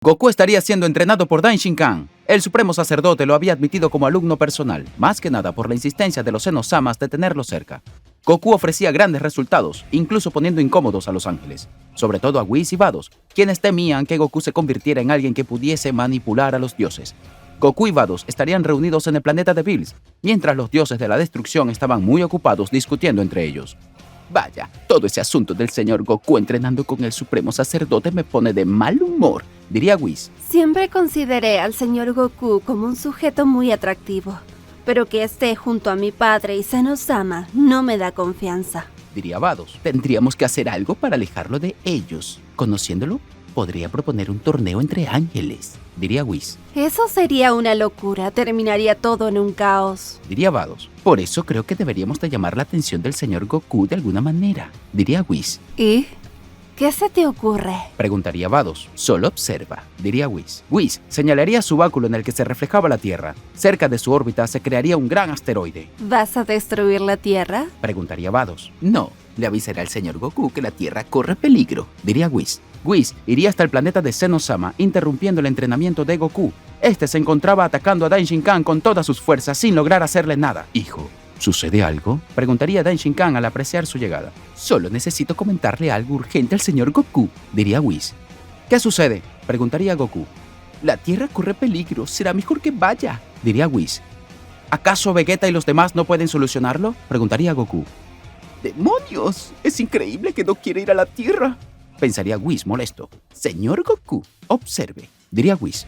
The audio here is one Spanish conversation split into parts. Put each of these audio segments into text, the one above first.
Goku estaría siendo entrenado por Dain Shinkan. El supremo sacerdote lo había admitido como alumno personal, más que nada por la insistencia de los Zeno-samas de tenerlo cerca. Goku ofrecía grandes resultados, incluso poniendo incómodos a los ángeles, sobre todo a Whis y Vados, quienes temían que Goku se convirtiera en alguien que pudiese manipular a los dioses. Goku y Vados estarían reunidos en el planeta de Bills, mientras los dioses de la destrucción estaban muy ocupados discutiendo entre ellos. Vaya, todo ese asunto del señor Goku entrenando con el supremo sacerdote me pone de mal humor, diría Whis. Siempre consideré al señor Goku como un sujeto muy atractivo, pero que esté junto a mi padre y Zeno-sama no me da confianza, diría Vados. Tendríamos que hacer algo para alejarlo de ellos. Conociéndolo, podría proponer un torneo entre ángeles, diría Whis. Eso sería una locura, terminaría todo en un caos, diría Vados. Por eso creo que deberíamos de llamar la atención del señor Goku de alguna manera, diría Whis. ¿Y qué se te ocurre? Preguntaría Vados. Solo observa, diría Whis. Whis señalaría su báculo en el que se reflejaba la Tierra. Cerca de su órbita se crearía un gran asteroide. ¿Vas a destruir la Tierra? Preguntaría Vados. No, le avisará al señor Goku que la Tierra corre peligro, diría Whis. Whis iría hasta el planeta de Zeno-sama, interrumpiendo el entrenamiento de Goku. Este se encontraba atacando a Dain Shinkan con todas sus fuerzas sin lograr hacerle nada. Hijo, ¿sucede algo? Preguntaría Dain Shinkan al apreciar su llegada. Solo necesito comentarle algo urgente al señor Goku, diría Whis. ¿Qué sucede? Preguntaría Goku. La Tierra corre peligro, será mejor que vaya, diría Whis. ¿Acaso Vegeta y los demás no pueden solucionarlo? Preguntaría Goku. ¡Demonios! Es increíble que no quiera ir a la Tierra, pensaría Whis molesto. Señor Goku, observe, diría Whis.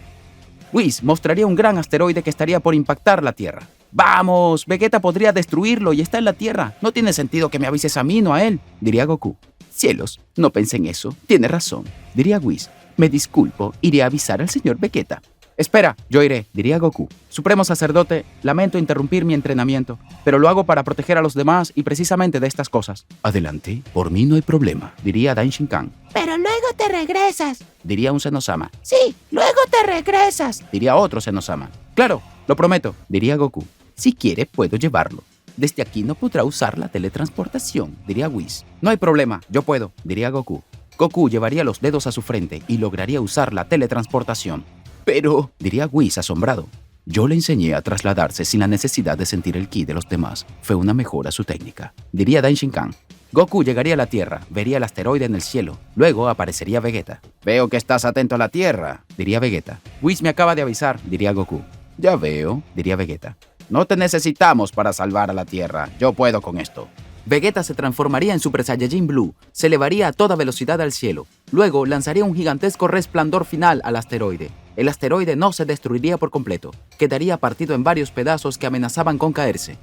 Whis mostraría un gran asteroide que estaría por impactar la Tierra. ¡Vamos! Vegeta podría destruirlo y está en la Tierra. No tiene sentido que me avises a mí, no a él, diría Goku. Cielos, no pensé en eso. Tiene razón, diría Whis. Me disculpo, iré a avisar al señor Vegeta. Espera, yo iré, diría Goku. Supremo sacerdote, lamento interrumpir mi entrenamiento, pero lo hago para proteger a los demás y precisamente de estas cosas. Adelante, por mí no hay problema, diría Dain Shinkan. Pero luego te regresas, diría un Zeno-sama. Sí, luego te regresas, diría otro Zeno-sama. Claro, lo prometo, diría Goku. Si quiere, puedo llevarlo. Desde aquí no podrá usar la teletransportación, diría Whis. No hay problema, yo puedo, diría Goku. Goku llevaría los dedos a su frente y lograría usar la teletransportación. Pero, diría Whis asombrado, yo le enseñé a trasladarse sin la necesidad de sentir el ki de los demás. Fue una mejora a su técnica, diría Dain Shinkan. Goku llegaría a la Tierra, vería el asteroide en el cielo. Luego aparecería Vegeta. Veo que estás atento a la Tierra, diría Vegeta. Whis me acaba de avisar, diría Goku. Ya veo, diría Vegeta. No te necesitamos para salvar a la Tierra. Yo puedo con esto. Vegeta se transformaría en Super Saiyajin Blue, se elevaría a toda velocidad al cielo. Luego lanzaría un gigantesco resplandor final al asteroide. El asteroide no se destruiría por completo, quedaría partido en varios pedazos que amenazaban con caerse.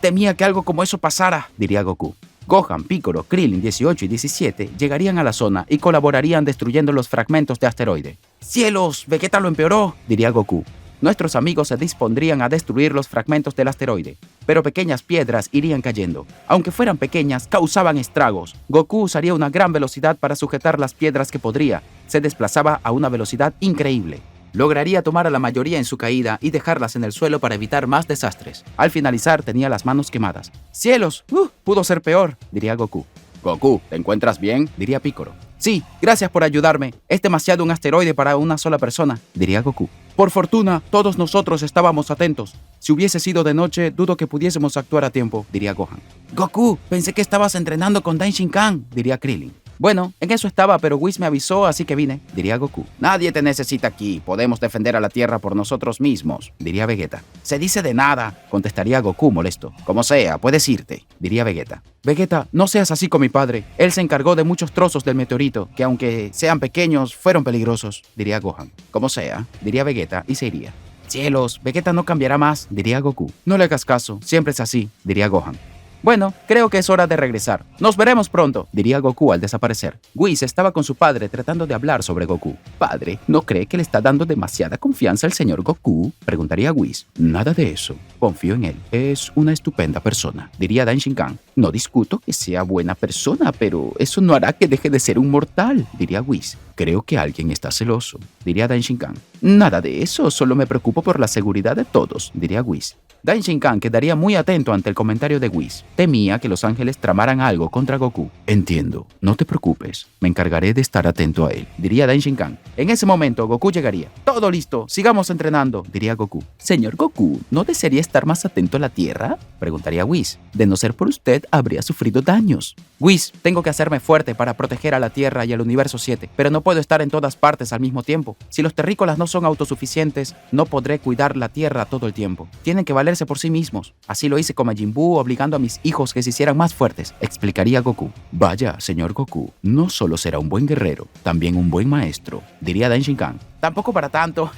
Temía que algo como eso pasara, diría Goku. Gohan, Piccolo, Krillin 18 y 17 llegarían a la zona y colaborarían destruyendo los fragmentos de asteroide. ¡Cielos! ¡Vegeta lo empeoró!, diría Goku. Nuestros amigos se dispondrían a destruir los fragmentos del asteroide, pero pequeñas piedras irían cayendo. Aunque fueran pequeñas, causaban estragos. Goku usaría una gran velocidad para sujetar las piedras que podría. Se desplazaba a una velocidad increíble. Lograría tomar a la mayoría en su caída y dejarlas en el suelo para evitar más desastres. Al finalizar tenía las manos quemadas. ¡Cielos! Pudo ser peor, diría Goku. Goku, ¿te encuentras bien?, diría Piccolo. Sí, gracias por ayudarme. Es demasiado un asteroide para una sola persona, diría Goku. Por fortuna, todos nosotros estábamos atentos. Si hubiese sido de noche, dudo que pudiésemos actuar a tiempo, diría Gohan. Goku, pensé que estabas entrenando con Dain Shinkan, diría Krillin. Bueno, en eso estaba, pero Whis me avisó, así que vine, diría Goku. Nadie te necesita aquí, podemos defender a la Tierra por nosotros mismos, diría Vegeta. Se dice de nada, contestaría Goku molesto. Como sea, puedes irte, diría Vegeta. Vegeta, no seas así con mi padre. Él se encargó de muchos trozos del meteorito, que aunque sean pequeños, fueron peligrosos, diría Gohan. Como sea, diría Vegeta y se iría. Cielos, Vegeta no cambiará más, diría Goku. No le hagas caso, siempre es así, diría Gohan. Bueno, creo que es hora de regresar. Nos veremos pronto, diría Goku al desaparecer. Whis estaba con su padre tratando de hablar sobre Goku. Padre, ¿no cree que le está dando demasiada confianza al señor Goku?, preguntaría Whis. Nada de eso. Confío en él. Es una estupenda persona, diría Dain Shinkan. No discuto que sea buena persona, pero eso no hará que deje de ser un mortal, diría Whis. Creo que alguien está celoso, diría Dain Shinkan. Nada de eso, solo me preocupo por la seguridad de todos, diría Whis. Dain Shinkan quedaría muy atento ante el comentario de Whis. Temía que los ángeles tramaran algo contra Goku. Entiendo, no te preocupes, me encargaré de estar atento a él, diría Dain Shinkan. En ese momento Goku llegaría. Todo listo, sigamos entrenando, diría Goku. Señor Goku, ¿no desearía estar más atento a la Tierra? Preguntaría Whis. De no ser por usted, habría sufrido daños. Whis, tengo que hacerme fuerte para proteger a la Tierra y al Universo 7, pero no puedo estar en todas partes al mismo tiempo. Si los terrícolas no son autosuficientes, no podré cuidar la Tierra todo el tiempo. Tienen que valerse por sí mismos. Así lo hice con Majin Buu, obligando a mis hijos que se hicieran más fuertes, explicaría Goku. Vaya, señor Goku, no solo será un buen guerrero, también un buen maestro, diría Dain Shinkan. Tampoco para tanto,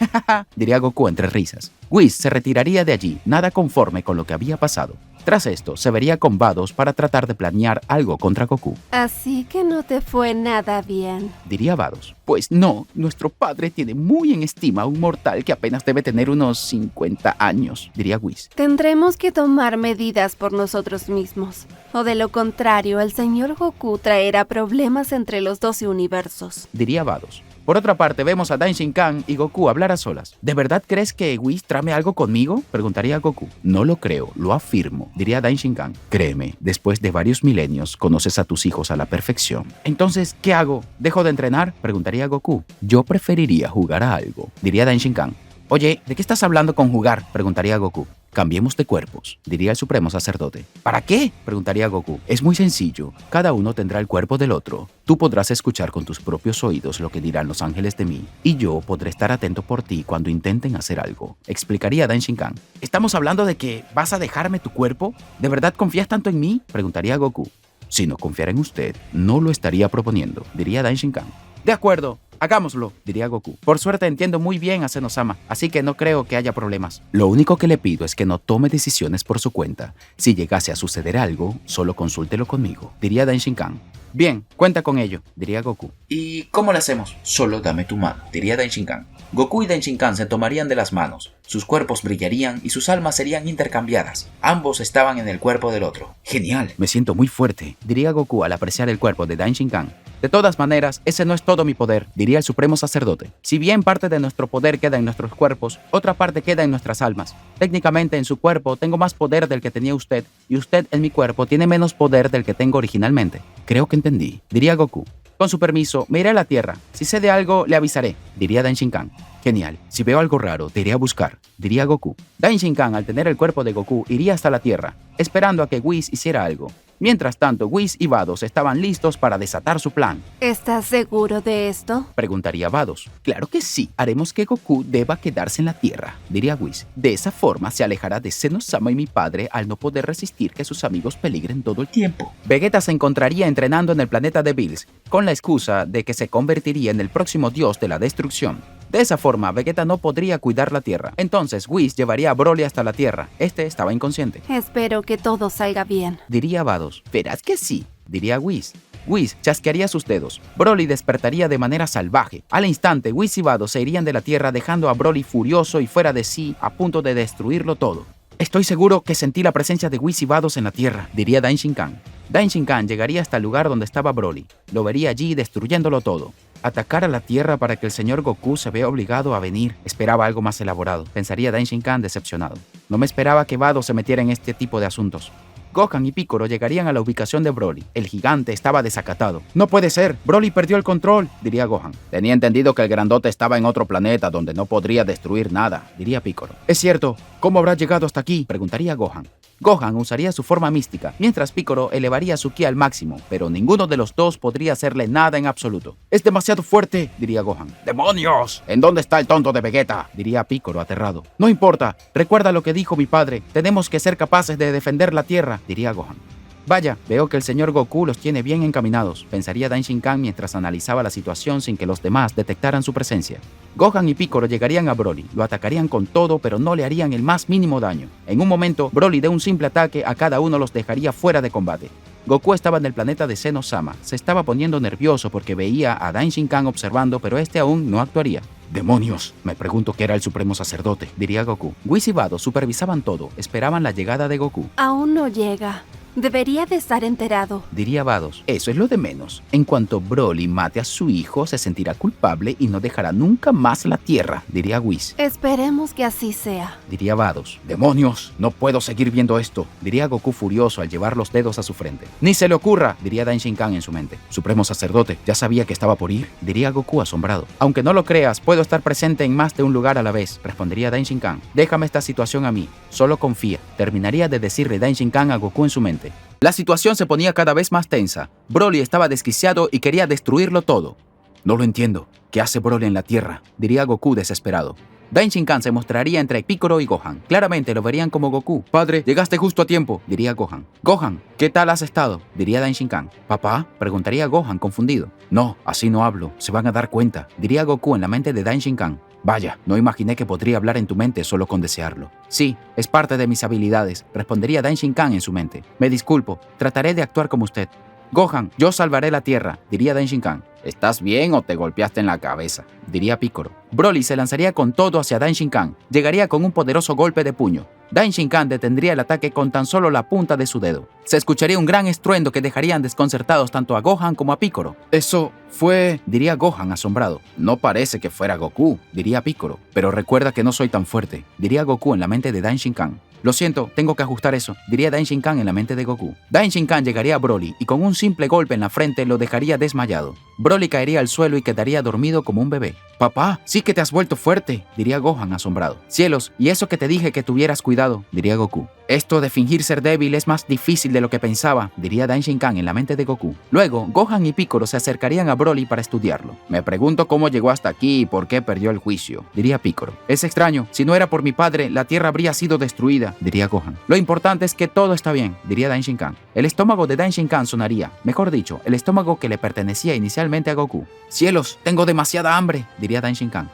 diría Goku entre risas. Whis se retiraría de allí, nada conforme con lo que había pasado. Tras esto, se vería con Vados para tratar de planear algo contra Goku. Así que no te fue nada bien, diría Vados. Pues no, nuestro padre tiene muy en estima a un mortal que apenas debe tener unos 50 años, diría Whis. Tendremos que tomar medidas por nosotros mismos, o de lo contrario, el señor Goku traerá problemas entre los 12 universos, diría Vados. Por otra parte, vemos a Dain Shinkan y Goku hablar a solas. ¿De verdad crees que Whis trame algo conmigo? Preguntaría Goku. No lo creo, lo afirmo, diría Dain Shinkan. Créeme, después de varios milenios, conoces a tus hijos a la perfección. Entonces, ¿qué hago? ¿Dejo de entrenar? Preguntaría Goku. Yo preferiría jugar a algo, diría Dain Shinkan. Oye, ¿de qué estás hablando con jugar? Preguntaría Goku. Cambiemos de cuerpos, diría el supremo sacerdote. ¿Para qué? Preguntaría Goku. Es muy sencillo, cada uno tendrá el cuerpo del otro. Tú podrás escuchar con tus propios oídos lo que dirán los ángeles de mí, y yo podré estar atento por ti cuando intenten hacer algo, explicaría Dain Shinkan. ¿Estamos hablando de que vas a dejarme tu cuerpo? ¿De verdad confías tanto en mí? Preguntaría Goku. Si no confiara en usted, no lo estaría proponiendo, diría Dain Shinkan. De acuerdo, hagámoslo, diría Goku. Por suerte entiendo muy bien a Zenosama, así que no creo que haya problemas. Lo único que le pido es que no tome decisiones por su cuenta. Si llegase a suceder algo, solo consúltelo conmigo, diría Dain Shinkan. Bien, cuenta con ello, diría Goku. ¿Y cómo lo hacemos? Solo dame tu mano, diría Dain Shinkan. Goku y Dain Shinkan se tomarían de las manos. Sus cuerpos brillarían y sus almas serían intercambiadas. Ambos estaban en el cuerpo del otro. ¡Genial! Me siento muy fuerte, diría Goku al apreciar el cuerpo de Dain Shinkan. De todas maneras, ese no es todo mi poder, diría el supremo sacerdote. Si bien parte de nuestro poder queda en nuestros cuerpos, otra parte queda en nuestras almas. Técnicamente en su cuerpo tengo más poder del que tenía usted, y usted en mi cuerpo tiene menos poder del que tengo originalmente. Creo que entendí, diría Goku. Con su permiso, me iré a la Tierra. Si sé de algo, le avisaré, diría Dain Shinkan. Genial, si veo algo raro, te iré a buscar, diría Goku. Dain Shinkan, al tener el cuerpo de Goku, iría hasta la Tierra, esperando a que Whis hiciera algo. Mientras tanto, Whis y Vados estaban listos para desatar su plan. ¿Estás seguro de esto? Preguntaría Vados. Claro que sí, haremos que Goku deba quedarse en la Tierra, diría Whis. De esa forma se alejará de Zenosama y mi padre al no poder resistir que sus amigos peligren todo el tiempo. Vegeta se encontraría entrenando en el planeta de Bills, con la excusa de que se convertiría en el próximo dios de la destrucción. De esa forma, Vegeta no podría cuidar la Tierra. Entonces, Whis llevaría a Broly hasta la Tierra. Este estaba inconsciente. Espero que todo salga bien, diría Vados. Verás que sí, diría Whis. Whis chasquearía sus dedos. Broly despertaría de manera salvaje. Al instante, Whis y Vados se irían de la Tierra dejando a Broly furioso y fuera de sí, a punto de destruirlo todo. Estoy seguro que sentí la presencia de Whis y Vados en la Tierra, diría Dain Shinkan. Dain Shinkan llegaría hasta el lugar donde estaba Broly. Lo vería allí destruyéndolo todo. Atacar a la Tierra para que el señor Goku se vea obligado a venir. Esperaba algo más elaborado, pensaría Dain Shinkan decepcionado. No me esperaba que Vados se metiera en este tipo de asuntos. Gohan y Piccolo llegarían a la ubicación de Broly. El gigante estaba desacatado. ¡No puede ser! ¡Broly perdió el control!, diría Gohan. Tenía entendido que el grandote estaba en otro planeta donde no podría destruir nada, diría Piccolo. Es cierto. ¿Cómo habrá llegado hasta aquí?, preguntaría Gohan. Gohan usaría su forma mística, mientras Piccolo elevaría su ki al máximo, pero ninguno de los dos podría hacerle nada en absoluto. ¡Es demasiado fuerte!, diría Gohan. ¡Demonios! ¿En dónde está el tonto de Vegeta?, diría Piccolo aterrado. No importa, recuerda lo que dijo mi padre. Tenemos que ser capaces de defender la Tierra, diría Gohan. Vaya, veo que el señor Goku los tiene bien encaminados, pensaría Dain Shinkan mientras analizaba la situación sin que los demás detectaran su presencia. Gohan y Piccolo llegarían a Broly, lo atacarían con todo pero no le harían el más mínimo daño. En un momento, Broly de un simple ataque a cada uno los dejaría fuera de combate. Goku estaba en el planeta de Zenosama, se estaba poniendo nervioso porque veía a Dain Shinkan observando pero este aún no actuaría. ¡Demonios! Me pregunto qué era el supremo sacerdote, diría Goku. Whis y Vados supervisaban todo, esperaban la llegada de Goku. Aún no llega. Debería de estar enterado. Diría Vados. Eso es lo de menos. En cuanto Broly mate a su hijo, se sentirá culpable y no dejará nunca más la Tierra, diría Whis. Esperemos que así sea. Diría Vados. ¡Demonios! No puedo seguir viendo esto, diría Goku furioso al llevar los dedos a su frente. ¡Ni se le ocurra!, diría Dain Shinkan en su mente. Supremo sacerdote, ¿ya sabía que estaba por ir?, diría Goku asombrado. Aunque no lo creas, puedo estar presente en más de un lugar a la vez, respondería Dain Shinkan. Déjame esta situación a mí, solo confía, terminaría de decirle Dain Shinkan a Goku en su mente. La situación se ponía cada vez más tensa. Broly estaba desquiciado y quería destruirlo todo. No lo entiendo. ¿Qué hace Broly en la Tierra?, diría Goku desesperado. Dain Shinkan se mostraría entre Piccolo y Gohan. Claramente lo verían como Goku. Padre, llegaste justo a tiempo, diría Gohan. Gohan, ¿qué tal has estado?, diría Dain Shinkan. ¿Papá?, preguntaría Gohan confundido. No, así no hablo, se van a dar cuenta, diría Goku en la mente de Dain Shinkan. Vaya, no imaginé que podría hablar en tu mente solo con desearlo. Sí, es parte de mis habilidades, respondería Dain Shinkan en su mente. Me disculpo, trataré de actuar como usted. Gohan, yo salvaré la Tierra, diría Dain Shinkan. ¿Estás bien o te golpeaste en la cabeza?, diría Piccolo. Broly se lanzaría con todo hacia Dain Shinkan. Llegaría con un poderoso golpe de puño. Dain Shinkan detendría el ataque con tan solo la punta de su dedo. Se escucharía un gran estruendo que dejarían desconcertados tanto a Gohan como a Piccolo. Eso fue, diría Gohan asombrado. No parece que fuera Goku, diría Piccolo. Pero recuerda que no soy tan fuerte, diría Goku en la mente de Dain Shinkan. Lo siento, tengo que ajustar eso, diría Dain Shinkan en la mente de Goku. Dain Shinkan llegaría a Broly y con un simple golpe en la frente lo dejaría desmayado. Broly caería al suelo y quedaría dormido como un bebé. Papá, sí que te has vuelto fuerte, diría Gohan asombrado. Cielos, y eso que te dije que tuvieras cuidado, diría Goku. Esto de fingir ser débil es más difícil de lo que pensaba, diría Dain Shinkan en la mente de Goku. Luego, Gohan y Piccolo se acercarían a Broly para estudiarlo. Me pregunto cómo llegó hasta aquí y por qué perdió el juicio, diría Piccolo. Es extraño, si no era por mi padre, la Tierra habría sido destruida, diría Gohan. Lo importante es que todo está bien, diría Dain Shinkan. El estómago de Dain Shinkan sonaría, mejor dicho, el estómago que le pertenecía inicialmente a Goku. Cielos, tengo demasiada hambre, diría Dain Shinkan.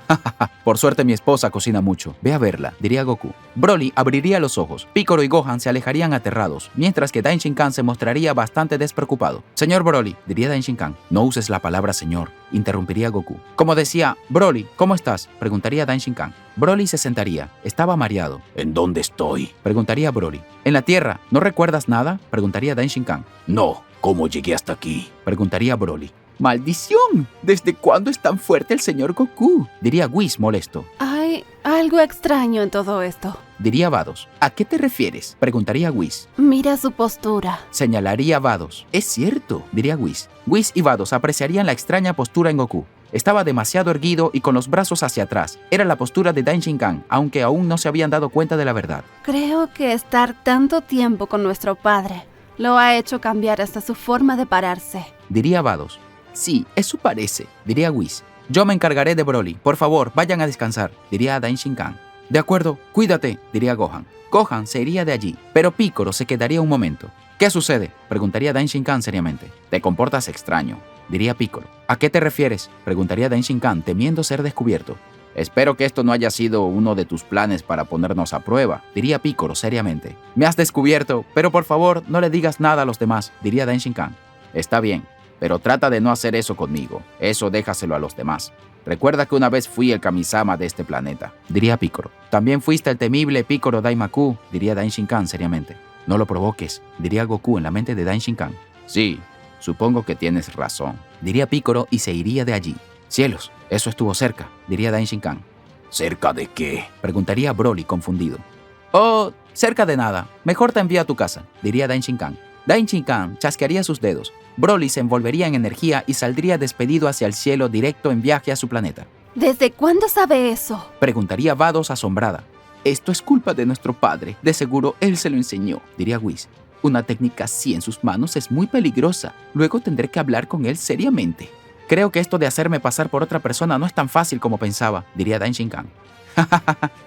Por suerte mi esposa cocina mucho, ve a verla, diría Goku. Broly abriría los ojos. Piccolo y Gohan se alejarían aterrados, mientras que Dain Shinkan se mostraría bastante despreocupado. Señor Broly, diría Dain Shinkan. No uses la palabra señor, interrumpiría Goku. Como decía, Broly, ¿cómo estás?, preguntaría Dain Shinkan. Broly se sentaría. Estaba mareado. ¿En dónde estoy?, preguntaría Broly. En la Tierra. ¿No recuerdas nada?, preguntaría Dain Shinkan. No. ¿Cómo llegué hasta aquí?, preguntaría Broly. ¡Maldición! ¿Desde cuándo es tan fuerte el señor Goku?, diría Whis molesto. Hay algo extraño en todo esto, diría Vados. ¿A qué te refieres?, preguntaría Whis. Mira su postura, señalaría Vados. Es cierto, diría Whis. Whis y Vados apreciarían la extraña postura en Goku. Estaba demasiado erguido y con los brazos hacia atrás. Era la postura de Dain Shinkan, aunque aún no se habían dado cuenta de la verdad. Creo que estar tanto tiempo con nuestro padre lo ha hecho cambiar hasta su forma de pararse, diría Vados. Sí, eso parece, diría Whis. Yo me encargaré de Broly. Por favor, vayan a descansar, diría Dain Shinkan. De acuerdo, cuídate, diría Gohan. Gohan se iría de allí, pero Piccolo se quedaría un momento. ¿Qué sucede?, preguntaría Dain Shinkan seriamente. Te comportas extraño, diría Piccolo. ¿A qué te refieres?, preguntaría Dain Shinkan temiendo ser descubierto. Espero que esto no haya sido uno de tus planes para ponernos a prueba, diría Piccolo seriamente. Me has descubierto, pero por favor no le digas nada a los demás, diría Dain Shinkan. Está bien, pero trata de no hacer eso conmigo. Eso déjaselo a los demás. Recuerda que una vez fui el Kamisama de este planeta, diría Piccolo. También fuiste el temible Piccolo Daimaku, diría Dain Shinkan seriamente. No lo provoques, diría Goku en la mente de Dain Shinkan. Sí, supongo que tienes razón, diría Piccolo y se iría de allí. Cielos, eso estuvo cerca, diría Dain Shinkan. ¿Cerca de qué?, preguntaría Broly confundido. Oh, cerca de nada. Mejor te envío a tu casa, diría Dain Shinkan. Dain Shinkan chasquearía sus dedos. Broly se envolvería en energía y saldría despedido hacia el cielo directo en viaje a su planeta. ¿Desde cuándo sabe eso?, preguntaría Vados asombrada. Esto es culpa de nuestro padre. De seguro él se lo enseñó, diría Whis. Una técnica así en sus manos es muy peligrosa. Luego tendré que hablar con él seriamente. Creo que esto de hacerme pasar por otra persona no es tan fácil como pensaba, diría Dain Shinkan.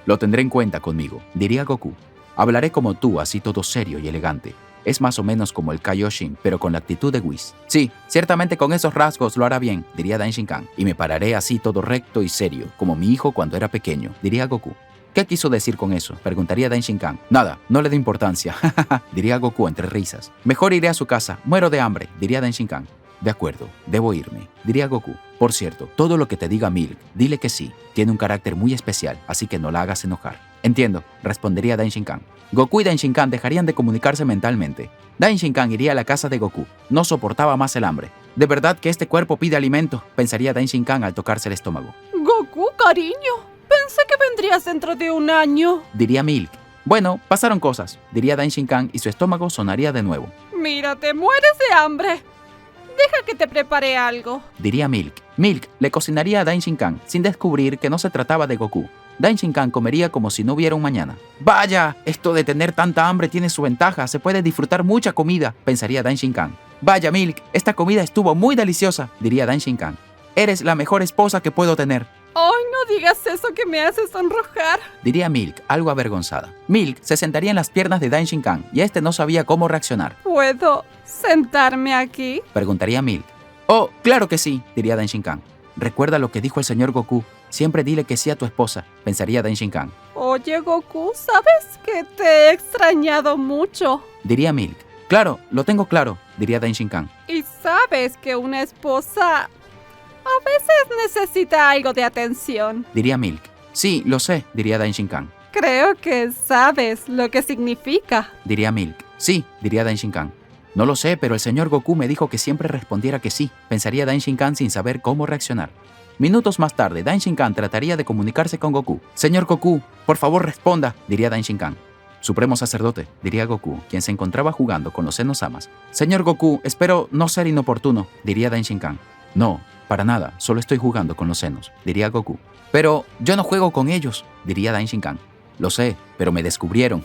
Lo tendré en cuenta conmigo, diría Goku. Hablaré como tú, así todo serio y elegante. Es más o menos como el Kaioshin, pero con la actitud de Whis. Sí, ciertamente con esos rasgos lo hará bien, diría Dain Shinkan. Y me pararé así todo recto y serio, como mi hijo cuando era pequeño, diría Goku. ¿Qué quiso decir con eso?, preguntaría Dain Shinkan. Nada, no le dé importancia, diría Goku entre risas. Mejor iré a su casa, muero de hambre, diría Dain Shinkan. De acuerdo, debo irme, diría Goku. Por cierto, todo lo que te diga Milk, dile que sí. Tiene un carácter muy especial, así que no la hagas enojar. Entiendo, respondería Daishinkan. Goku y Daishinkan dejarían de comunicarse mentalmente. Daishinkan iría a la casa de Goku. No soportaba más el hambre. De verdad que este cuerpo pide alimento, pensaría Daishinkan al tocarse el estómago. Goku, cariño, pensé que vendrías dentro de un año. Diría Milk. Bueno, pasaron cosas, diría Daishinkan y su estómago sonaría de nuevo. Mira, te mueres de hambre. Deja que te prepare algo. Diría Milk. Milk le cocinaría a Daishinkan sin descubrir que no se trataba de Goku. Daishinkan comería como si no hubiera un mañana. Vaya, esto de tener tanta hambre tiene su ventaja, se puede disfrutar mucha comida, pensaría Daishinkan. Vaya Milk, esta comida estuvo muy deliciosa, diría Daishinkan. Eres la mejor esposa que puedo tener. Ay, no digas eso que me hace sonrojar. Diría Milk, algo avergonzada. Milk se sentaría en las piernas de Daishinkan y este no sabía cómo reaccionar. ¿Puedo sentarme aquí? Preguntaría Milk. Oh, claro que sí, diría Daishinkan. Recuerda lo que dijo el señor Goku. Siempre dile que sí a tu esposa, pensaría Daishinkan. Oye, Goku, ¿sabes que te he extrañado mucho? Diría Milk. Claro, lo tengo claro, diría Daishinkan. Y sabes que una esposa a veces necesita algo de atención. Diría Milk. Sí, lo sé, diría Daishinkan. Creo que sabes lo que significa. Diría Milk. Sí, diría Daishinkan. No lo sé, pero el señor Goku me dijo que siempre respondiera que sí, pensaría Daishinkan sin saber cómo reaccionar. Minutos más tarde, Daishinkan trataría de comunicarse con Goku. Señor Goku, por favor responda, diría Daishinkan. Supremo sacerdote, diría Goku, quien se encontraba jugando con los Zenosamas. Señor Goku, espero no ser inoportuno, diría Daishinkan. No, para nada, solo estoy jugando con los senos, diría Goku. Pero yo no juego con ellos, diría Daishinkan. Lo sé, pero me descubrieron.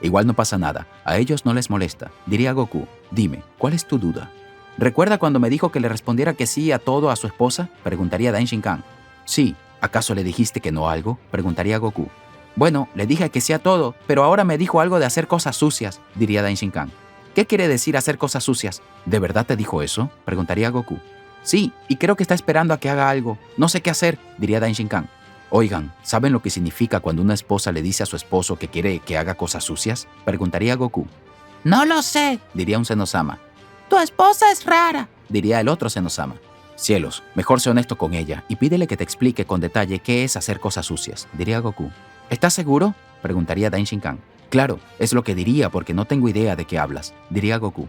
Igual no pasa nada, a ellos no les molesta, diría Goku. Dime, ¿cuál es tu duda? ¿Recuerda cuando me dijo que le respondiera que sí a todo a su esposa? Preguntaría Daishinkan. Sí, ¿acaso le dijiste que no a algo? Preguntaría Goku. Bueno, le dije que sí a todo, pero ahora me dijo algo de hacer cosas sucias, diría Daishinkan. ¿Qué quiere decir hacer cosas sucias? ¿De verdad te dijo eso? Preguntaría Goku. Sí, y creo que está esperando a que haga algo. No sé qué hacer, diría Daishinkan. Oigan, ¿saben lo que significa cuando una esposa le dice a su esposo que quiere que haga cosas sucias? Preguntaría Goku. No lo sé, Diría un Zenosama. tu esposa es rara. Diría el otro Zenosama. Cielos, mejor sé honesto con ella y pídele que te explique con detalle qué es hacer cosas sucias, diría Goku. ¿Estás seguro? Preguntaría Daishinkan. Claro, es lo que diría porque no tengo idea de qué hablas, diría Goku.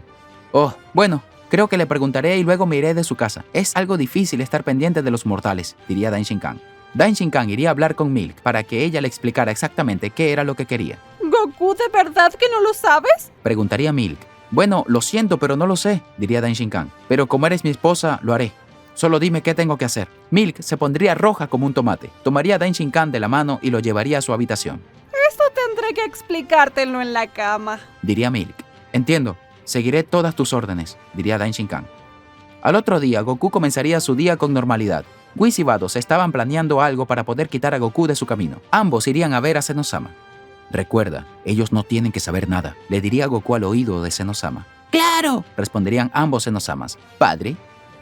Oh, bueno, creo que le preguntaré y luego me iré de su casa. Es algo difícil estar pendiente de los mortales, diría Daishinkan. Daishinkan iría a hablar con Milk para que ella le explicara exactamente qué era lo que quería. Goku, ¿de verdad que no lo sabes? Preguntaría Milk. Bueno, lo siento, pero no lo sé, diría Daishinkan. Pero como eres mi esposa, lo haré. Solo dime qué tengo que hacer. Milk se pondría roja como un tomate. Tomaría a Daishinkan de la mano y lo llevaría a su habitación. Eso tendré que explicártelo en la cama. Diría Milk. Entiendo. Seguiré todas tus órdenes, diría Daishinkan. Al otro día, Goku comenzaría su día con normalidad. Whis y Vados estaban planeando algo para poder quitar a Goku de su camino. Ambos irían a ver a Zenosama. Recuerda, ellos no tienen que saber nada, le diría Goku al oído de Zenosama. Claro. Responderían ambos Zenosamas. Padre,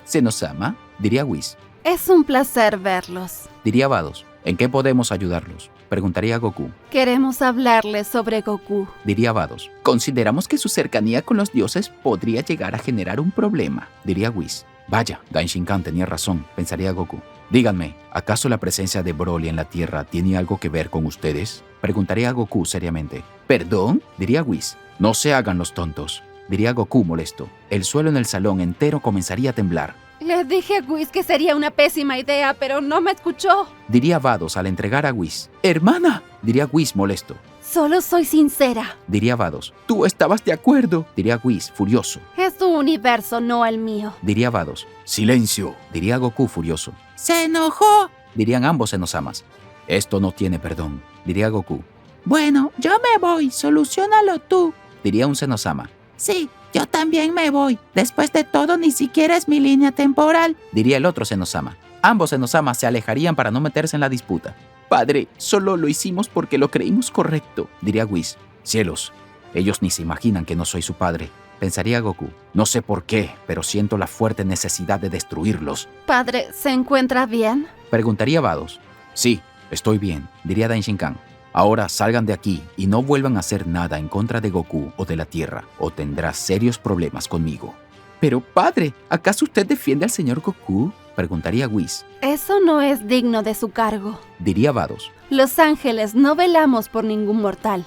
Zenosama, diría Whis. Es un placer verlos. Diría Vados. ¿En qué podemos ayudarlos? Preguntaría Goku. Queremos hablarles sobre Goku. Diría Vados. Consideramos que su cercanía con los dioses podría llegar a generar un problema, diría Whis. Vaya, Daishinkan tenía razón, pensaría Goku. Díganme, ¿acaso la presencia de Broly en la Tierra tiene algo que ver con ustedes? Preguntaría a Goku seriamente. ¿Perdón? Diría Whis. No se hagan los tontos, diría Goku molesto. El suelo en el salón entero comenzaría a temblar. Le dije a Whis que sería una pésima idea, pero no me escuchó. Diría Vados al entregar a Whis. ¡Hermana! Diría Whis molesto. Solo soy sincera. Diría Vados. Tú estabas de acuerdo, diría Whis furioso. Es tu universo, no el mío. Diría Vados. Silencio, diría Goku furioso. Se enojó. Dirían ambos Zenosamas. Esto no tiene perdón, diría Goku. Bueno, yo me voy. Soluciónalo tú. Diría un Zenosama. Sí, yo también me voy. Después de todo, ni siquiera es mi línea temporal. Diría el otro Zenosama. Ambos Zenosamas se alejarían para no meterse en la disputa. Padre, solo lo hicimos porque lo creímos correcto, diría Whis. Cielos, ellos ni se imaginan que no soy su padre, pensaría Goku. No sé por qué, pero siento la fuerte necesidad de destruirlos. Padre, ¿se encuentra bien? Preguntaría Vados. Sí, estoy bien, diría Daishinkan. Ahora salgan de aquí y no vuelvan a hacer nada en contra de Goku o de la Tierra, o tendrás serios problemas conmigo. Pero padre, ¿acaso usted defiende al señor Goku? Preguntaría Whis. Eso no es digno de su cargo. Diría Vados. Los ángeles no velamos por ningún mortal.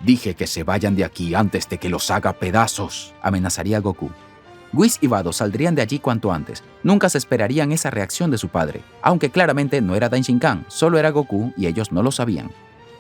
Dije que se vayan de aquí antes de que los haga pedazos, amenazaría Goku. Whis y Vados saldrían de allí cuanto antes. Nunca se esperarían esa reacción de su padre, aunque claramente no era Daishinkan, solo era Goku y ellos no lo sabían.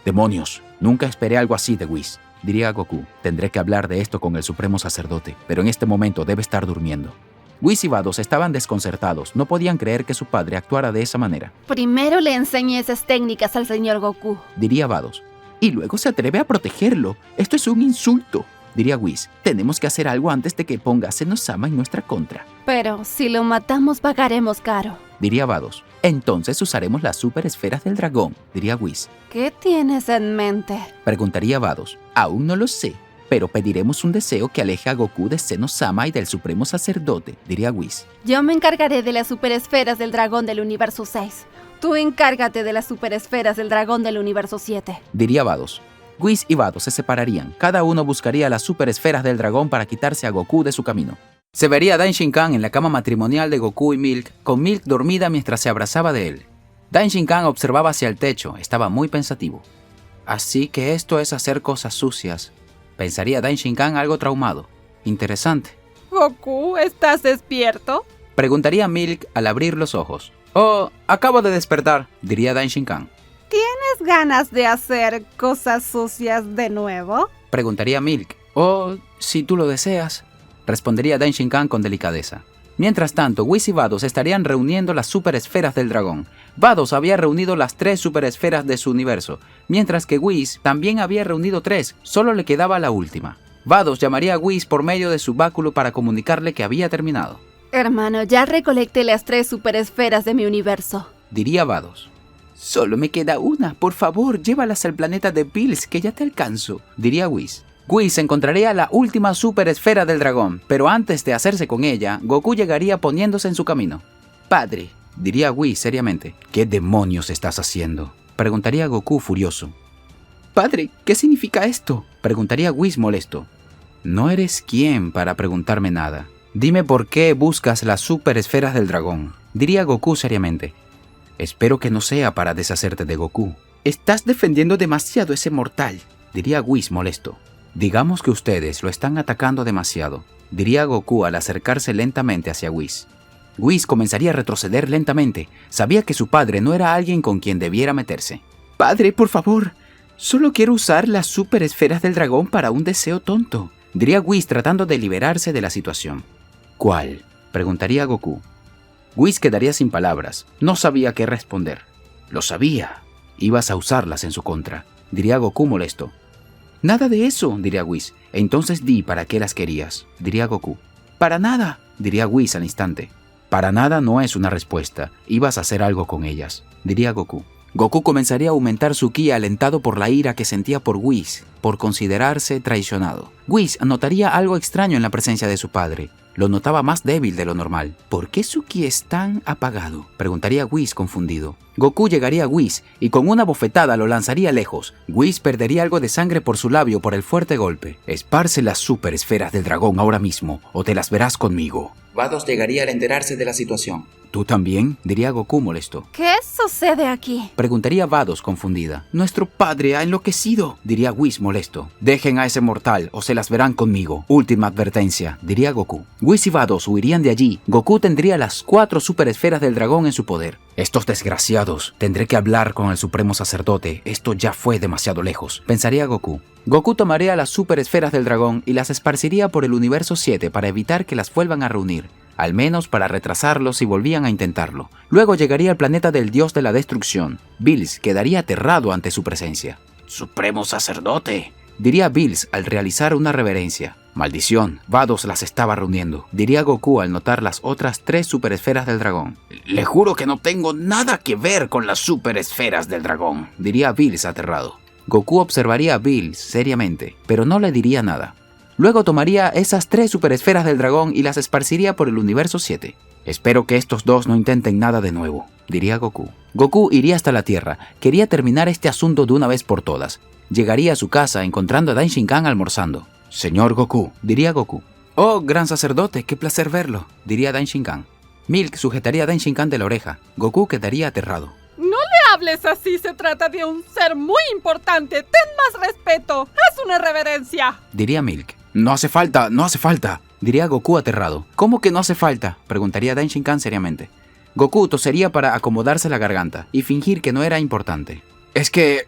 Demonios, nunca esperé algo así de Whis, diría Goku. Tendré que hablar de esto con el supremo sacerdote, pero en este momento debe estar durmiendo. Whis y Vados estaban desconcertados, no podían creer que su padre actuara de esa manera. Primero le enseñé esas técnicas al señor Goku. Diría Vados. Y luego se atreve a protegerlo. Esto es un insulto, diría Whis. Tenemos que hacer algo antes de que ponga a Zenosama en nuestra contra. Pero si lo matamos pagaremos caro. Diría Vados. Entonces usaremos las super esferas del dragón, diría Whis. ¿Qué tienes en mente? Preguntaría Vados. Aún no lo sé, pero pediremos un deseo que aleje a Goku de Zenosama y del supremo sacerdote, diría Whis. Yo me encargaré de las superesferas del dragón del universo 6. Tú encárgate de las superesferas del dragón del universo 7. Diría Vados. Whis y Vados se separarían. Cada uno buscaría las superesferas del dragón para quitarse a Goku de su camino. Se vería a Daishinkan en la cama matrimonial de Goku y Milk, con Milk dormida mientras se abrazaba de él. Daishinkan observaba hacia el techo, estaba muy pensativo. Así que esto es hacer cosas sucias, pensaría Daishinkan algo traumado. Interesante. Goku, ¿estás despierto? Preguntaría Milk al abrir los ojos. Oh, acabo de despertar, diría Daishinkan. ¿Tienes ganas de hacer cosas sucias de nuevo? Preguntaría Milk. Oh, si tú lo deseas, respondería Daishinkan con delicadeza. Mientras tanto, Whis y Vados estarían reuniendo las superesferas del dragón. Vados había reunido las 3 superesferas de su universo, mientras que Whis también había reunido 3, solo le quedaba la última. Vados llamaría a Whis por medio de su báculo para comunicarle que había terminado. Hermano, ya recolecté las 3 superesferas de mi universo. Diría Vados. Solo me queda una, por favor, llévalas al planeta de Bills, que ya te alcanzo, diría Whis. Whis encontraría la última superesfera del dragón, pero antes de hacerse con ella, Goku llegaría poniéndose en su camino. Padre, diría Whis seriamente. ¿Qué demonios estás haciendo? Preguntaría Goku furioso. Padre, ¿qué significa esto? Preguntaría Whis molesto. No eres quien para preguntarme nada. Dime por qué buscas las superesferas del dragón, diría Goku seriamente. Espero que no sea para deshacerte de Goku. Estás defendiendo demasiado a ese mortal, diría Whis molesto. Digamos que ustedes lo están atacando demasiado, diría Goku al acercarse lentamente hacia Whis. Whis comenzaría a retroceder lentamente. Sabía que su padre no era alguien con quien debiera meterse. Padre, por favor, solo quiero usar las superesferas del dragón para un deseo tonto, diría Whis tratando de liberarse de la situación. ¿Cuál? Preguntaría Goku. Whis quedaría sin palabras. No sabía qué responder. Lo sabía. Ibas a usarlas en su contra, diría Goku molesto. Nada de eso, diría Whis. Entonces di para qué las querías, diría Goku. Para nada, diría Whis al instante. Para nada no es una respuesta. Ibas a hacer algo con ellas, diría Goku. Goku comenzaría a aumentar su ki alentado por la ira que sentía por Whis, por considerarse traicionado. Whis notaría algo extraño en la presencia de su padre. Lo notaba más débil de lo normal. ¿Por qué su ki es tan apagado? Preguntaría Whis confundido. Goku llegaría a Whis y con una bofetada lo lanzaría lejos. Whis perdería algo de sangre por su labio por el fuerte golpe. Esparce las superesferas del dragón ahora mismo o te las verás conmigo. Vados llegaría al enterarse de la situación. ¿Tú también? Diría Goku molesto. ¿Qué sucede aquí? Preguntaría Vados confundida. Nuestro padre ha enloquecido, diría Whis molesto. Dejen a ese mortal o se las verán conmigo. Última advertencia, diría Goku. Whis y Vados huirían de allí. Goku tendría las 4 superesferas del dragón en su poder. Estos desgraciados. Tendré que hablar con el supremo sacerdote. Esto ya fue demasiado lejos, pensaría Goku. Goku tomaría las superesferas del dragón y las esparciría por el universo 7 para evitar que las vuelvan a reunir. Al menos para retrasarlos si volvían a intentarlo. Luego llegaría al planeta del dios de la destrucción. Bills quedaría aterrado ante su presencia. ¡Supremo sacerdote!, diría Bills al realizar una reverencia. Maldición, Vados las estaba reuniendo, diría Goku al notar las otras 3 superesferas del dragón. Le juro que no tengo nada que ver con las superesferas del dragón, diría Bills aterrado. Goku observaría a Bills seriamente, pero no le diría nada. Luego tomaría esas 3 superesferas del dragón y las esparciría por el universo 7. Espero que estos dos no intenten nada de nuevo, diría Goku. Goku iría hasta la Tierra. Quería terminar este asunto de una vez por todas. Llegaría a su casa encontrando a Daishinkan almorzando. Señor Goku, diría Goku. Oh, gran sacerdote, qué placer verlo, diría Daishinkan. Milk sujetaría a Daishinkan de la oreja. Goku quedaría aterrado. No le hables así, se trata de un ser muy importante. Ten más respeto. Es una irreverencia. Diría Milk. No hace falta, no hace falta. Diría Goku aterrado. ¿Cómo que no hace falta? Preguntaría Daishinkan seriamente. Goku tosería para acomodarse la garganta y fingir que no era importante. Es que...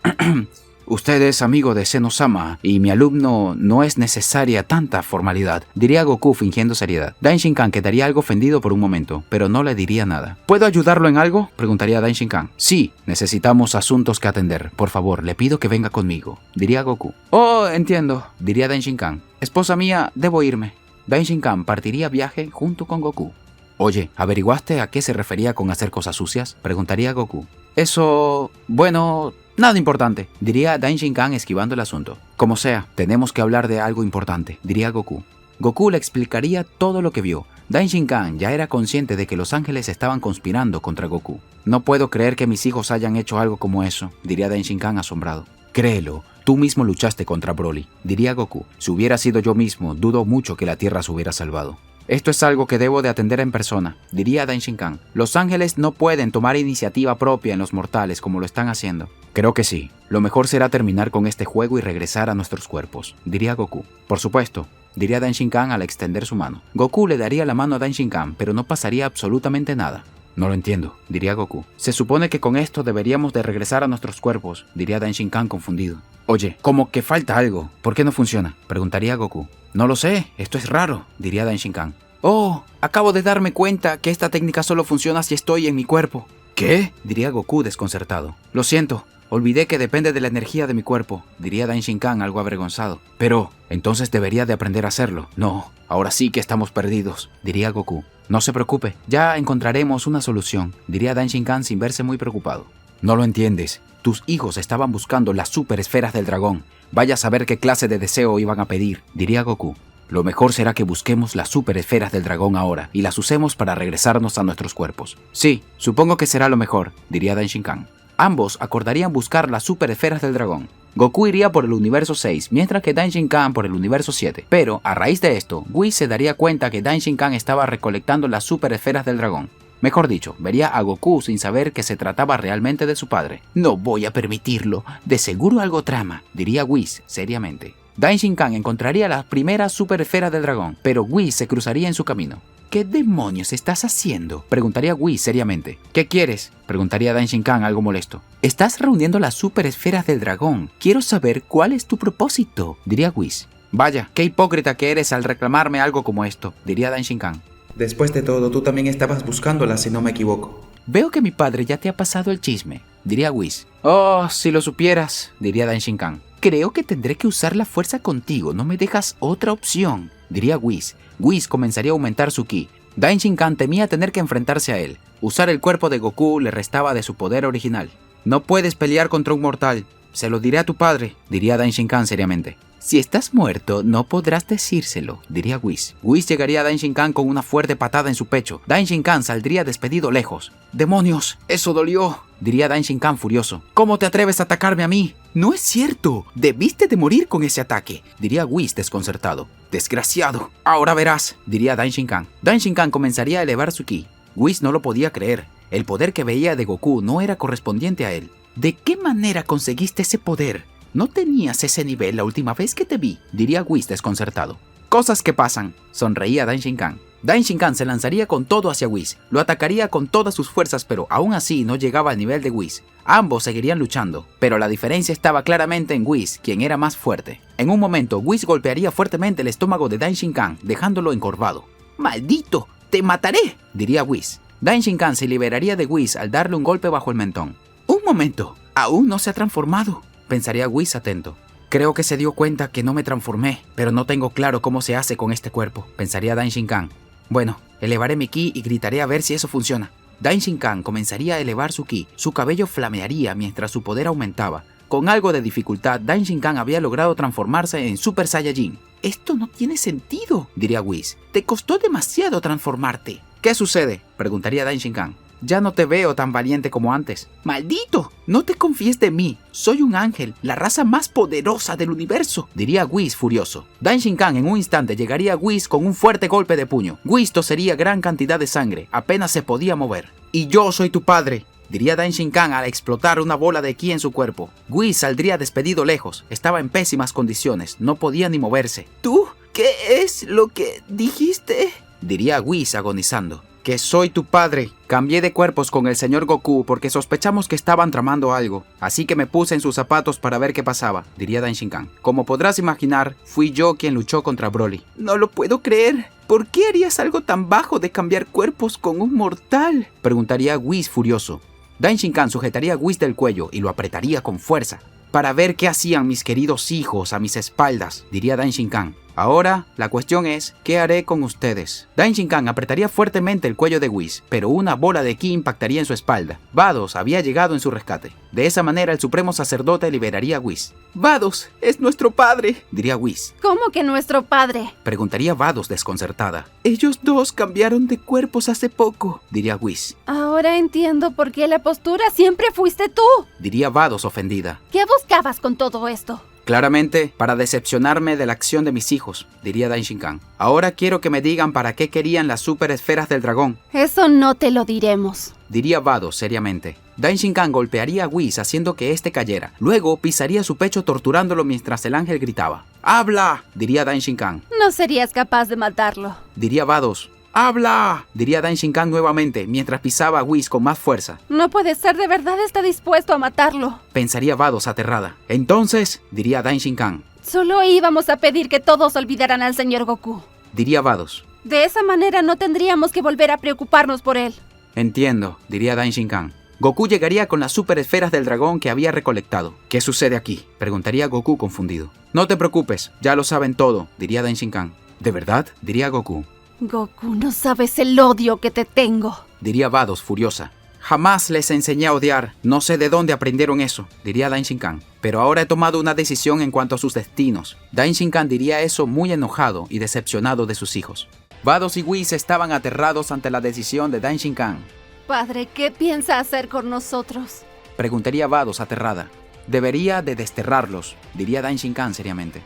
usted es amigo de Zeno-sama y mi alumno, no es necesaria tanta formalidad, diría Goku fingiendo seriedad. Daishinkan quedaría algo ofendido por un momento, pero no le diría nada. ¿Puedo ayudarlo en algo? Preguntaría Daishinkan. Sí, necesitamos asuntos que atender. Por favor, le pido que venga conmigo, diría Goku. Oh, entiendo, diría Daishinkan. Esposa mía, debo irme. Daishinkan partiría viaje junto con Goku. Oye, ¿averiguaste a qué se refería con hacer cosas sucias? Preguntaría Goku. Eso... bueno... nada importante, diría Daishinkan esquivando el asunto. Como sea, tenemos que hablar de algo importante, diría Goku. Goku le explicaría todo lo que vio. Daishinkan ya era consciente de que los ángeles estaban conspirando contra Goku. No puedo creer que mis hijos hayan hecho algo como eso, diría Daishinkan asombrado. Créelo, tú mismo luchaste contra Broly, diría Goku. Si hubiera sido yo mismo, dudo mucho que la Tierra se hubiera salvado. Esto es algo que debo de atender en persona, diría Daishinkan. Los ángeles no pueden tomar iniciativa propia en los mortales como lo están haciendo. Creo que sí. Lo mejor será terminar con este juego y regresar a nuestros cuerpos, diría Goku. Por supuesto, diría Daishinkan al extender su mano. Goku le daría la mano a Daishinkan, pero no pasaría absolutamente nada. No lo entiendo, diría Goku. Se supone que con esto deberíamos de regresar a nuestros cuerpos, diría Daishinkan confundido. Oye, como que falta algo. ¿Por qué no funciona? Preguntaría Goku. No lo sé, esto es raro, diría Daishinkan. Oh, acabo de darme cuenta que esta técnica solo funciona si estoy en mi cuerpo. ¿Qué? Diría Goku desconcertado. Lo siento, olvidé que depende de la energía de mi cuerpo, diría Daishinkan algo avergonzado. Pero, entonces debería de aprender a hacerlo. No, ahora sí que estamos perdidos, diría Goku. No se preocupe, ya encontraremos una solución, diría Daishinkan sin verse muy preocupado. No lo entiendes. Tus hijos estaban buscando las super esferas del dragón. Vaya a saber qué clase de deseo iban a pedir, diría Goku. Lo mejor será que busquemos las super esferas del dragón ahora y las usemos para regresarnos a nuestros cuerpos. Sí, supongo que será lo mejor, diría Daishinkan. Ambos acordarían buscar las super esferas del dragón. Goku iría por el universo 6, mientras que Daishinkan por el universo 7. Pero, a raíz de esto, Whis se daría cuenta que Daishinkan estaba recolectando las super esferas del dragón. Mejor dicho, vería a Goku sin saber que se trataba realmente de su padre. No voy a permitirlo, de seguro algo trama, diría Whis seriamente. Daishinkan encontraría las primeras super esferas del dragón, pero Whis se cruzaría en su camino. ¿Qué demonios estás haciendo? Preguntaría Whis seriamente. ¿Qué quieres? Preguntaría Daishinkan algo molesto. Estás reuniendo las super esferas del dragón. Quiero saber cuál es tu propósito, diría Whis. Vaya, qué hipócrita que eres al reclamarme algo como esto, diría Daishinkan. Después de todo, tú también estabas buscándolas, si no me equivoco. Veo que mi padre ya te ha pasado el chisme, diría Whis. Oh, si lo supieras, diría Daishinkan. Creo que tendré que usar la fuerza contigo, no me dejas otra opción, diría Whis. Whis comenzaría a aumentar su ki. Daishinkan temía tener que enfrentarse a él. Usar el cuerpo de Goku le restaba de su poder original. No puedes pelear contra un mortal. Se lo diré a tu padre, diría Daishinkan seriamente. Si estás muerto, no podrás decírselo, diría Whis. Whis llegaría a Daishinkan con una fuerte patada en su pecho. Daishinkan saldría despedido lejos. ¡Demonios! ¡Eso dolió!, diría Daishinkan furioso. ¿Cómo te atreves a atacarme a mí? No es cierto. Debiste de morir con ese ataque, diría Whis desconcertado. Desgraciado. Ahora verás, diría Daishinkan. Daishinkan comenzaría a elevar su ki. Whis no lo podía creer. El poder que veía de Goku no era correspondiente a él. ¿De qué manera conseguiste ese poder? No tenías ese nivel la última vez que te vi, diría Whis desconcertado. Cosas que pasan, sonreía Daishinkan. Daishinkan se lanzaría con todo hacia Whis, lo atacaría con todas sus fuerzas, pero aún así no llegaba al nivel de Whis. Ambos seguirían luchando, pero la diferencia estaba claramente en Whis, quien era más fuerte. En un momento, Whis golpearía fuertemente el estómago de Daishinkan, dejándolo encorvado. ¡Maldito! ¡Te mataré!, diría Whis. Daishinkan se liberaría de Whis al darle un golpe bajo el mentón. ¡Un momento! Aún no se ha transformado, pensaría Whis atento. Creo que se dio cuenta que no me transformé, pero no tengo claro cómo se hace con este cuerpo, pensaría Daishinkan. Bueno, elevaré mi ki y gritaré a ver si eso funciona. Daishinkan comenzaría a elevar su ki, su cabello flamearía mientras su poder aumentaba. Con algo de dificultad, Daishinkan había logrado transformarse en Super Saiyajin. Esto no tiene sentido, diría Whis. Te costó demasiado transformarte. ¿Qué sucede?, preguntaría Daishinkan. Ya no te veo tan valiente como antes. ¡Maldito! No te confíes de mí. Soy un ángel, la raza más poderosa del universo, diría Whis furioso. Dain Shinkan en un instante llegaría a Whis con un fuerte golpe de puño. Whis tosería gran cantidad de sangre, apenas se podía mover. Y yo soy tu padre, diría Dain Shinkan al explotar una bola de ki en su cuerpo. Whis saldría despedido lejos, estaba en pésimas condiciones, no podía ni moverse. ¿Tú? ¿Qué es lo que dijiste? Diría Whis agonizando. Que soy tu padre. Cambié de cuerpos con el señor Goku porque sospechamos que estaban tramando algo. Así que me puse en sus zapatos para ver qué pasaba, diría Dain Shinkan. Como podrás imaginar, fui yo quien luchó contra Broly. No lo puedo creer. ¿Por qué harías algo tan bajo de cambiar cuerpos con un mortal? Preguntaría Whis furioso. Dain Shinkan sujetaría a Whis del cuello y lo apretaría con fuerza. Para ver qué hacían mis queridos hijos a mis espaldas, diría Dain Shinkan. Ahora, la cuestión es, ¿qué haré con ustedes? Dain Shinkan apretaría fuertemente el cuello de Whis, pero una bola de ki impactaría en su espalda. Vados había llegado en su rescate. De esa manera, el supremo sacerdote liberaría a Whis. Vados, es nuestro padre, diría Whis. ¿Cómo que nuestro padre? Preguntaría Vados desconcertada. Ellos dos cambiaron de cuerpos hace poco, diría Whis. Ahora entiendo por qué la postura siempre fuiste tú. Diría Vados ofendida. ¿Qué buscabas con todo esto? Claramente, para decepcionarme de la acción de mis hijos, diría Dain Shinkan. Ahora quiero que me digan para qué querían las super esferas del dragón. Eso no te lo diremos, diría Vados seriamente. Dain Shinkan golpearía a Whis haciendo que éste cayera. Luego pisaría su pecho torturándolo mientras el ángel gritaba. ¡Habla! diría Dain Shinkan. No serías capaz de matarlo, diría Vados. ¡Habla! diría Dain Shinkan nuevamente mientras pisaba a Whis con más fuerza. No puede ser, de verdad está dispuesto a matarlo. Pensaría Vados aterrada. Entonces, diría Dain Shinkan. Solo íbamos a pedir que todos olvidaran al señor Goku. Diría Vados. De esa manera no tendríamos que volver a preocuparnos por él. Entiendo, diría Dain Shinkan. Goku llegaría con las super esferas del dragón que había recolectado. ¿Qué sucede aquí? Preguntaría Goku confundido. No te preocupes, ya lo saben todo, diría Dain Shinkan. ¿De verdad? Diría Goku. Goku, no sabes el odio que te tengo, diría Vados furiosa. Jamás les enseñé a odiar, no sé de dónde aprendieron eso, diría Dain Shinkan. Pero ahora he tomado una decisión en cuanto a sus destinos. Dain Shinkan diría eso muy enojado y decepcionado de sus hijos. Vados y Whis estaban aterrados ante la decisión de Dain Shinkan. Padre, ¿qué piensa hacer con nosotros? Preguntaría Vados aterrada. Debería de desterrarlos, diría Dain Shinkan seriamente.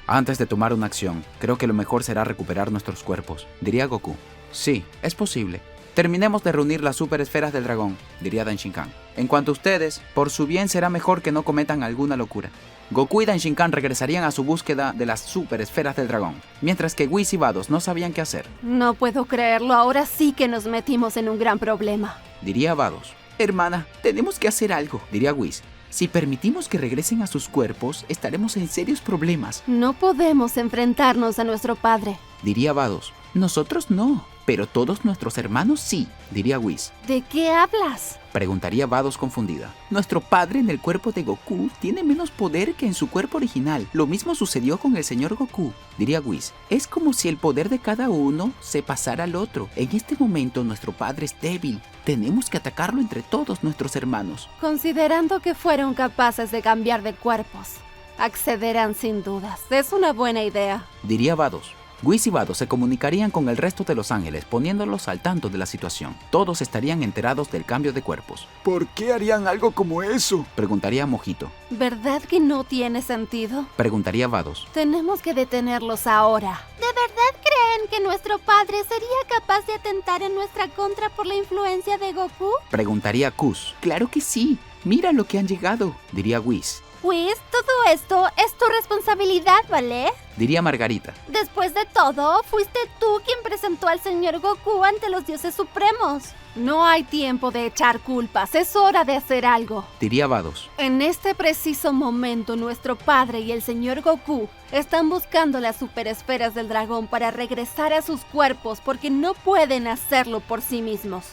Antes de tomar una acción, creo que lo mejor será recuperar nuestros cuerpos, diría Goku. Sí, es posible. Terminemos de reunir las super esferas del dragón, diría Dain Shinkan. En cuanto a ustedes, por su bien será mejor que no cometan alguna locura. Goku y Dain Shinkan regresarían a su búsqueda de las super esferas del dragón, mientras que Whis y Vados no sabían qué hacer. No puedo creerlo, ahora sí que nos metimos en un gran problema, diría Vados. Hermana, tenemos que hacer algo, diría Whis. Si permitimos que regresen a sus cuerpos, estaremos en serios problemas. No podemos enfrentarnos a nuestro padre, diría Vados. Nosotros no, pero todos nuestros hermanos sí, diría Whis. ¿De qué hablas? Preguntaría Vados confundida. Nuestro padre en el cuerpo de Goku tiene menos poder que en su cuerpo original. Lo mismo sucedió con el señor Goku, diría Whis. Es como si el poder de cada uno se pasara al otro. En este momento nuestro padre es débil. Tenemos que atacarlo entre todos nuestros hermanos. Considerando que fueron capaces de cambiar de cuerpos, accederán sin dudas. Es una buena idea, diría Vados. Whis y Vados se comunicarían con el resto de los ángeles poniéndolos al tanto de la situación. Todos estarían enterados del cambio de cuerpos. ¿Por qué harían algo como eso? Preguntaría Mojito. ¿Verdad que no tiene sentido? Preguntaría Vados. Tenemos que detenerlos ahora. ¿De verdad creen que nuestro padre sería capaz de atentar en nuestra contra por la influencia de Goku? Preguntaría Kus. Claro que sí. Mira lo que han llegado, diría Whis. Pues todo esto es tu responsabilidad, ¿vale? Diría Margarita. Después de todo, fuiste tú quien presentó al señor Goku ante los dioses supremos. No hay tiempo de echar culpas, es hora de hacer algo. Diría Vados. En este preciso momento, nuestro padre y el señor Goku están buscando las superesferas del dragón para regresar a sus cuerpos porque no pueden hacerlo por sí mismos.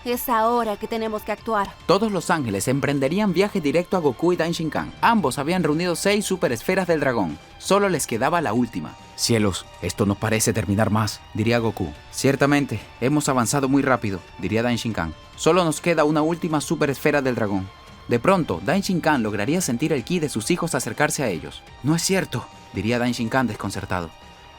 Es ahora que tenemos que actuar. Todos los ángeles emprenderían viaje directo a Goku y Dain Shinkan. Ambos habían reunido 6 super esferas del dragón. Solo les quedaba la última. Cielos, esto no parece terminar más, diría Goku. Ciertamente, hemos avanzado muy rápido, diría Dain Shinkan. Solo nos queda una última super esfera del dragón. De pronto, Dain Shinkan lograría sentir el ki de sus hijos acercarse a ellos. No es cierto, diría Dain Shinkan desconcertado.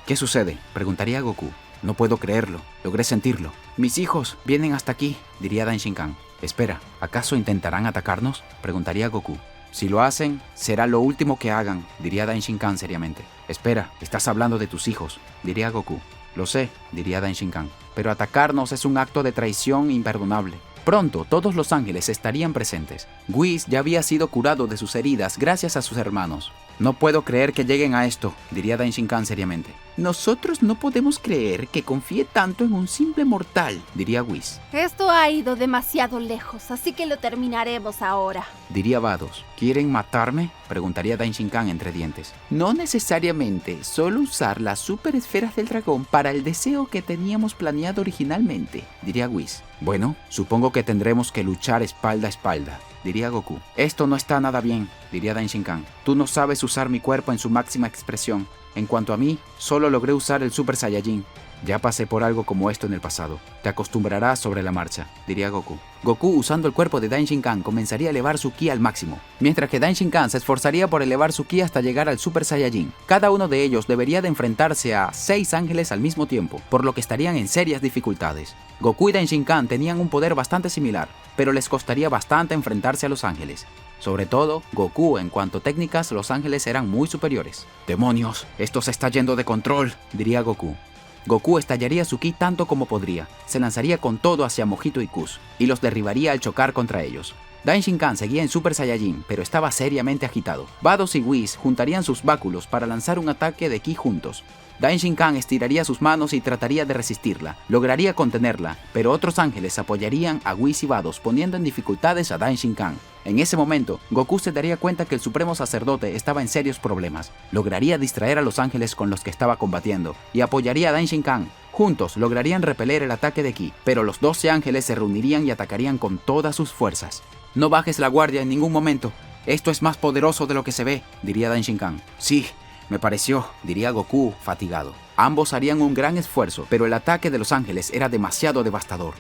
¿Qué sucede? Preguntaría Goku. No puedo creerlo. Logré sentirlo. Mis hijos vienen hasta aquí, diría Daishinkan. Espera, ¿acaso intentarán atacarnos? Preguntaría Goku. Si lo hacen, será lo último que hagan, diría Daishinkan seriamente. Espera, estás hablando de tus hijos, diría Goku. Lo sé, diría Daishinkan, pero atacarnos es un acto de traición imperdonable. Pronto todos los ángeles estarían presentes. Whis ya había sido curado de sus heridas gracias a sus hermanos. No puedo creer que lleguen a esto, diría Daishinkan seriamente. Nosotros no podemos creer que confíe tanto en un simple mortal, diría Whis. Esto ha ido demasiado lejos, así que lo terminaremos ahora. Diría Vados. ¿Quieren matarme? Preguntaría Daishinkan entre dientes. No necesariamente, solo usar las super esferas del dragón para el deseo que teníamos planeado originalmente, diría Whis. Bueno, supongo que tendremos que luchar espalda a espalda, diría Goku. Esto no está nada bien, diría Daishinkan. Tú no sabes usar mi cuerpo en su máxima expresión. En cuanto a mí, solo logré usar el Super Saiyajin. Ya pasé por algo como esto en el pasado. Te acostumbrarás sobre la marcha, diría Goku. Goku, usando el cuerpo de Daishinkan, comenzaría a elevar su ki al máximo, mientras que Daishinkan se esforzaría por elevar su ki hasta llegar al Super Saiyajin. Cada uno de ellos debería de enfrentarse a 6 ángeles al mismo tiempo, por lo que estarían en serias dificultades. Goku y Daishinkan tenían un poder bastante similar, pero les costaría bastante enfrentarse a los ángeles. Sobre todo, Goku, en cuanto a técnicas, los ángeles eran muy superiores. ¡Demonios! ¡Esto se está yendo de control!, diría Goku. Goku estallaría su ki tanto como podría, se lanzaría con todo hacia Mojito y Kus, y los derribaría al chocar contra ellos. Daishinkan seguía en Super Saiyajin, pero estaba seriamente agitado. Vados y Whis juntarían sus báculos para lanzar un ataque de ki juntos. Daishinkan estiraría sus manos y trataría de resistirla. Lograría contenerla, pero otros ángeles apoyarían a Whis y Vados, poniendo en dificultades a Daishinkan. En ese momento, Goku se daría cuenta que el supremo sacerdote estaba en serios problemas. Lograría distraer a los ángeles con los que estaba combatiendo y apoyaría a Daishinkan. Juntos lograrían repeler el ataque de ki, pero los 12 ángeles se reunirían y atacarían con todas sus fuerzas. No bajes la guardia en ningún momento. Esto es más poderoso de lo que se ve, diría Daishinkan. Sí, me pareció, diría Goku, fatigado. Ambos harían un gran esfuerzo, pero el ataque de los ángeles era demasiado devastador.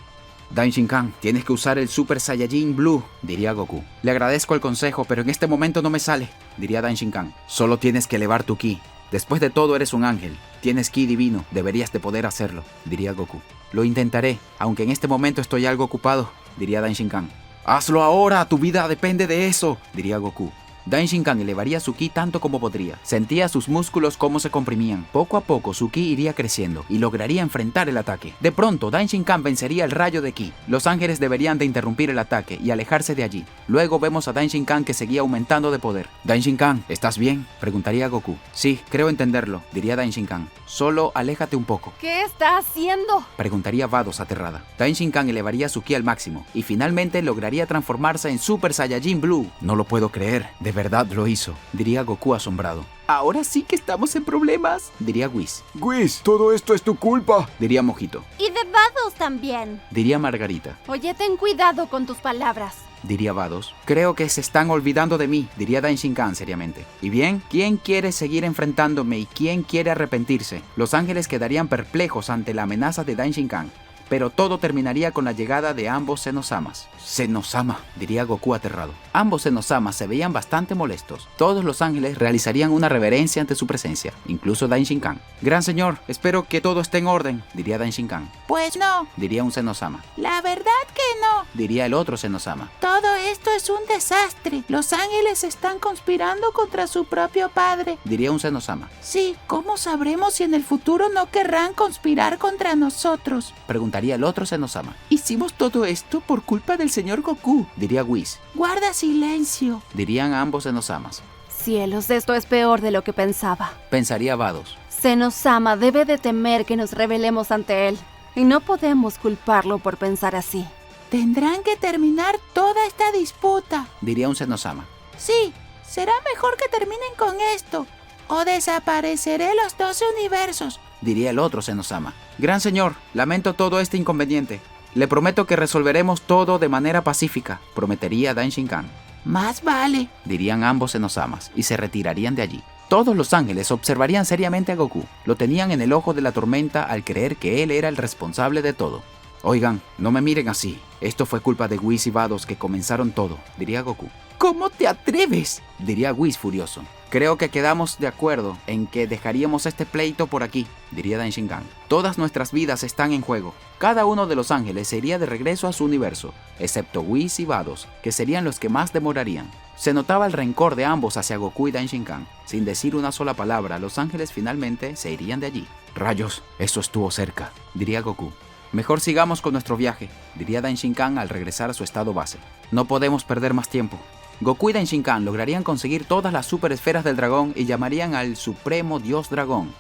Daishinkan, tienes que usar el Super Saiyajin Blue, diría Goku. Le agradezco el consejo, pero en este momento no me sale, diría Daishinkan. Solo tienes que elevar tu ki. Después de todo eres un ángel. Tienes ki divino, deberías de poder hacerlo, diría Goku. Lo intentaré, aunque en este momento estoy algo ocupado, diría Daishinkan. ¡Hazlo ahora! ¡Tu vida depende de eso!, diría Goku. Daishinkan elevaría su ki tanto como podría. Sentía sus músculos cómo se comprimían. Poco a poco su ki iría creciendo y lograría enfrentar el ataque. De pronto, Daishinkan vencería el rayo de ki. Los ángeles deberían de interrumpir el ataque y alejarse de allí. Luego vemos a Daishinkan que seguía aumentando de poder. Daishinkan, ¿estás bien?, preguntaría Goku. Sí, creo entenderlo, diría Daishinkan. Solo aléjate un poco. ¿Qué está haciendo?, preguntaría Vados aterrada. Daishinkan elevaría su ki al máximo y finalmente lograría transformarse en Super Saiyajin Blue. No lo puedo creer, de verdad lo hizo, diría Goku asombrado. Ahora sí que estamos en problemas, diría Whis. Whis, todo esto es tu culpa, diría Mojito. Y de Vados también, diría Margarita. Oye, ten cuidado con tus palabras, diría Vados. Creo que se están olvidando de mí, diría Daishinkan seriamente. Y bien, ¿quién quiere seguir enfrentándome y quién quiere arrepentirse? Los ángeles quedarían perplejos ante la amenaza de Daishinkan, pero todo terminaría con la llegada de ambos Zenosamas. Zenosama, diría Goku aterrado. Ambos Zenosamas se veían bastante molestos. Todos los ángeles realizarían una reverencia ante su presencia, incluso Daishinkan. Gran señor, espero que todo esté en orden, diría Daishinkan. Pues no, diría un Zenosama. La verdad que no, diría el otro Zenosama. Todo esto es un desastre. Los ángeles están conspirando contra su propio padre, diría un Zenosama. Sí, ¿cómo sabremos si en el futuro no querrán conspirar contra nosotros?, preguntaría el otro Zenosama. Hicimos todo esto por culpa del señor Goku, diría Whis. Guarda silencio, dirían ambos Zenosamas. Cielos, esto es peor de lo que pensaba, pensaría Vados. Zenosama debe de temer que nos rebelemos ante él, y no podemos culparlo por pensar así. Tendrán que terminar toda esta disputa, diría un Zenosama. Sí, será mejor que terminen con esto, o desapareceré los 12 universos, diría el otro Zenosama. Gran señor, lamento todo este inconveniente. Le prometo que resolveremos todo de manera pacífica, prometería Daishinkan. Más vale, dirían ambos Zenosamas y se retirarían de allí. Todos los ángeles observarían seriamente a Goku. Lo tenían en el ojo de la tormenta al creer que él era el responsable de todo. Oigan, no me miren así. Esto fue culpa de Whis y Vados que comenzaron todo, diría Goku. ¿Cómo te atreves?, diría Whis furioso. Creo que quedamos de acuerdo en que dejaríamos este pleito por aquí, diría Daishinkan. Todas nuestras vidas están en juego. Cada uno de los ángeles se iría de regreso a su universo, excepto Whis y Vados, que serían los que más demorarían. Se notaba el rencor de ambos hacia Goku y Daishinkan. Sin decir una sola palabra, los ángeles finalmente se irían de allí. Rayos, eso estuvo cerca, diría Goku. Mejor sigamos con nuestro viaje, diría Daishinkan al regresar a su estado base. No podemos perder más tiempo. Goku y Daishinkan lograrían conseguir todas las super esferas del dragón y llamarían al Supremo Dios Dragón.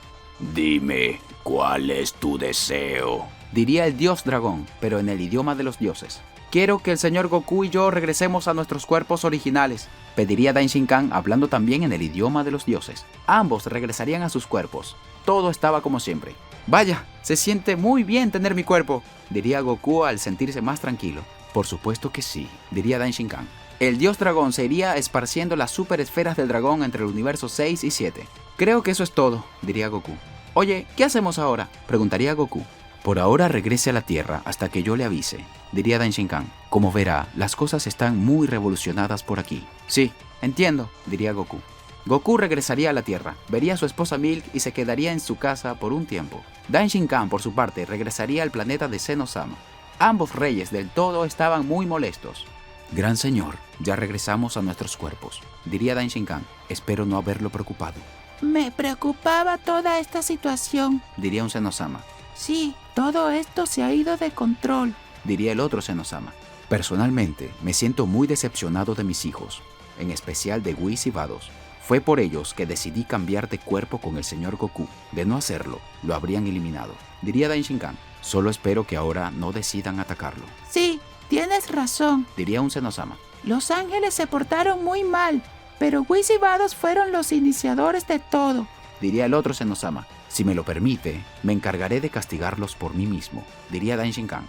Dime, ¿cuál es tu deseo?, diría el Dios Dragón, pero en el idioma de los dioses. Quiero que el señor Goku y yo regresemos a nuestros cuerpos originales, pediría Daishinkan hablando también en el idioma de los dioses. Ambos regresarían a sus cuerpos. Todo estaba como siempre. Vaya, se siente muy bien tener mi cuerpo, diría Goku al sentirse más tranquilo. Por supuesto que sí, diría Daishinkan. El dios dragón se iría esparciendo las super esferas del dragón entre el universo 6 y 7. Creo que eso es todo, diría Goku. Oye, ¿qué hacemos ahora?, preguntaría Goku. Por ahora regrese a la Tierra hasta que yo le avise, diría Daishinkan. Como verá, las cosas están muy revolucionadas por aquí. Sí, entiendo, diría Goku. Goku regresaría a la Tierra, vería a su esposa Milk y se quedaría en su casa por un tiempo. Daishinkan, por su parte, regresaría al planeta de Zenosama. Ambos reyes del todo estaban muy molestos. Gran señor, ya regresamos a nuestros cuerpos, diría Daishinkan. Espero no haberlo preocupado. Me preocupaba toda esta situación, diría un Zenosama. Sí, todo esto se ha ido de control, diría el otro Zenosama. Personalmente, me siento muy decepcionado de mis hijos, en especial de Whis y Vados. Fue por ellos que decidí cambiar de cuerpo con el señor Goku. De no hacerlo, lo habrían eliminado, diría Daishinkan. Solo espero que ahora no decidan atacarlo. Sí, tienes razón, diría un Zenosama. Los ángeles se portaron muy mal, pero Whis y Vados fueron los iniciadores de todo, diría el otro Zenosama. Si me lo permite, me encargaré de castigarlos por mí mismo, diría Daishinkan.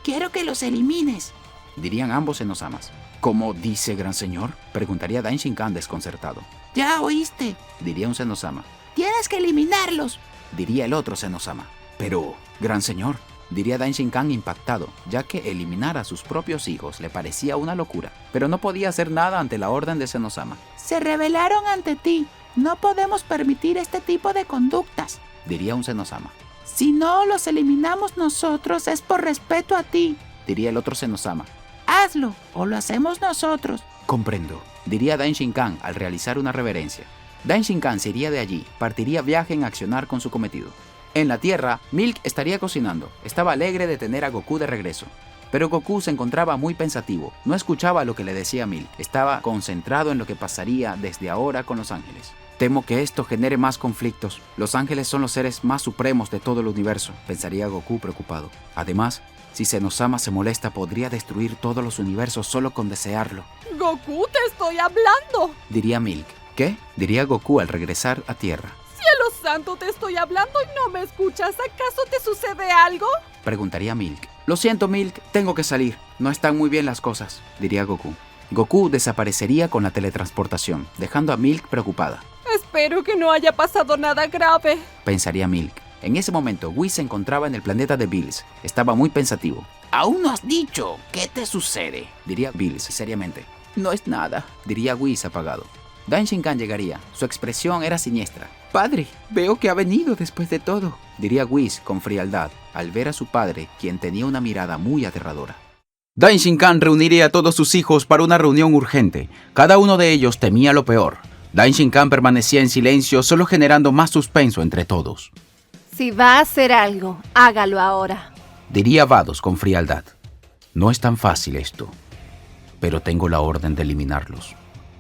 Quiero que los elimines, dirían ambos Zenosamas. ¿Cómo dice, gran señor?, preguntaría Daishinkan desconcertado. Ya oíste, diría un Zenosama. Tienes que eliminarlos, diría el otro Zenosama. Pero, gran señor, diría Daishinkan impactado, ya que eliminar a sus propios hijos le parecía una locura, pero no podía hacer nada ante la orden de Zenosama. Se rebelaron ante ti. No podemos permitir este tipo de conductas, diría un Zenosama. Si no los eliminamos nosotros es por respeto a ti, diría el otro Zenosama. Hazlo o lo hacemos nosotros. Comprendo, diría Daishinkan al realizar una reverencia. Daishinkan se iría de allí, partiría viaje en accionar con su cometido. En la Tierra, Milk estaría cocinando. Estaba alegre de tener a Goku de regreso. Pero Goku se encontraba muy pensativo. No escuchaba lo que le decía Milk. Estaba concentrado en lo que pasaría desde ahora con los ángeles. Temo que esto genere más conflictos. Los ángeles son los seres más supremos de todo el universo, pensaría Goku preocupado. Además, si Zenosama se molesta, podría destruir todos los universos solo con desearlo. Goku, te estoy hablando. Diría Milk. ¿Qué?, diría Goku al regresar a Tierra. Cielo santo, te estoy hablando y no me escuchas. ¿Acaso te sucede algo?, preguntaría Milk. Lo siento, Milk, tengo que salir. No están muy bien las cosas, diría Goku. Goku desaparecería con la teletransportación, dejando a Milk preocupada. Espero que no haya pasado nada grave, pensaría Milk. En ese momento, Whis se encontraba en el planeta de Bills. Estaba muy pensativo. Aún no has dicho qué te sucede, diría Bills seriamente. No es nada, diría Whis apagado. Daishinkan llegaría. Su expresión era siniestra. Padre, veo que ha venido después de todo, diría Whis con frialdad al ver a su padre, quien tenía una mirada muy aterradora. Daishinkan reuniría a todos sus hijos para una reunión urgente. Cada uno de ellos temía lo peor. Daishinkan permanecía en silencio, solo generando más suspenso entre todos. Si va a hacer algo, hágalo ahora, diría Vados con frialdad. No es tan fácil esto, pero tengo la orden de eliminarlos,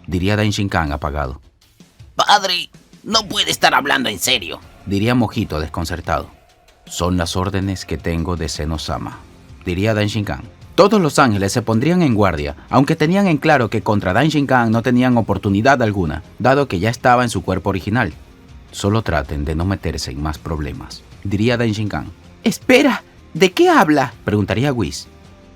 diría Daishinkan apagado. Padre, no puede estar hablando en serio, diría Mojito desconcertado. Son las órdenes que tengo de Zenosama, diría Daishinkan. Todos los ángeles se pondrían en guardia, aunque tenían en claro que contra Daishinkan no tenían oportunidad alguna, dado que ya estaba en su cuerpo original. Solo traten de no meterse en más problemas, diría Daishinkan. Espera, ¿de qué habla?, preguntaría Whis.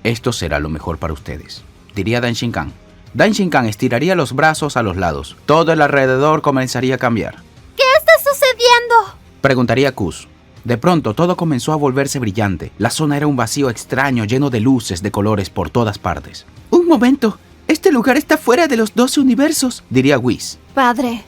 Esto será lo mejor para ustedes, diría Daishinkan. Daishinkan estiraría los brazos a los lados. Todo el alrededor comenzaría a cambiar. ¿Qué está sucediendo?, preguntaría Kuz. De pronto todo comenzó a volverse brillante. La zona era un vacío extraño lleno de luces de colores por todas partes. Un momento, Este lugar está fuera de los 12 universos, diría Whis. Padre,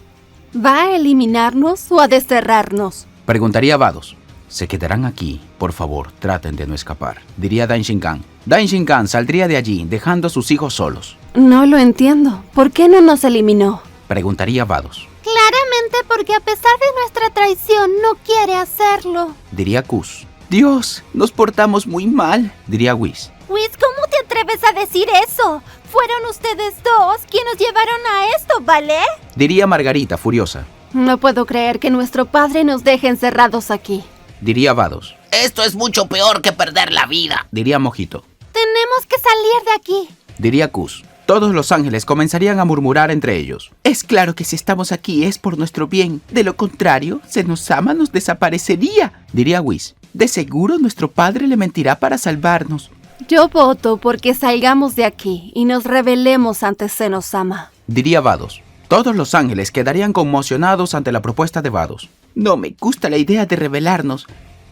¿va a eliminarnos o a desterrarnos? Preguntaría Vados. Se quedarán aquí. Por favor, traten de no escapar, diría Dain Shinkan. Dain Shinkan saldría de allí, dejando a sus hijos solos. No lo entiendo. ¿Por qué no nos eliminó? Preguntaría Vados. Claramente porque a pesar de nuestra traición no quiere hacerlo. Diría Kus. Dios, nos portamos muy mal, Diría Whis. Whis, ¿cómo te atreves a decir eso? Fueron ustedes dos quienes nos llevaron a esto, ¿vale? Diría Margarita, furiosa. No puedo creer que nuestro padre nos deje encerrados aquí. Diría Vados. Esto es mucho peor que perder la vida. Diría Mojito. Tenemos que salir de aquí. Diría Kus. Todos los ángeles comenzarían a murmurar entre ellos. Es claro que si estamos aquí es por nuestro bien. De lo contrario, Zenosama nos desaparecería. Diría Whis. De seguro nuestro padre le mentirá para salvarnos. Yo voto porque salgamos de aquí y nos rebelemos ante Zenosama. Diría Vados. Todos los ángeles quedarían conmocionados ante la propuesta de Vados. No me gusta la idea de rebelarnos.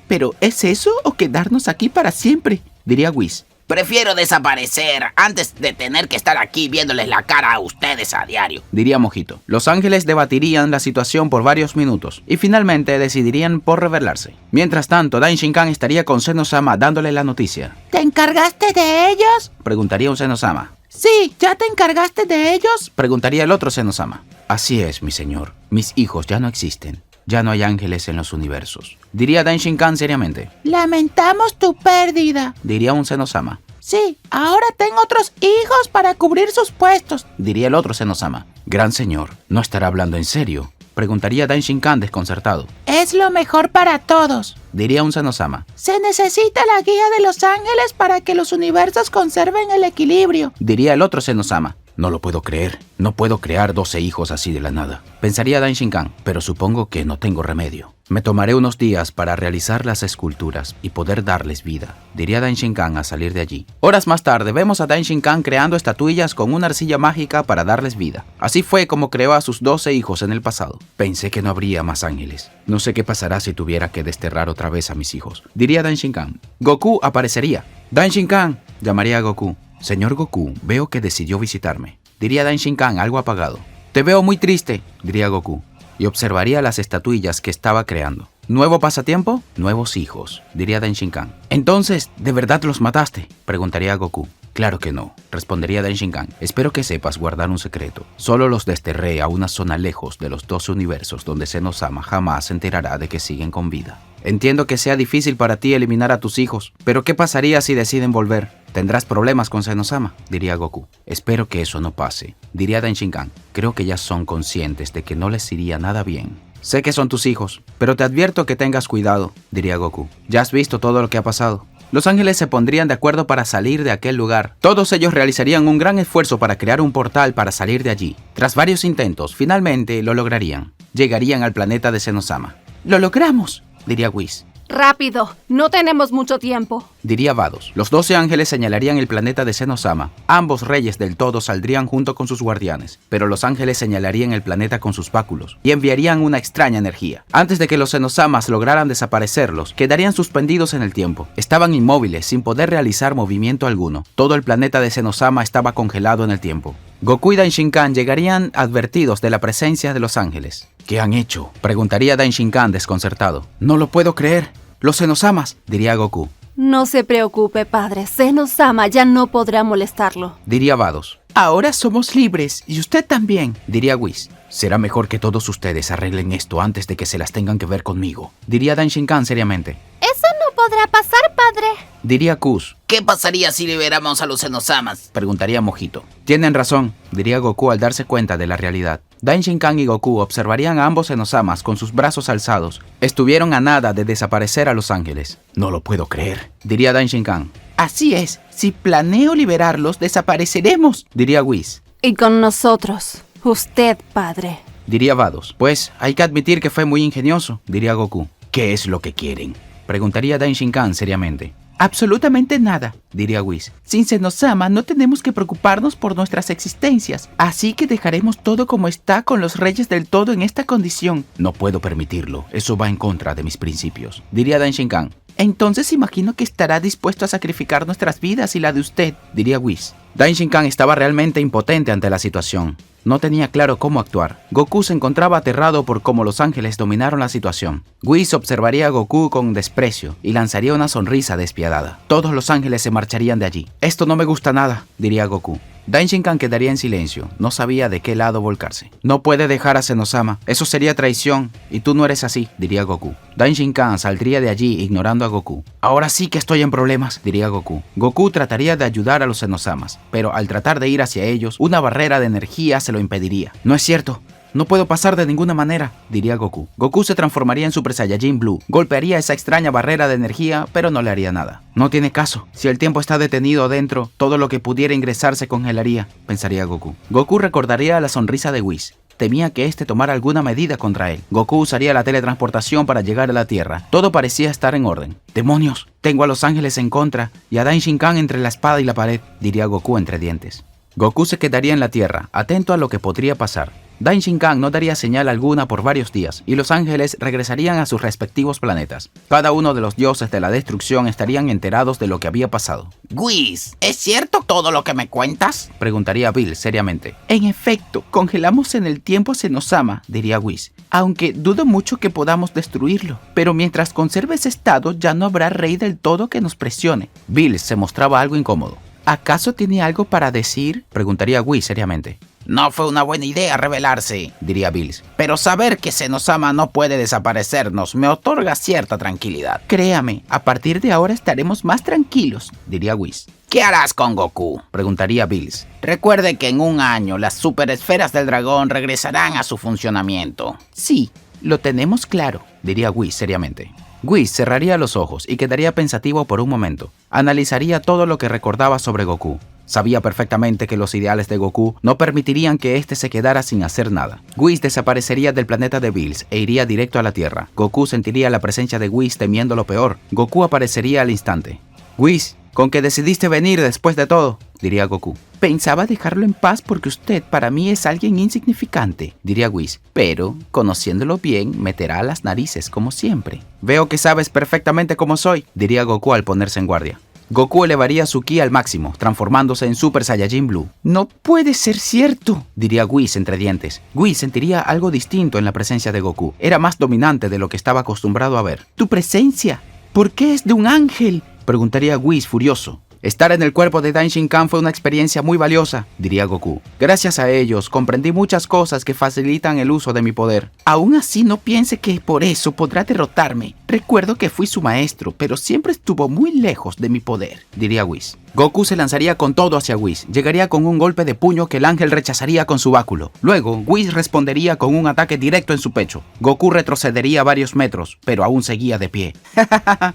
¿Pero es eso o quedarnos aquí para siempre? Diría Whis. Prefiero desaparecer antes de tener que estar aquí viéndoles la cara a ustedes a diario. Diría Mojito. Los ángeles debatirían la situación por varios minutos y finalmente decidirían por rebelarse. Mientras tanto, Dain Shinkan estaría con Zenosama dándole la noticia. ¿Te encargaste de ellos? Preguntaría un Zenosama. Sí, ¿ya te encargaste de ellos? Preguntaría el otro Zenosama. Así es, mi señor. Mis hijos ya no existen. Ya no hay ángeles en los universos. Diría Dain Shinkan seriamente. Lamentamos tu pérdida. Diría un Zenosama. Sí, ahora tengo otros hijos para cubrir sus puestos. Diría el otro Zenosama. Gran señor, ¿no estará hablando en serio? Preguntaría Dain Shinkan desconcertado. Es lo mejor para todos. Diría un Zenosama. Se necesita la guía de los ángeles para que los universos conserven el equilibrio. Diría el otro Zenosama. No lo puedo creer. No puedo crear 12 hijos así de la nada. Pensaría Dain Shinkan, pero supongo que no tengo remedio. Me tomaré unos días para realizar las esculturas y poder darles vida. Diría Dain Shinkan al salir de allí. Horas más tarde vemos a Dain Shinkan creando estatuillas con una arcilla mágica para darles vida. Así fue como creó a sus 12 hijos en el pasado. Pensé que no habría más ángeles. No sé qué pasará si tuviera que desterrar otra vez a mis hijos. Diría Dain Shinkan. Goku aparecería. Dain Shinkan, llamaría a Goku. Señor Goku, veo que decidió visitarme. Diría Dain Shinkan algo apagado. Te veo muy triste, diría Goku. Y observaría las estatuillas que estaba creando. ¿Nuevo pasatiempo? Nuevos hijos, diría Dain Shinkan. Entonces, ¿de verdad los mataste? Preguntaría a Goku. Claro que no, respondería Dain Shinkan. Espero que sepas guardar un secreto. Solo los desterré a una zona lejos de los 12 universos donde Zenosama jamás se enterará de que siguen con vida. Entiendo que sea difícil para ti eliminar a tus hijos, pero ¿qué pasaría si deciden volver? Tendrás problemas con Zenosama, diría Goku. Espero que eso no pase, diría Dain Shinkan. Creo que ya son conscientes de que no les iría nada bien. Sé que son tus hijos, pero te advierto que tengas cuidado, diría Goku. Ya has visto todo lo que ha pasado. Los ángeles se pondrían de acuerdo para salir de aquel lugar. Todos ellos realizarían un gran esfuerzo para crear un portal para salir de allí. Tras varios intentos, finalmente lo lograrían. Llegarían al planeta de Zenosama. ¡Lo logramos!, diría Whis. ¡Rápido! No tenemos mucho tiempo. Diría Vados. Los 12 ángeles señalarían el planeta de Zenosama. Ambos reyes del todo saldrían junto con sus guardianes, pero los ángeles señalarían el planeta con sus báculos y enviarían una extraña energía. Antes de que los Zenosamas lograran desaparecerlos, quedarían suspendidos en el tiempo. Estaban inmóviles, sin poder realizar movimiento alguno. Todo el planeta de Zenosama estaba congelado en el tiempo. Goku y Dain Shinkan llegarían advertidos de la presencia de los ángeles. ¿Qué han hecho?, preguntaría Dain Shinkan desconcertado. No lo puedo creer. Los Zenosamas, diría Goku. No se preocupe, padre. Zenosama ya no podrá molestarlo. Diría Vados. Ahora somos libres, y usted también, diría Whis. Será mejor que todos ustedes arreglen esto antes de que se las tengan que ver conmigo, diría Dain Shinkan seriamente. Eso no podrá pasar, padre. Diría Kus. ¿Qué pasaría si liberamos a los Zenosamas? Preguntaría Mojito. Tienen razón, diría Goku al darse cuenta de la realidad. Dain Shinkan y Goku observarían a ambos Zenosamas con sus brazos alzados. Estuvieron a nada de desaparecer a los ángeles. No lo puedo creer, diría Dain Shinkan. Así es, si planeo liberarlos, desapareceremos, diría Whis. Y con nosotros, usted, padre, diría Vados. Pues hay que admitir que fue muy ingenioso, diría Goku. ¿Qué es lo que quieren?, preguntaría Dain Shinkan seriamente. Absolutamente nada, diría Whis. Sin Zenosama no tenemos que preocuparnos por nuestras existencias, así que dejaremos todo como está con los reyes del todo en esta condición. No puedo permitirlo, eso va en contra de mis principios, diría Dain Shinkan. Entonces imagino que estará dispuesto a sacrificar nuestras vidas y la de usted, diría Whis. Dain Shinkan estaba realmente impotente ante la situación. No tenía claro cómo actuar. Goku se encontraba aterrado por cómo los ángeles dominaron la situación. Whis observaría a Goku con desprecio y lanzaría una sonrisa despiadada. Todos los ángeles se marcharían de allí. Esto no me gusta nada, diría Goku. Dain Shinkan quedaría en silencio, no sabía de qué lado volcarse. No puede dejar a Zenosama, eso sería traición, y tú no eres así, diría Goku. Dain Shinkan saldría de allí ignorando a Goku. Ahora sí que estoy en problemas, diría Goku. Goku trataría de ayudar a los Zenosamas, pero al tratar de ir hacia ellos, una barrera de energía se lo impediría. No es cierto. No puedo pasar de ninguna manera, diría Goku. Goku se transformaría en Super Saiyajin Blue, golpearía esa extraña barrera de energía, pero no le haría nada. No tiene caso. Si el tiempo está detenido adentro, todo lo que pudiera ingresar se congelaría, pensaría Goku. Goku recordaría la sonrisa de Whis. Temía que éste tomara alguna medida contra él. Goku usaría la teletransportación para llegar a la Tierra. Todo parecía estar en orden. ¡Demonios! Tengo a los ángeles en contra y a Dain Shinkan entre la espada y la pared, diría Goku entre dientes. Goku se quedaría en la Tierra, atento a lo que podría pasar. Dain Shinkan no daría señal alguna por varios días, y los ángeles regresarían a sus respectivos planetas. Cada uno de los dioses de la destrucción estarían enterados de lo que había pasado. Whis, ¿es cierto todo lo que me cuentas? Preguntaría Bill seriamente. En efecto, congelamos en el tiempo a Zenosama, diría Whis. Aunque dudo mucho que podamos destruirlo. Pero mientras conserve ese estado, ya no habrá rey del todo que nos presione. Bill se mostraba algo incómodo. ¿Acaso tiene algo para decir? Preguntaría Whis seriamente. No fue una buena idea rebelarse, diría Bills. Pero saber que Zenosama no puede desaparecernos me otorga cierta tranquilidad. Créame, a partir de ahora estaremos más tranquilos, diría Whis. ¿Qué harás con Goku?, preguntaría Bills. Recuerde que en un año las superesferas del dragón regresarán a su funcionamiento. Sí, lo tenemos claro, diría Whis seriamente. Whis cerraría los ojos y quedaría pensativo por un momento. Analizaría todo lo que recordaba sobre Goku. Sabía perfectamente que los ideales de Goku no permitirían que éste se quedara sin hacer nada. Whis desaparecería del planeta de Bills e iría directo a la Tierra. Goku sentiría la presencia de Whis temiendo lo peor. Goku aparecería al instante. Whis, ¿con qué decidiste venir después de todo?, diría Goku. Pensaba dejarlo en paz porque usted para mí es alguien insignificante, diría Whis, pero, conociéndolo bien, meterá las narices como siempre. Veo que sabes perfectamente cómo soy, diría Goku al ponerse en guardia. Goku elevaría su ki al máximo, transformándose en Super Saiyajin Blue. No puede ser cierto, diría Whis entre dientes. Whis sentiría algo distinto en la presencia de Goku. Era más dominante de lo que estaba acostumbrado a ver. Tu presencia, ¿por qué es de un ángel?, preguntaría Whis furioso. Estar en el cuerpo de Dain Shinkan fue una experiencia muy valiosa, diría Goku. Gracias a ellos, comprendí muchas cosas que facilitan el uso de mi poder. Aún así, no piense que por eso podrá derrotarme. Recuerdo que fui su maestro, pero siempre estuvo muy lejos de mi poder, diría Whis. Goku se lanzaría con todo hacia Whis. Llegaría con un golpe de puño que el ángel rechazaría con su báculo. Luego, Whis respondería con un ataque directo en su pecho. Goku retrocedería varios metros, pero aún seguía de pie.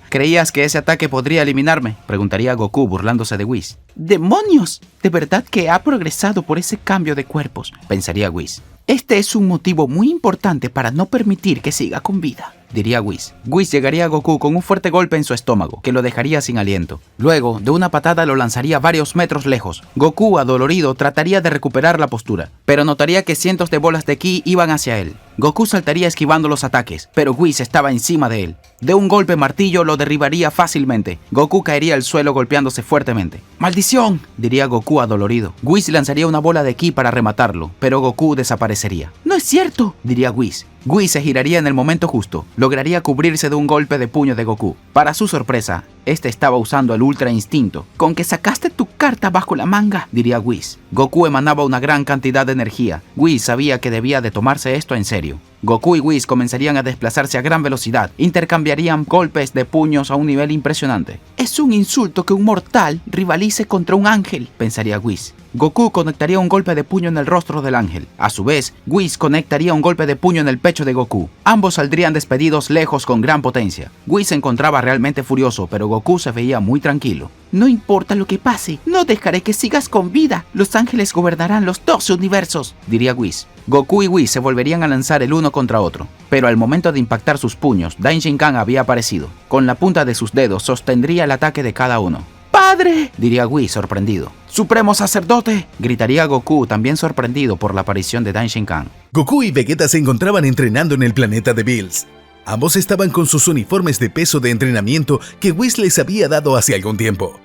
¿Creías que ese ataque podría eliminarme?, preguntaría Goku burlándose de Whis. ¡Demonios! De verdad que ha progresado por ese cambio de cuerpos, pensaría Whis. Este es un motivo muy importante para no permitir que siga con vida, diría Whis. Whis llegaría a Goku con un fuerte golpe en su estómago, que lo dejaría sin aliento. Luego, de una patada lo lanzaría varios metros lejos. Goku, adolorido, trataría de recuperar la postura, pero notaría que cientos de bolas de ki iban hacia él. Goku saltaría esquivando los ataques, pero Whis estaba encima de él. De un golpe martillo lo derribaría fácilmente. Goku caería al suelo golpeándose fuertemente. ¡Maldición!, diría Goku adolorido. Whis lanzaría una bola de ki para rematarlo, pero Goku desaparecería. ¡No es cierto!, diría Whis. Whis se giraría en el momento justo. Lograría cubrirse de un golpe de puño de Goku. Para su sorpresa, este estaba usando el Ultra Instinto. «Con que sacaste tu carta bajo la manga», diría Whis. Goku emanaba una gran cantidad de energía. Whis sabía que debía de tomarse esto en serio. Goku y Whis comenzarían a desplazarse a gran velocidad. Intercambiarían golpes de puños a un nivel impresionante. «Es un insulto que un mortal rivalice contra un ángel», pensaría Whis. Goku conectaría un golpe de puño en el rostro del ángel. A su vez, Whis conectaría un golpe de puño en el pecho de Goku. Ambos saldrían despedidos lejos con gran potencia. Whis se encontraba realmente furioso, pero Goku se veía muy tranquilo. «No importa lo que pase, no dejaré que sigas con vida. Los ángeles gobernarán los 12 universos», diría Whis. Goku y Whis se volverían a lanzar el uno contra otro, pero al momento de impactar sus puños, Dain Shinkan había aparecido. Con la punta de sus dedos sostendría el ataque de cada uno. ¡Padre!, diría Whis sorprendido. ¡Supremo sacerdote!, gritaría Goku, también sorprendido por la aparición de Dain Shinkan. Goku y Vegeta se encontraban entrenando en el planeta de Bills. Ambos estaban con sus uniformes de peso de entrenamiento que Whis les había dado hace algún tiempo.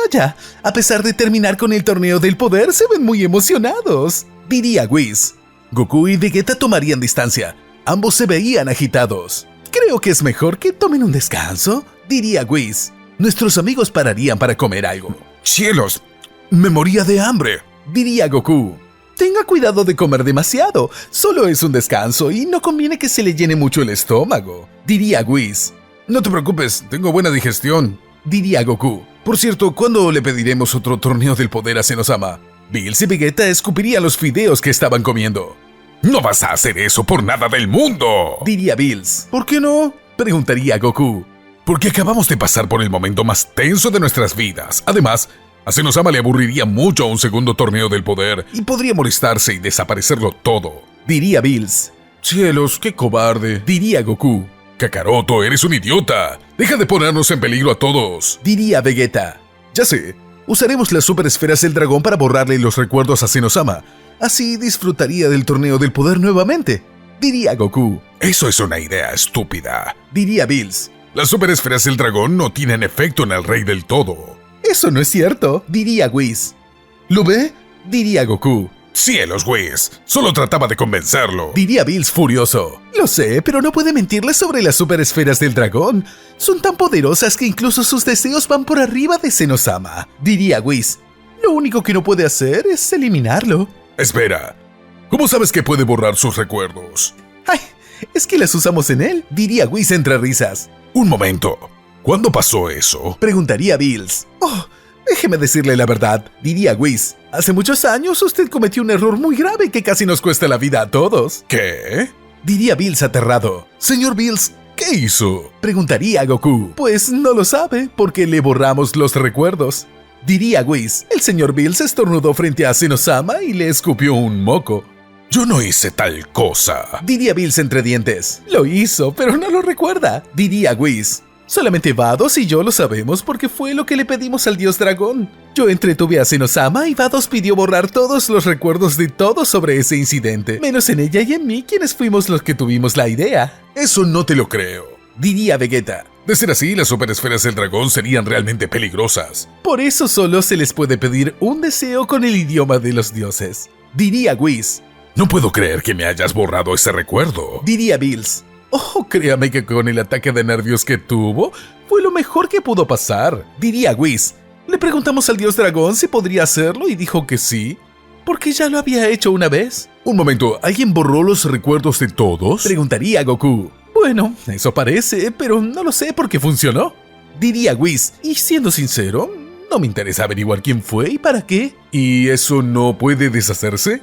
Vaya, a pesar de terminar con el torneo del poder, se ven muy emocionados, diría Whis. Goku y Vegeta tomarían distancia. Ambos se veían agitados. Creo que es mejor que tomen un descanso, diría Whis. Nuestros amigos pararían para comer algo. ¡Cielos! Me moría de hambre, diría Goku. Tenga cuidado de comer demasiado. Solo es un descanso y no conviene que se le llene mucho el estómago, diría Whis. No te preocupes, tengo buena digestión, diría Goku. Por cierto, ¿cuándo le pediremos otro torneo del poder a Zenosama? Bills y Vegeta escupirían los fideos que estaban comiendo. No vas a hacer eso por nada del mundo, diría Bills. ¿Por qué no? Preguntaría Goku. Porque acabamos de pasar por el momento más tenso de nuestras vidas. Además, a Zenosama le aburriría mucho un segundo torneo del poder y podría molestarse y desaparecerlo todo, diría Bills. Cielos, qué cobarde, diría Goku. Kakaroto, eres un idiota. Deja de ponernos en peligro a todos, diría Vegeta. Ya sé, usaremos las super esferas del dragón para borrarle los recuerdos a Zenosama. Así disfrutaría del torneo del poder nuevamente, diría Goku. Eso es una idea estúpida, diría Bills. Las super esferas del dragón no tienen efecto en el rey del todo. Eso no es cierto, diría Whis. ¿Lo ve? Diría Goku. Cielos, Whis, solo trataba de convencerlo, diría Bills furioso. Lo sé, pero no puede mentirle sobre las super esferas del dragón. Son tan poderosas que incluso sus deseos van por arriba de Zenosama, diría Whis. Lo único que no puede hacer es eliminarlo. Espera, ¿cómo sabes que puede borrar sus recuerdos? Ay, es que las usamos en él, diría Whis entre risas. Un momento, ¿cuándo pasó eso? Preguntaría Bills. Oh, déjeme decirle la verdad, diría Whis. Hace muchos años usted cometió un error muy grave que casi nos cuesta la vida a todos. ¿Qué? Diría Bills aterrado. Señor Bills, ¿qué hizo? Preguntaría Goku. Pues no lo sabe, porque le borramos los recuerdos. Diría Whis. El señor Bills estornudó frente a Zenosama y le escupió un moco. Yo no hice tal cosa, diría Bills entre dientes. Lo hizo, pero no lo recuerda, diría Whis. Solamente Vados y yo lo sabemos porque fue lo que le pedimos al dios dragón. Yo entretuve a Zenosama y Vados pidió borrar todos los recuerdos de todos sobre ese incidente, menos en ella y en mí, quienes fuimos los que tuvimos la idea. Eso no te lo creo, diría Vegeta. De ser así, las superesferas del dragón serían realmente peligrosas. Por eso solo se les puede pedir un deseo con el idioma de los dioses, diría Whis. No puedo creer que me hayas borrado ese recuerdo, diría Bills. Oh, créame que con el ataque de nervios que tuvo, fue lo mejor que pudo pasar, diría Whis. Le preguntamos al dios dragón si podría hacerlo y dijo que sí, porque ya lo había hecho una vez. Un momento, ¿alguien borró los recuerdos de todos? Preguntaría Goku. Bueno, eso parece, pero no lo sé por qué funcionó, diría Whis. Y siendo sincero, no me interesa averiguar quién fue y para qué. ¿Y eso no puede deshacerse?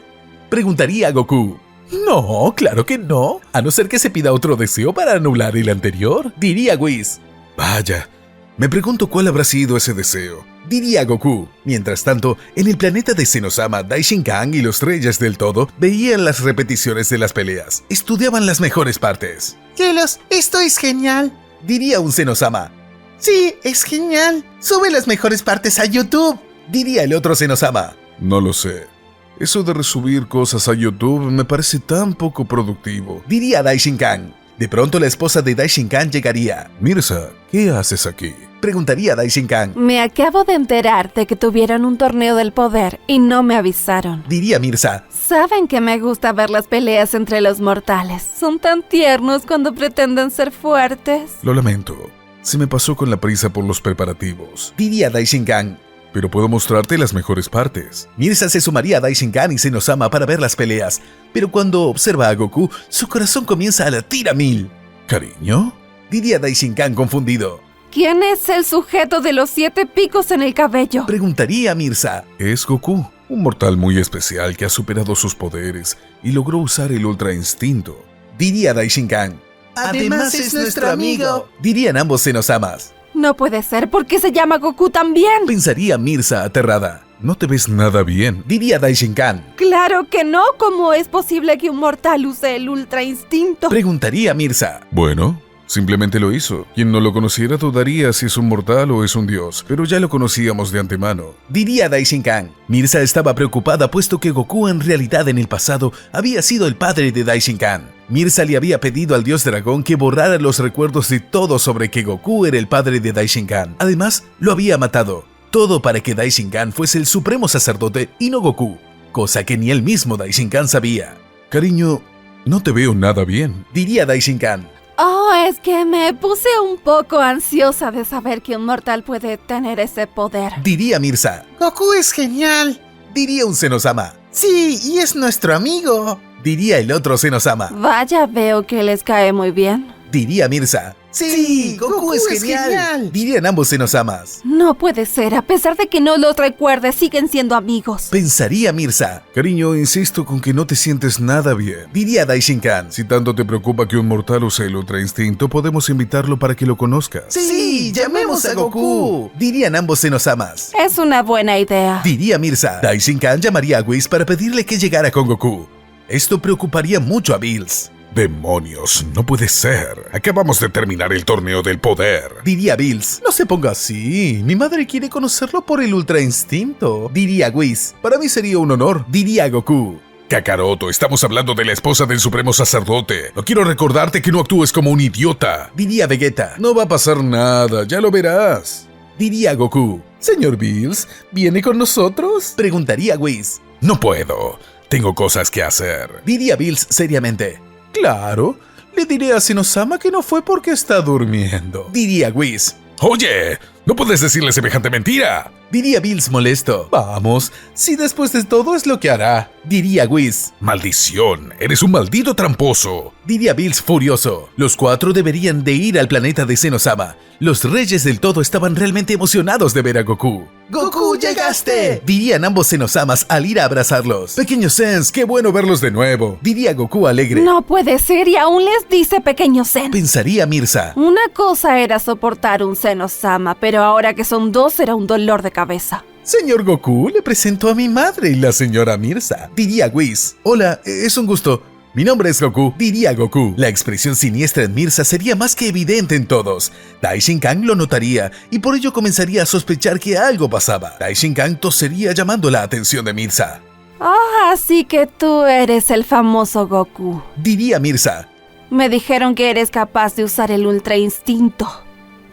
Preguntaría Goku. No, claro que no, a no ser que se pida otro deseo para anular el anterior, diría Whis. Vaya, me pregunto cuál habrá sido ese deseo, diría Goku. Mientras tanto, en el planeta de Zenosama, Daishinkan y los Reyes del Todo veían las repeticiones de las peleas, estudiaban las mejores partes. ¡Cielos, esto es genial!, diría un Zenosama. Sí, es genial. Sube las mejores partes a YouTube, diría el otro Zenosama. No lo sé. Eso de resubir cosas a YouTube me parece tan poco productivo, diría Daishinkan. De pronto la esposa de Daishinkan llegaría. Mirza, ¿qué haces aquí? Preguntaría Daishinkan. Me acabo de enterar de que tuvieron un torneo del poder y no me avisaron, diría Mirza. Saben que me gusta ver las peleas entre los mortales. Son tan tiernos cuando pretenden ser fuertes. Lo lamento, se me pasó con la prisa por los preparativos, diría Daishinkan. Pero puedo mostrarte las mejores partes. Mirza se sumaría a Daishinkan y Zenosama para ver las peleas, pero cuando observa a Goku, su corazón comienza a latir a 1000. ¿Cariño? Diría Daishinkan confundido. ¿Quién es el sujeto de los 7 picos en el cabello? Preguntaría Mirza. Es Goku, un mortal muy especial que ha superado sus poderes y logró usar el Ultra Instinto. Diría Daishinkan. Además es nuestro amigo, dirían ambos Zenosamas. No puede ser, ¿por qué se llama Goku también? Pensaría Mirza aterrada. No te ves nada bien, diría Daishinkan. Claro que no, ¿cómo es posible que un mortal use el Ultra Instinto? Preguntaría Mirza. Bueno, simplemente lo hizo. Quien no lo conociera dudaría si es un mortal o es un dios, pero ya lo conocíamos de antemano, diría Daishinkan. Mirza estaba preocupada puesto que Goku en realidad en el pasado había sido el padre de Daishinkan. Mirza le había pedido al dios dragón que borrara los recuerdos de todo sobre que Goku era el padre de Daishinkan. Además, lo había matado. todo para que Daishinkan fuese el supremo sacerdote y no Goku, cosa que ni el mismo Daishinkan sabía. Cariño, no te veo nada bien. Diría Daishinkan. Oh, es que me puse un poco ansiosa de saber que un mortal puede tener ese poder. Diría Mirza. Goku es genial. Diría un Zenosama. Sí, y es nuestro amigo. Diría el otro Zenosama. Vaya, veo que les cae muy bien. Diría Mirza. Sí, Goku es genial. Dirían ambos Zenosamas. No puede ser, a pesar de que no los recuerde, siguen siendo amigos. Pensaría Mirza. Cariño, insisto con que no te sientes nada bien. Diría Daishinkan. Si tanto te preocupa que un mortal use el Ultra Instinto, podemos invitarlo para que lo conozcas. Sí, llamemos a Goku. Dirían ambos Zenosamas. Es una buena idea. Diría Mirza. Daishinkan llamaría a Whis para pedirle que llegara con Goku. Esto preocuparía mucho a Bills. ¡Demonios! No puede ser. Acabamos de terminar el torneo del poder. Diría Bills. No se ponga así. Mi madre quiere conocerlo por el Ultra Instinto. Diría Whis. Para mí sería un honor. Diría Goku. Kakaroto, estamos hablando de la esposa del supremo sacerdote. No quiero recordarte que no actúes como un idiota. Diría Vegeta. No va a pasar nada, ya lo verás. Diría Goku. Señor Bills, ¿viene con nosotros? Preguntaría Whis. No puedo. Tengo cosas que hacer. Diría Bills seriamente. Claro, le diré a Zenosama que no fue porque está durmiendo. Diría Whis. Oye, no puedes decirle semejante mentira. Diría Bills molesto. Vamos, si después de todo es lo que hará. Diría Whis. Maldición, eres un maldito tramposo. Diría Bills furioso. Los cuatro deberían de ir al planeta de Zenosama. Los reyes del todo estaban realmente emocionados de ver a Goku. ¡Goku, llegaste! Dirían ambos Zenosamas al ir a abrazarlos. Pequeño Sens, qué bueno verlos de nuevo. Diría Goku alegre. No puede ser y aún les dice pequeño Zen. Pensaría Mirza. Una cosa era soportar un Zenosama, pero ahora que son dos será un dolor de cabeza. Señor Goku, le presento a mi madre y la señora Mirza. Diría Whis. Hola, es un gusto. Mi nombre es Goku. Diría Goku. La expresión siniestra en Mirza sería más que evidente en todos. Daishinkan lo notaría y por ello comenzaría a sospechar que algo pasaba. Daishinkan tosería llamando la atención de Mirza. Ah, así que tú eres el famoso Goku. Diría Mirza. Me dijeron que eres capaz de usar el Ultra Instinto.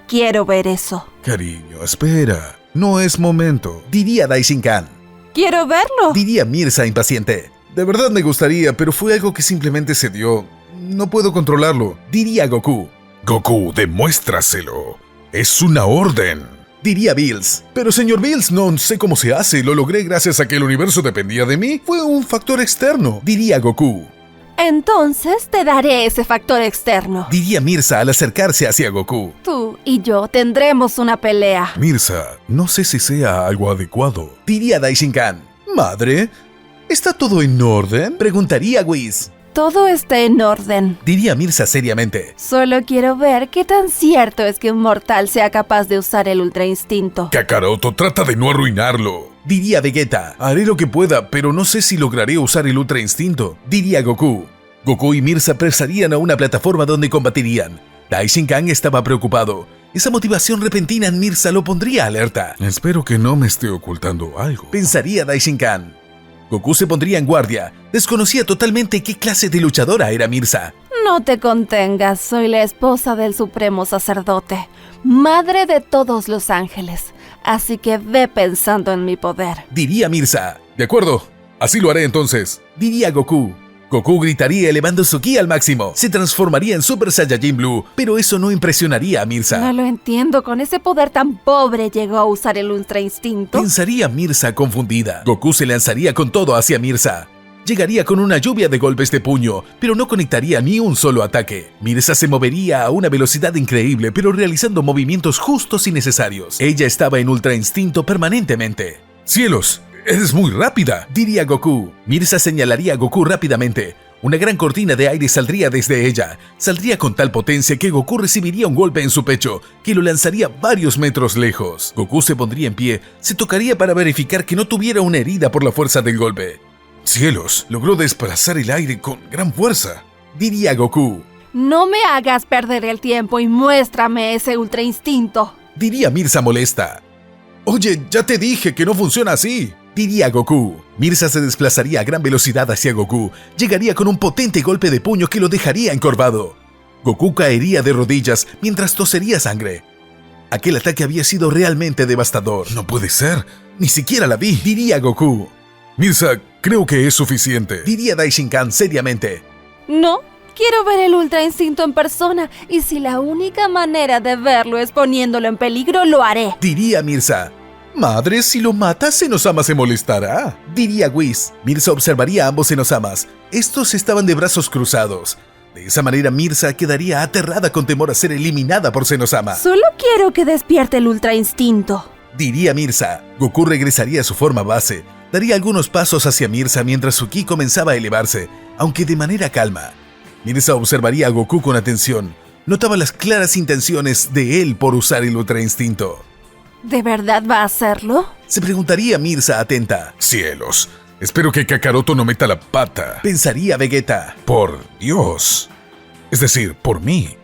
Quiero ver eso. Cariño, espera. No es momento. Diría Daishinkan. ¡Quiero verlo! Diría Mirza impaciente. De verdad me gustaría, pero fue algo que simplemente se dio. No puedo controlarlo. Diría Goku. Goku, demuéstraselo. Es una orden. Diría Bills. Pero señor Bills, no sé cómo se hace. Lo logré gracias a que el universo dependía de mí. Fue un factor externo. Diría Goku. Entonces te daré ese factor externo. Diría Mirza al acercarse hacia Goku. Tú y yo tendremos una pelea. Mirza, no sé si sea algo adecuado. Diría Daishinkan. Madre, ¿está todo en orden? Preguntaría Whis. Todo está en orden. Diría Mirza seriamente. Solo quiero ver qué tan cierto es que un mortal sea capaz de usar el Ultra Instinto. Kakaroto, trata de no arruinarlo. Diría Vegeta. Haré lo que pueda, pero no sé si lograré usar el Ultra Instinto. Diría Goku. Goku y Mirza presarían a una plataforma donde combatirían. Daishinkan estaba preocupado. Esa motivación repentina en Mirza lo pondría alerta. Espero que no me esté ocultando algo. Pensaría Daishinkan. Goku se pondría en guardia. Desconocía totalmente qué clase de luchadora era Mirza. No te contengas, soy la esposa del supremo sacerdote, madre de todos los ángeles. Así que ve pensando en mi poder. Diría Mirza. De acuerdo, así lo haré entonces. Diría Goku. Goku gritaría elevando su ki al máximo. Se transformaría en Super Saiyajin Blue, pero eso no impresionaría a Mirza. No lo entiendo, con ese poder tan pobre llegó a usar el Ultra Instinto. Pensaría Mirza confundida. Goku se lanzaría con todo hacia Mirza. Llegaría con una lluvia de golpes de puño, pero no conectaría ni un solo ataque. Mirza se movería a una velocidad increíble, pero realizando movimientos justos y necesarios. Ella estaba en Ultra Instinto permanentemente. ¡Cielos! ¡Eres muy rápida! Diría Goku. Mirza señalaría a Goku rápidamente. Una gran cortina de aire saldría desde ella. Saldría con tal potencia que Goku recibiría un golpe en su pecho, que lo lanzaría varios metros lejos. Goku se pondría en pie, se tocaría para verificar que no tuviera una herida por la fuerza del golpe. ¡Cielos! Logró desplazar el aire con gran fuerza. Diría Goku. No me hagas perder el tiempo y muéstrame ese Ultra Instinto. Diría Mirza molesta. Oye, ya te dije que no funciona así. Diría Goku. Mirza se desplazaría a gran velocidad hacia Goku. Llegaría con un potente golpe de puño que lo dejaría encorvado. Goku caería de rodillas mientras tosería sangre. Aquel ataque había sido realmente devastador. No puede ser. Ni siquiera la vi, diría Goku. Mirza, creo que es suficiente, diría Daishinkan seriamente. No, quiero ver el Ultra Instinto en persona, y si la única manera de verlo es poniéndolo en peligro, lo haré. Diría Mirza. Madre, si lo mata, Senosama se molestará, diría Whis. Mirza observaría a ambos Senosamas. Estos estaban de brazos cruzados. De esa manera Mirza quedaría aterrada con temor a ser eliminada por Senosama. Solo quiero que despierte el Ultra Instinto, diría Mirza. Goku regresaría a su forma base. Daría algunos pasos hacia Mirza mientras su ki comenzaba a elevarse, aunque de manera calma. Mirza observaría a Goku con atención. Notaba las claras intenciones de él por usar el Ultra Instinto. ¿De verdad va a hacerlo? Se preguntaría Mirza atenta. Cielos, espero que Kakaroto no meta la pata, pensaría Vegeta. Por Dios. Es decir, por mí.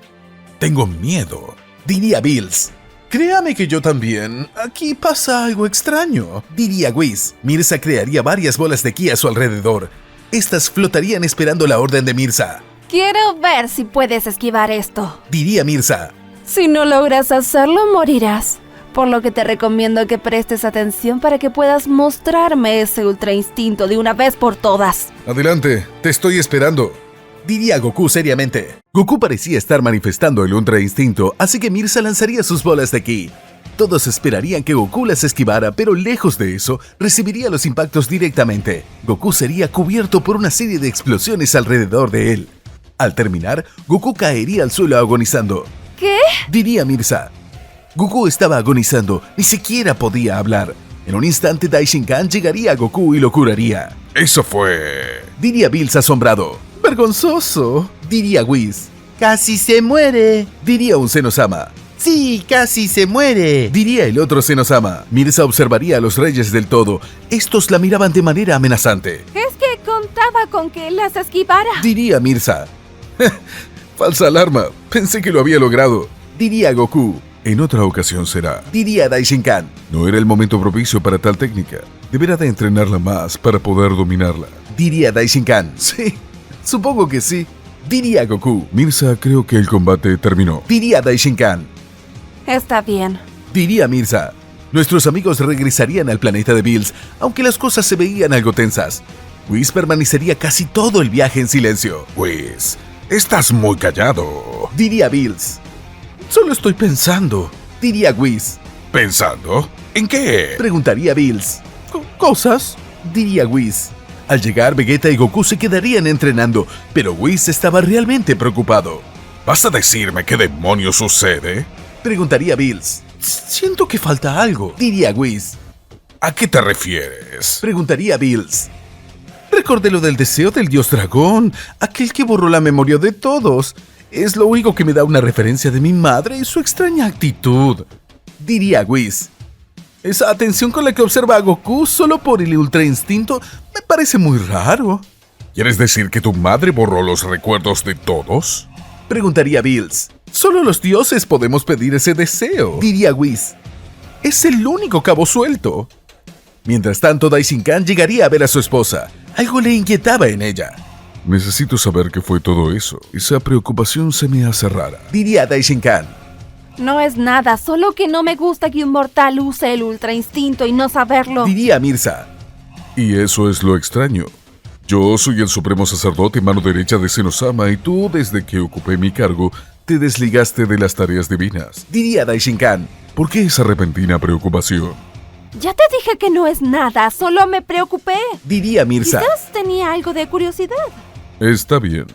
Tengo miedo, diría Bills. Créame que yo también. Aquí pasa algo extraño, diría Whis. Mirza crearía varias bolas de ki a su alrededor. Estas flotarían esperando la orden de Mirza. Quiero ver si puedes esquivar esto, diría Mirza. Si no logras hacerlo, morirás. Por lo que te recomiendo que prestes atención para que puedas mostrarme ese Ultra Instinto de una vez por todas. Adelante, te estoy esperando, diría Goku seriamente. Goku parecía estar manifestando el Ultra Instinto, así que Mirza lanzaría sus bolas de ki. Todos esperarían que Goku las esquivara, pero lejos de eso, recibiría los impactos directamente. Goku sería cubierto por una serie de explosiones alrededor de él. Al terminar, Goku caería al suelo agonizando. ¿Qué? Diría Mirza. Goku estaba agonizando, ni siquiera podía hablar. En un instante Daishinkan llegaría a Goku y lo curaría. Eso fue... diría Bills asombrado. Vergonzoso, diría Whis. Casi se muere. Diría un Senosama. Sí, casi se muere. Diría el otro Senosama. Mirza observaría a los reyes del todo. Estos la miraban de manera amenazante. Es que contaba con que las esquivara, diría Mirza. Falsa alarma, pensé que lo había logrado, diría Goku. En otra ocasión será, diría Daishinkan. No era el momento propicio para tal técnica. Deberá de entrenarla más para poder dominarla, diría Daishinkan. Sí, supongo que sí, diría Goku. Mirza, creo que el combate terminó, diría Daishinkan. Está bien, diría Mirza. Nuestros amigos regresarían al planeta de Bills, aunque las cosas se veían algo tensas. Whis permanecería casi todo el viaje en silencio. Whis, estás muy callado, diría Bills. Solo estoy pensando, diría Whis. ¿Pensando? ¿En qué? Preguntaría Bills. Cosas, diría Whis. Al llegar, Vegeta y Goku se quedarían entrenando, pero Whis estaba realmente preocupado. ¿Vas a decirme qué demonios sucede? Preguntaría Bills. Siento que falta algo, diría Whis. ¿A qué te refieres? Preguntaría Bills. Recordé lo del deseo del dios dragón, aquel que borró la memoria de todos. Es lo único que me da una referencia de mi madre y su extraña actitud, diría Whis. Esa atención con la que observa a Goku solo por el Ultra Instinto me parece muy raro. ¿Quieres decir que tu madre borró los recuerdos de todos? Preguntaría Bills. Solo los dioses podemos pedir ese deseo, diría Whis. Es el único cabo suelto. Mientras tanto, Daishinkan llegaría a ver a su esposa. Algo le inquietaba en ella. Necesito saber qué fue todo eso. Esa preocupación se me hace rara, diría Daishinkan. no es nada, solo que no me gusta que un mortal use el Ultra Instinto y no saberlo, diría Mirza. Y eso es lo extraño. Yo soy el supremo sacerdote mano derecha de Senosama y tú, desde que ocupé mi cargo, te desligaste de las tareas divinas, diría Daishinkan. ¿Por qué esa repentina preocupación? Ya te dije que no es nada, solo me preocupé. Diría Mirza. Quizás tenía algo de curiosidad. Está bien,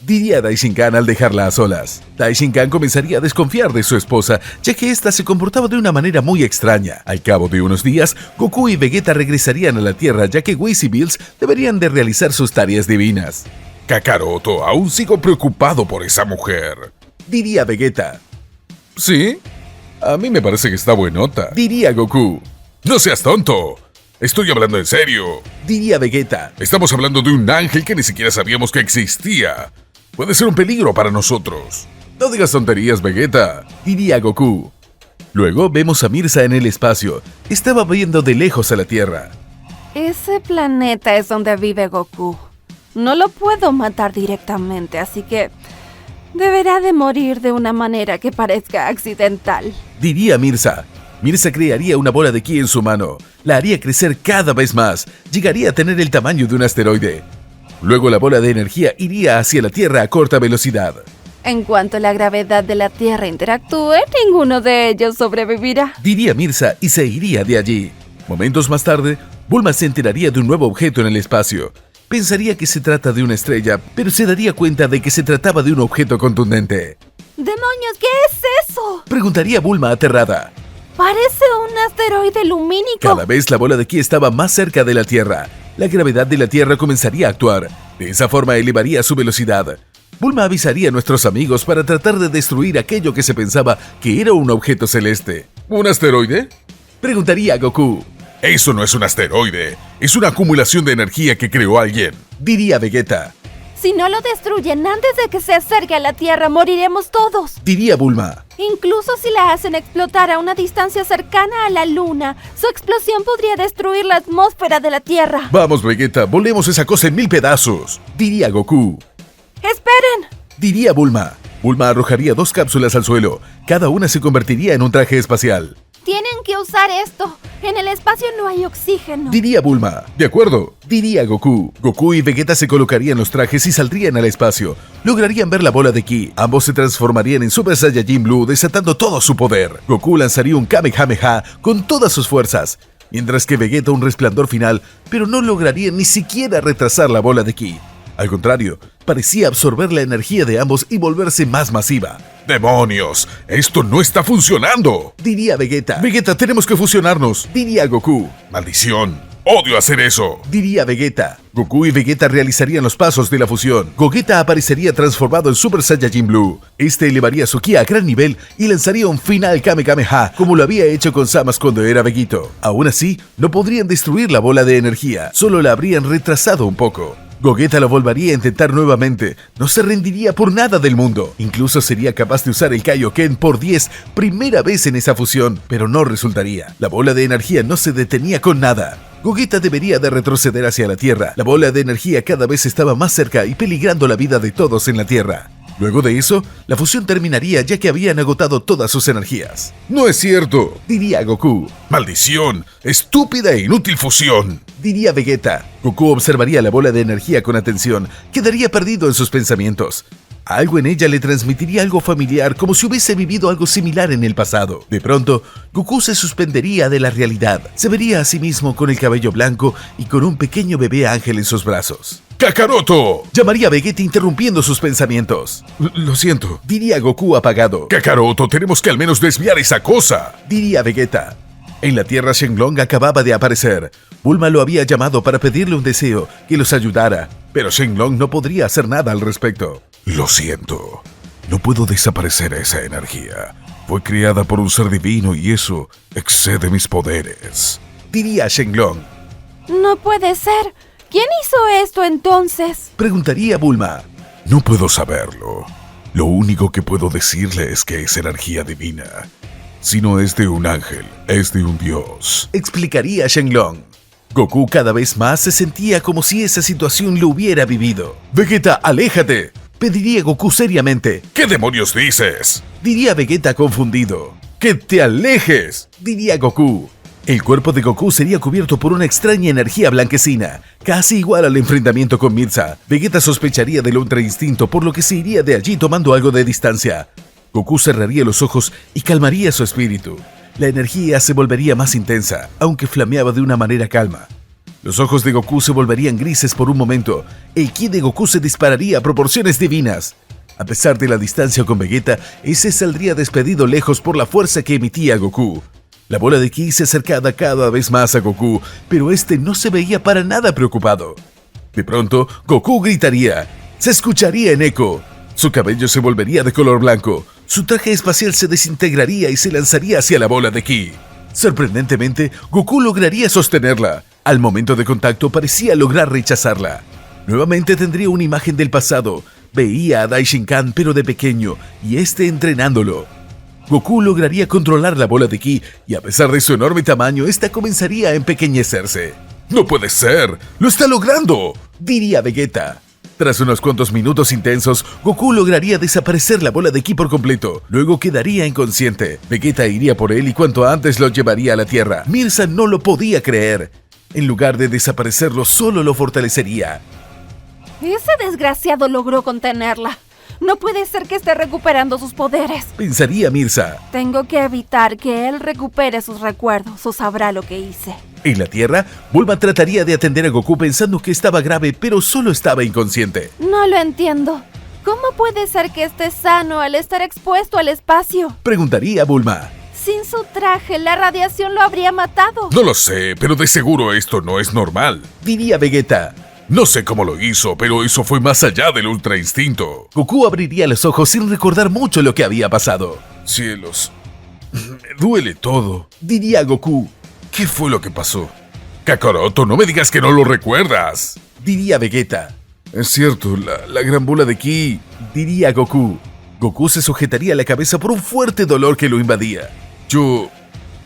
diría Daishinkan al dejarla a solas. Daishinkan comenzaría a desconfiar de su esposa, ya que ésta se comportaba de una manera muy extraña. Al cabo de unos días, Goku y Vegeta regresarían a la Tierra, ya que Whis y Bills deberían de realizar sus tareas divinas. Kakaroto, aún sigo preocupado por esa mujer, diría Vegeta. ¿Sí? A mí me parece que está buenota, diría Goku. ¡No seas tonto! Estoy hablando en serio, diría Vegeta. Estamos hablando de un ángel que ni siquiera sabíamos que existía. Puede ser un peligro para nosotros. No digas tonterías, Vegeta, diría Goku. Luego vemos a Mirza en el espacio. Estaba viendo de lejos a la Tierra. Ese planeta es donde vive Goku. No lo puedo matar directamente, así que Deberá de morir de una manera que parezca accidental. Diría Mirza. Mirza crearía una bola de ki en su mano, la haría crecer cada vez más, llegaría a tener el tamaño de un asteroide. Luego la bola de energía iría hacia la Tierra a corta velocidad. En cuanto la gravedad de la Tierra interactúe, ninguno de ellos sobrevivirá. Diría Mirza y se iría de allí. Momentos más tarde, Bulma se enteraría de un nuevo objeto en el espacio. Pensaría que se trata de una estrella, pero se daría cuenta de que se trataba de un objeto contundente. ¡Demonios! ¿Qué es eso? Preguntaría Bulma aterrada. Parece un asteroide lumínico. Cada vez la bola de ki estaba más cerca de la Tierra. La gravedad de la Tierra comenzaría a actuar. De esa forma elevaría su velocidad. Bulma avisaría a nuestros amigos para tratar de destruir aquello que se pensaba que era un objeto celeste. ¿Un asteroide? Preguntaría a Goku. Eso no es un asteroide. Es una acumulación de energía que creó alguien. Diría Vegeta. Si no lo destruyen antes de que se acerque a la Tierra, moriremos todos. Diría Bulma. Incluso si la hacen explotar a una distancia cercana a la Luna, su explosión podría destruir la atmósfera de la Tierra. Vamos, Vegeta, volemos esa cosa en 1000 pedazos. Diría Goku. ¡Esperen! Diría Bulma. Bulma arrojaría 2 cápsulas al suelo. Cada una se convertiría en un traje espacial. Tienen que usar esto. En el espacio no hay oxígeno. Diría Bulma. De acuerdo. Diría Goku. Goku y Vegeta se colocarían los trajes y saldrían al espacio. Lograrían ver la bola de ki. Ambos se transformarían en Super Saiyajin Blue, desatando todo su poder. Goku lanzaría un Kamehameha con todas sus fuerzas, mientras que Vegeta un resplandor final, pero no lograría ni siquiera retrasar la bola de ki. Al contrario, parecía absorber la energía de ambos y volverse más masiva. ¡Demonios! ¡Esto no está funcionando! Diría Vegeta. Vegeta, tenemos que fusionarnos. Diría Goku. ¡Maldición! ¡Odio hacer eso! Diría Vegeta. Goku y Vegeta realizarían los pasos de la fusión. Gogeta aparecería transformado en Super Saiyajin Blue. Este elevaría su ki a gran nivel y lanzaría un final Kamehameha, como lo había hecho con Samas cuando era Vegito. Aún así, no podrían destruir la bola de energía, solo la habrían retrasado un poco. Gogeta lo volvería a intentar nuevamente, no se rendiría por nada del mundo. Incluso sería capaz de usar el Kaioken por 10, primera vez en esa fusión, pero no resultaría. La bola de energía no se detenía con nada. Gogeta debería de retroceder hacia la Tierra. La bola de energía cada vez estaba más cerca y peligrando la vida de todos en la Tierra. Luego de eso, la fusión terminaría ya que habían agotado todas sus energías. ¡No es cierto!, diría Goku. ¡Maldición! ¡Estúpida e inútil fusión!, diría Vegeta. Goku observaría la bola de energía con atención, quedaría perdido en sus pensamientos. Algo en ella le transmitiría algo familiar, como si hubiese vivido algo similar en el pasado. De pronto, Goku se suspendería de la realidad. Se vería a sí mismo con el cabello blanco y con un pequeño bebé ángel en sus brazos. ¡Kakaroto!, llamaría Vegeta interrumpiendo sus pensamientos. Lo siento, diría Goku apagado. ¡Kakaroto, tenemos que al menos desviar esa cosa!, diría Vegeta. En la Tierra, Shenlong acababa de aparecer. Bulma lo había llamado para pedirle un deseo, que los ayudara, pero Shenlong no podría hacer nada al respecto. Lo siento, no puedo desaparecer esa energía. Fue creada por un ser divino y eso excede mis poderes, diría Shenlong. No puede ser. ¿Quién hizo esto entonces?, preguntaría Bulma. No puedo saberlo. Lo único que puedo decirle es que es energía divina. Si no es de un ángel, es de un dios, explicaría Shenlong. Goku cada vez más se sentía como si esa situación lo hubiera vivido. Vegeta, aléjate, pediría Goku seriamente. ¿Qué demonios dices?, diría Vegeta confundido. ¡Que te alejes!, diría Goku. El cuerpo de Goku sería cubierto por una extraña energía blanquecina, casi igual al enfrentamiento con Mirza. Vegeta sospecharía del Ultra Instinto, por lo que se iría de allí tomando algo de distancia. Goku cerraría los ojos y calmaría su espíritu. La energía se volvería más intensa, aunque flameaba de una manera calma. Los ojos de Goku se volverían grises por un momento. El ki de Goku se dispararía a proporciones divinas. A pesar de la distancia con Vegeta, ese saldría despedido lejos por la fuerza que emitía Goku. La bola de ki se acercaba cada vez más a Goku, pero este no se veía para nada preocupado. De pronto, Goku gritaría. Se escucharía en eco. Su cabello se volvería de color blanco. Su traje espacial se desintegraría y se lanzaría hacia la bola de ki. Sorprendentemente, Goku lograría sostenerla. Al momento de contacto parecía lograr rechazarla. Nuevamente tendría una imagen del pasado. Veía a Daishinkan pero de pequeño, y este entrenándolo. Goku lograría controlar la bola de ki, y a pesar de su enorme tamaño, esta comenzaría a empequeñecerse. ¡No puede ser! ¡Lo está logrando!, diría Vegeta. Tras unos cuantos minutos intensos, Goku lograría desaparecer la bola de ki por completo. Luego quedaría inconsciente. Vegeta iría por él y cuanto antes lo llevaría a la Tierra. Mirza no lo podía creer. En lugar de desaparecerlo, solo lo fortalecería. Ese desgraciado logró contenerla. No puede ser que esté recuperando sus poderes. Pensaría Mirza. Tengo que evitar que él recupere sus recuerdos o sabrá lo que hice. En la Tierra, Bulma trataría de atender a Goku pensando que estaba grave, pero solo estaba inconsciente. No lo entiendo. ¿Cómo puede ser que esté sano al estar expuesto al espacio? Preguntaría Bulma. Sin su traje, la radiación lo habría matado. No lo sé, pero de seguro esto no es normal. Diría Vegeta. No sé cómo lo hizo, pero eso fue más allá del Ultra Instinto. Goku abriría los ojos sin recordar mucho lo que había pasado. Cielos, me duele todo. Diría Goku. ¿Qué fue lo que pasó? Kakaroto, no me digas que no lo recuerdas. Diría Vegeta. Es cierto, la gran bola de ki. Diría Goku. Goku se sujetaría la cabeza por un fuerte dolor que lo invadía.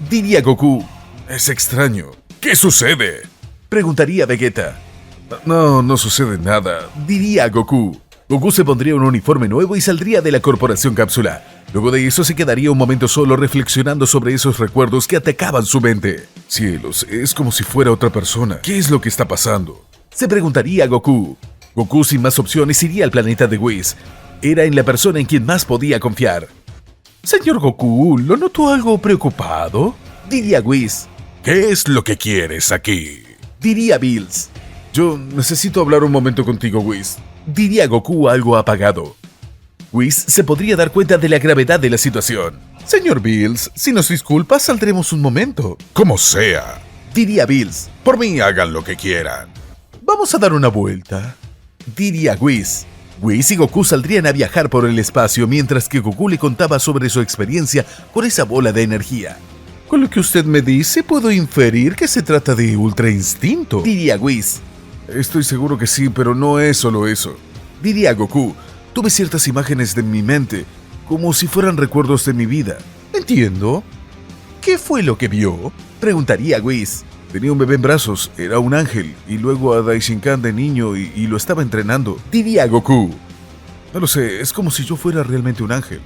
Diría Goku. Es extraño. ¿Qué sucede? Preguntaría Vegeta. No sucede nada, diría Goku. Goku se pondría un uniforme nuevo y saldría de la Corporación Cápsula. Luego de eso se quedaría un momento solo reflexionando sobre esos recuerdos que atacaban su mente. Cielos, es como si fuera otra persona. ¿Qué es lo que está pasando? Se preguntaría Goku. Goku, sin más opciones, iría al planeta de Whis. Era en la persona en quien más podía confiar. Señor Goku, ¿lo notó algo preocupado? Diría Whis. ¿Qué es lo que quieres aquí? Diría Bills. Yo necesito hablar un momento contigo, Whis. Diría Goku algo apagado. Whis se podría dar cuenta de la gravedad de la situación. Señor Bills, si nos disculpa, saldremos un momento. Como sea. Diría Bills. Por mí hagan lo que quieran. Vamos a dar una vuelta. Diría Whis. Whis y Goku saldrían a viajar por el espacio mientras que Goku le contaba sobre su experiencia con esa bola de energía. Con lo que usted me dice, puedo inferir que se trata de Ultra Instinto. Diría Whis. Estoy seguro que sí, pero no es solo eso. Diría Goku. Tuve ciertas imágenes de mi mente, como si fueran recuerdos de mi vida. Entiendo. ¿Qué fue lo que vio? Preguntaría Whis. Tenía un bebé en brazos, era un ángel, y luego a Daishinkan de niño y lo estaba entrenando. Diría Goku. No lo sé, es como si yo fuera realmente un ángel.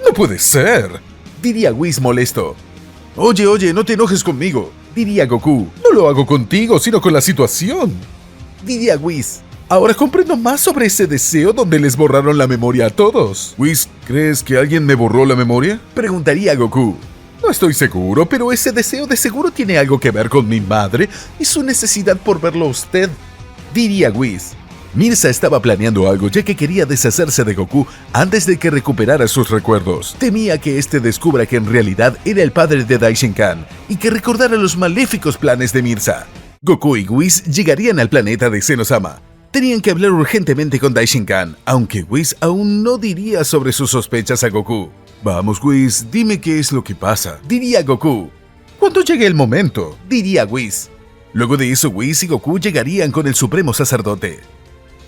¡No puede ser! Diría Whis molesto. Oye, no te enojes conmigo. Diría Goku. No lo hago contigo, sino con la situación. Diría Whis. Ahora comprendo más sobre ese deseo donde les borraron la memoria a todos. Whis, ¿crees que alguien me borró la memoria? Preguntaría Goku. No estoy seguro, pero ese deseo de seguro tiene algo que ver con mi madre y su necesidad por verlo a usted. Diría Whis. Mirza estaba planeando algo ya que quería deshacerse de Goku antes de que recuperara sus recuerdos. Temía que este descubra que en realidad era el padre de Daishinkan y que recordara los maléficos planes de Mirza. Goku y Whis llegarían al planeta de Zenosama. Tenían que hablar urgentemente con Daishinkan, aunque Whis aún no diría sobre sus sospechas a Goku. Vamos, Whis, dime qué es lo que pasa, diría Goku. Cuando llegue el momento, diría Whis. Luego de eso, Whis y Goku llegarían con el Supremo Sacerdote.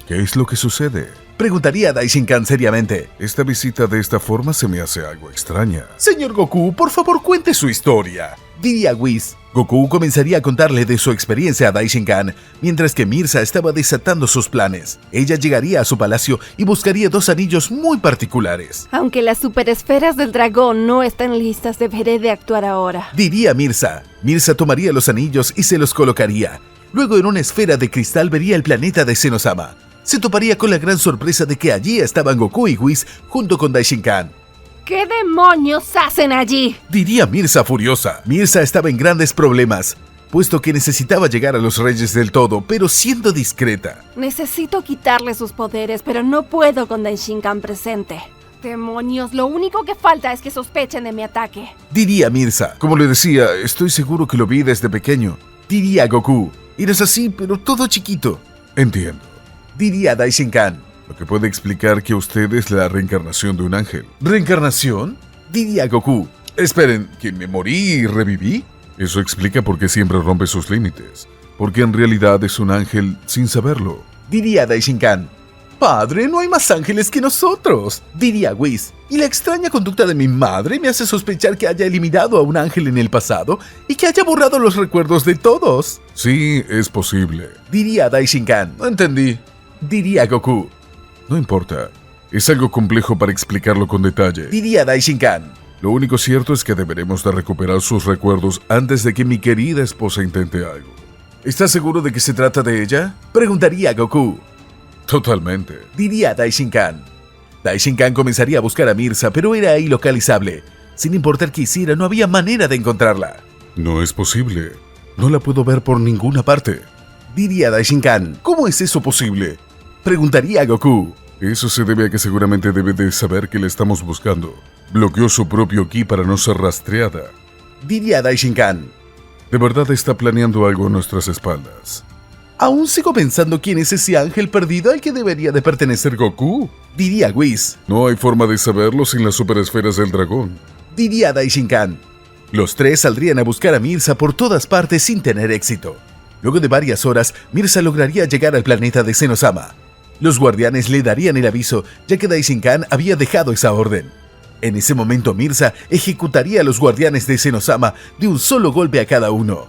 ¿Qué es lo que sucede? Preguntaría Daishinkan seriamente. Esta visita de esta forma se me hace algo extraña. Señor Goku, por favor cuente su historia, diría Whis. Goku comenzaría a contarle de su experiencia a Daishinkan, mientras que Mirza estaba desatando sus planes. Ella llegaría a su palacio y buscaría 2 anillos muy particulares. Aunque las superesferas del dragón no están listas, deberé de actuar ahora. Diría Mirza. Mirza tomaría los anillos y se los colocaría. Luego en una esfera de cristal vería el planeta de Zenosama. Se toparía con la gran sorpresa de que allí estaban Goku y Whis junto con Daishinkan. ¿Qué demonios hacen allí? Diría Mirza furiosa. Mirza estaba en grandes problemas, puesto que necesitaba llegar a los reyes del todo, pero siendo discreta. Necesito quitarle sus poderes, pero no puedo con Daishinkan presente. Demonios, lo único que falta es que sospechen de mi ataque. Diría Mirza. Como le decía, estoy seguro que lo vi desde pequeño. Diría Goku. Eres así, pero todo chiquito. Entiendo. Diría Daishinkan. Lo que puede explicar que usted es la reencarnación de un ángel. ¿Reencarnación? Diría Goku. Esperen, ¿que me morí y reviví? Eso explica por qué siempre rompe sus límites. Porque en realidad es un ángel sin saberlo. Diría Daishinkan. Padre, no hay más ángeles que nosotros. Diría Whis. Y la extraña conducta de mi madre me hace sospechar que haya eliminado a un ángel en el pasado y que haya borrado los recuerdos de todos. Sí, es posible. Diría Daishinkan. No entendí. diría Goku. No importa. Es algo complejo para explicarlo con detalle, diría Daishinkan. Lo único cierto es que deberemos de recuperar sus recuerdos antes de que mi querida esposa intente algo. ¿Estás seguro de que se trata de ella? Preguntaría Goku. Totalmente, diría Daishinkan. Daishinkan comenzaría a buscar a Mirza, pero era ilocalizable. Sin importar qué hiciera, no había manera de encontrarla. No es posible. No la puedo ver por ninguna parte, diría Daishinkan. ¿Cómo es eso posible? Preguntaría Goku. Eso se debe a que seguramente debe de saber que la estamos buscando. Bloqueó su propio ki para no ser rastreada, diría Daishinkan. De verdad está planeando algo a nuestras espaldas. Aún sigo pensando quién es ese ángel perdido al que debería de pertenecer Goku, diría Whis. No hay forma de saberlo sin las superesferas del dragón, diría Daishinkan. Los tres saldrían a buscar a Mirza por todas partes sin tener éxito. Luego de varias horas, Mirza lograría llegar al planeta de Zenosama. Los guardianes le darían el aviso, ya que Daishinkan había dejado esa orden. En ese momento Mirza ejecutaría a los guardianes de Zenosama de un solo golpe a cada uno.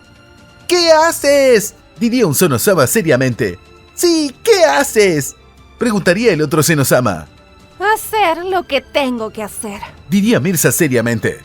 ¿Qué haces?, diría un Zenosama seriamente. Sí, ¿qué haces?, preguntaría el otro Zenosama. Hacer lo que tengo que hacer, diría Mirza seriamente.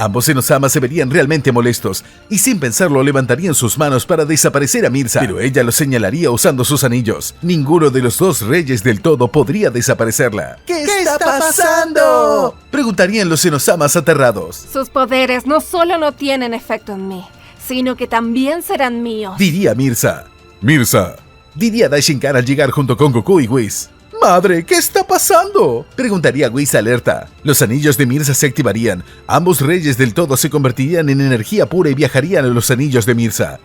Ambos Zenosamas se verían realmente molestos, y sin pensarlo levantarían sus manos para desaparecer a Mirza, pero ella lo señalaría usando sus anillos. Ninguno de los dos reyes del todo podría desaparecerla. ¿Qué está pasando?, preguntarían los Zenosamas aterrados. Sus poderes no solo no tienen efecto en mí, sino que también serán míos, diría Mirza. Mirza, diría Daishinkan al llegar junto con Goku y Whis. ¡Madre! ¿Qué está pasando?, preguntaría Whis alerta. Los anillos de Mirza se activarían. Ambos reyes del todo se convertirían en energía pura y viajarían a los anillos de Mirza.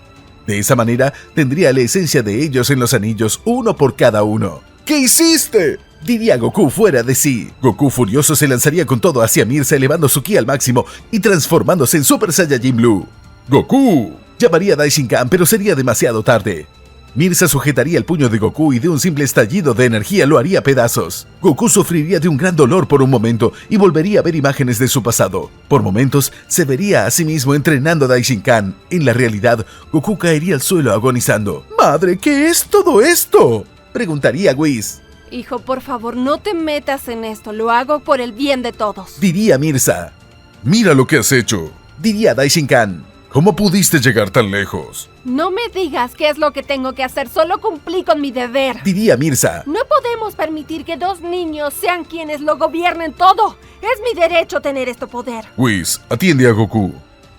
De esa manera, tendría la esencia de ellos en los anillos, uno por cada uno. ¿Qué hiciste?, diría Goku fuera de sí. Goku furioso se lanzaría con todo hacia Mirza, elevando su ki al máximo y transformándose en Super Saiyajin Blue. ¡Goku!, llamaría Daishinkan, pero sería demasiado tarde. Mirza sujetaría el puño de Goku y de un simple estallido de energía lo haría pedazos. Goku sufriría de un gran dolor por un momento y volvería a ver imágenes de su pasado. Por momentos, se vería a sí mismo entrenando a Daishinkan. En la realidad, Goku caería al suelo agonizando. ¡Madre! ¿Qué es todo esto?, preguntaría Whis. Hijo, por favor, no te metas en esto. Lo hago por el bien de todos, diría Mirza. Mira lo que has hecho, diría Daishinkan. ¿Cómo pudiste llegar tan lejos? No me digas qué es lo que tengo que hacer. Solo cumplí con mi deber, diría Mirza. No podemos permitir que dos niños sean quienes lo gobiernen todo. Es mi derecho tener este poder. Whis, atiende a Goku,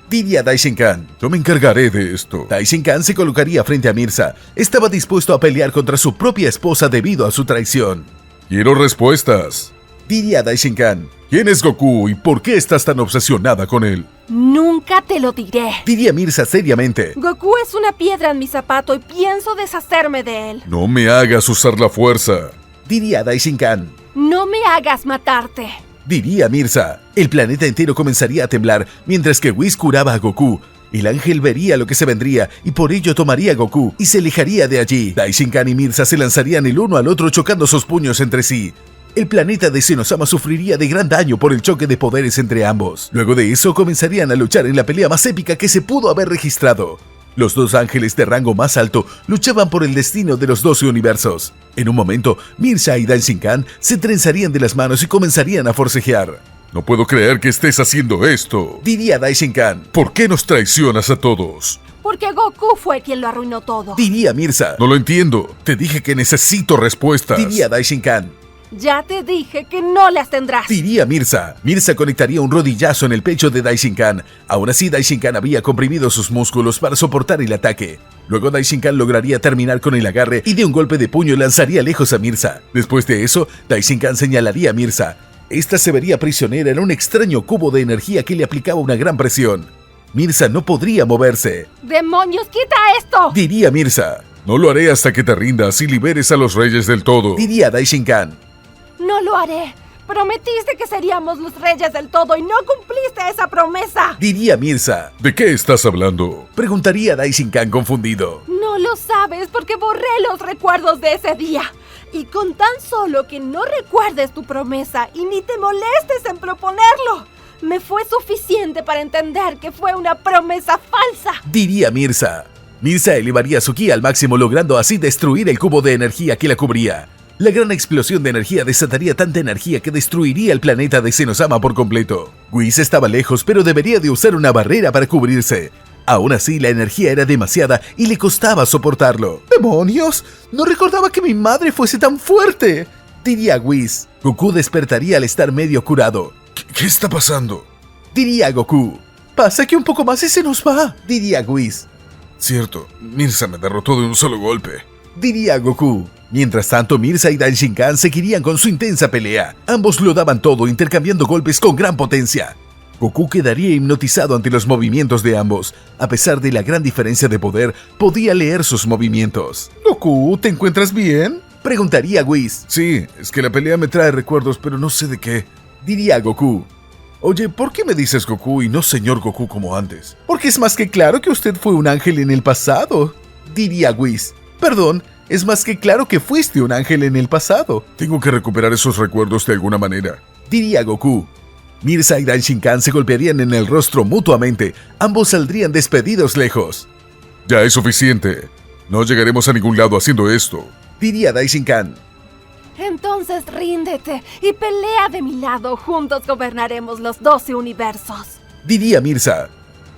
diría Daishinkan. Yo me encargaré de esto. Daishinkan se colocaría frente a Mirza. Estaba dispuesto a pelear contra su propia esposa debido a su traición. Quiero respuestas, diría Daishinkan. ¿Quién es Goku y por qué estás tan obsesionada con él? Nunca te lo diré, diría Mirza seriamente. Goku es una piedra en mi zapato y pienso deshacerme de él. No me hagas usar la fuerza, diría Daishinkan. No me hagas matarte, diría Mirza. El planeta entero comenzaría a temblar mientras que Whis curaba a Goku. El ángel vería lo que se vendría y por ello tomaría a Goku y se alejaría de allí. Daishinkan y Mirza se lanzarían el uno al otro chocando sus puños entre sí. El planeta de Zenosama sufriría de gran daño por el choque de poderes entre ambos. Luego de eso comenzarían a luchar en la pelea más épica que se pudo haber registrado. Los dos ángeles de rango más alto luchaban por el destino de los 12 universos. En un momento, Mirza y Daishinkan se trenzarían de las manos y comenzarían a forcejear. No puedo creer que estés haciendo esto, diría Daishinkan. ¿Por qué nos traicionas a todos? Porque Goku fue quien lo arruinó todo, diría Mirza. No lo entiendo. Te dije que necesito respuestas, diría Daishinkan. Ya te dije que no las tendrás, diría Mirza. Mirza conectaría un rodillazo en el pecho de Daishinkan. Aún así, Daishinkan había comprimido sus músculos para soportar el ataque. Luego Daishinkan lograría terminar con el agarre y de un golpe de puño lanzaría lejos a Mirza. Después de eso, Daishinkan señalaría a Mirza. Esta se vería prisionera en un extraño cubo de energía que le aplicaba una gran presión. Mirza no podría moverse. ¡Demonios, quita esto!, diría Mirza. No lo haré hasta que te rindas y liberes a los reyes del todo, diría Daishinkan. No lo haré. Prometiste que seríamos los reyes del todo y no cumpliste esa promesa, diría Mirza. ¿De qué estás hablando?, preguntaría Daishinkan confundido. No lo sabes porque borré los recuerdos de ese día. Y con tan solo que no recuerdes tu promesa y ni te molestes en proponerlo, me fue suficiente para entender que fue una promesa falsa, diría Mirza. Mirza elevaría su ki al máximo, logrando así destruir el cubo de energía que la cubría. La gran explosión de energía desataría tanta energía que destruiría el planeta de Zenosama por completo. Whis estaba lejos, pero debería de usar una barrera para cubrirse. Aún así, la energía era demasiada y le costaba soportarlo. ¡Demonios! No recordaba que mi madre fuese tan fuerte, diría Whis. Goku despertaría al estar medio curado. ¿Qué está pasando? Diría Goku. Pasa que un poco más y se nos va, diría Whis. Cierto, Mirza me derrotó de un solo golpe, diría Goku. Mientras tanto, Mirza y Daishinkan seguirían con su intensa pelea. Ambos lo daban todo, intercambiando golpes con gran potencia. Goku quedaría hipnotizado ante los movimientos de ambos. A pesar de la gran diferencia de poder, podía leer sus movimientos. Goku, ¿te encuentras bien? Preguntaría Whis. Sí, es que la pelea me trae recuerdos, pero no sé de qué, diría Goku. Oye, ¿por qué me dices Goku y no señor Goku como antes? Porque es más que claro que usted fue un ángel en el pasado, diría Whis. Perdón, es más que claro que fuiste un ángel en el pasado. Tengo que recuperar esos recuerdos de alguna manera, diría Goku. Mirza y Daishinkan se golpearían en el rostro mutuamente. Ambos saldrían despedidos lejos. Ya es suficiente. No llegaremos a ningún lado haciendo esto, diría Daishinkan. Entonces ríndete y pelea de mi lado. Juntos gobernaremos los 12 universos, diría Mirza.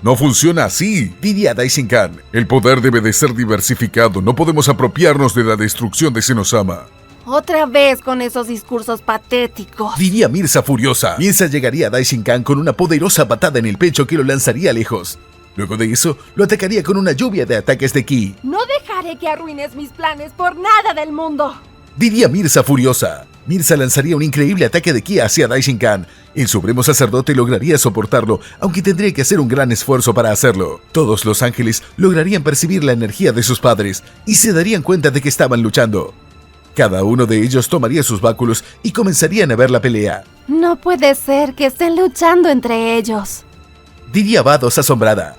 No funciona así, diría Daishinkan. El poder debe de ser diversificado. No podemos apropiarnos de la destrucción de Zenosama. Otra vez con esos discursos patéticos, diría Mirza furiosa. Mirza llegaría a Daishinkan con una poderosa patada en el pecho que lo lanzaría lejos. Luego de eso, lo atacaría con una lluvia de ataques de ki. No dejaré que arruines mis planes por nada del mundo, diría Mirza furiosa. Mirza lanzaría un increíble ataque de ki hacia Daishinkan. El supremo sacerdote lograría soportarlo, aunque tendría que hacer un gran esfuerzo para hacerlo. Todos los ángeles lograrían percibir la energía de sus padres y se darían cuenta de que estaban luchando. Cada uno de ellos tomaría sus báculos y comenzarían a ver la pelea. No puede ser que estén luchando entre ellos, diría Vados asombrada.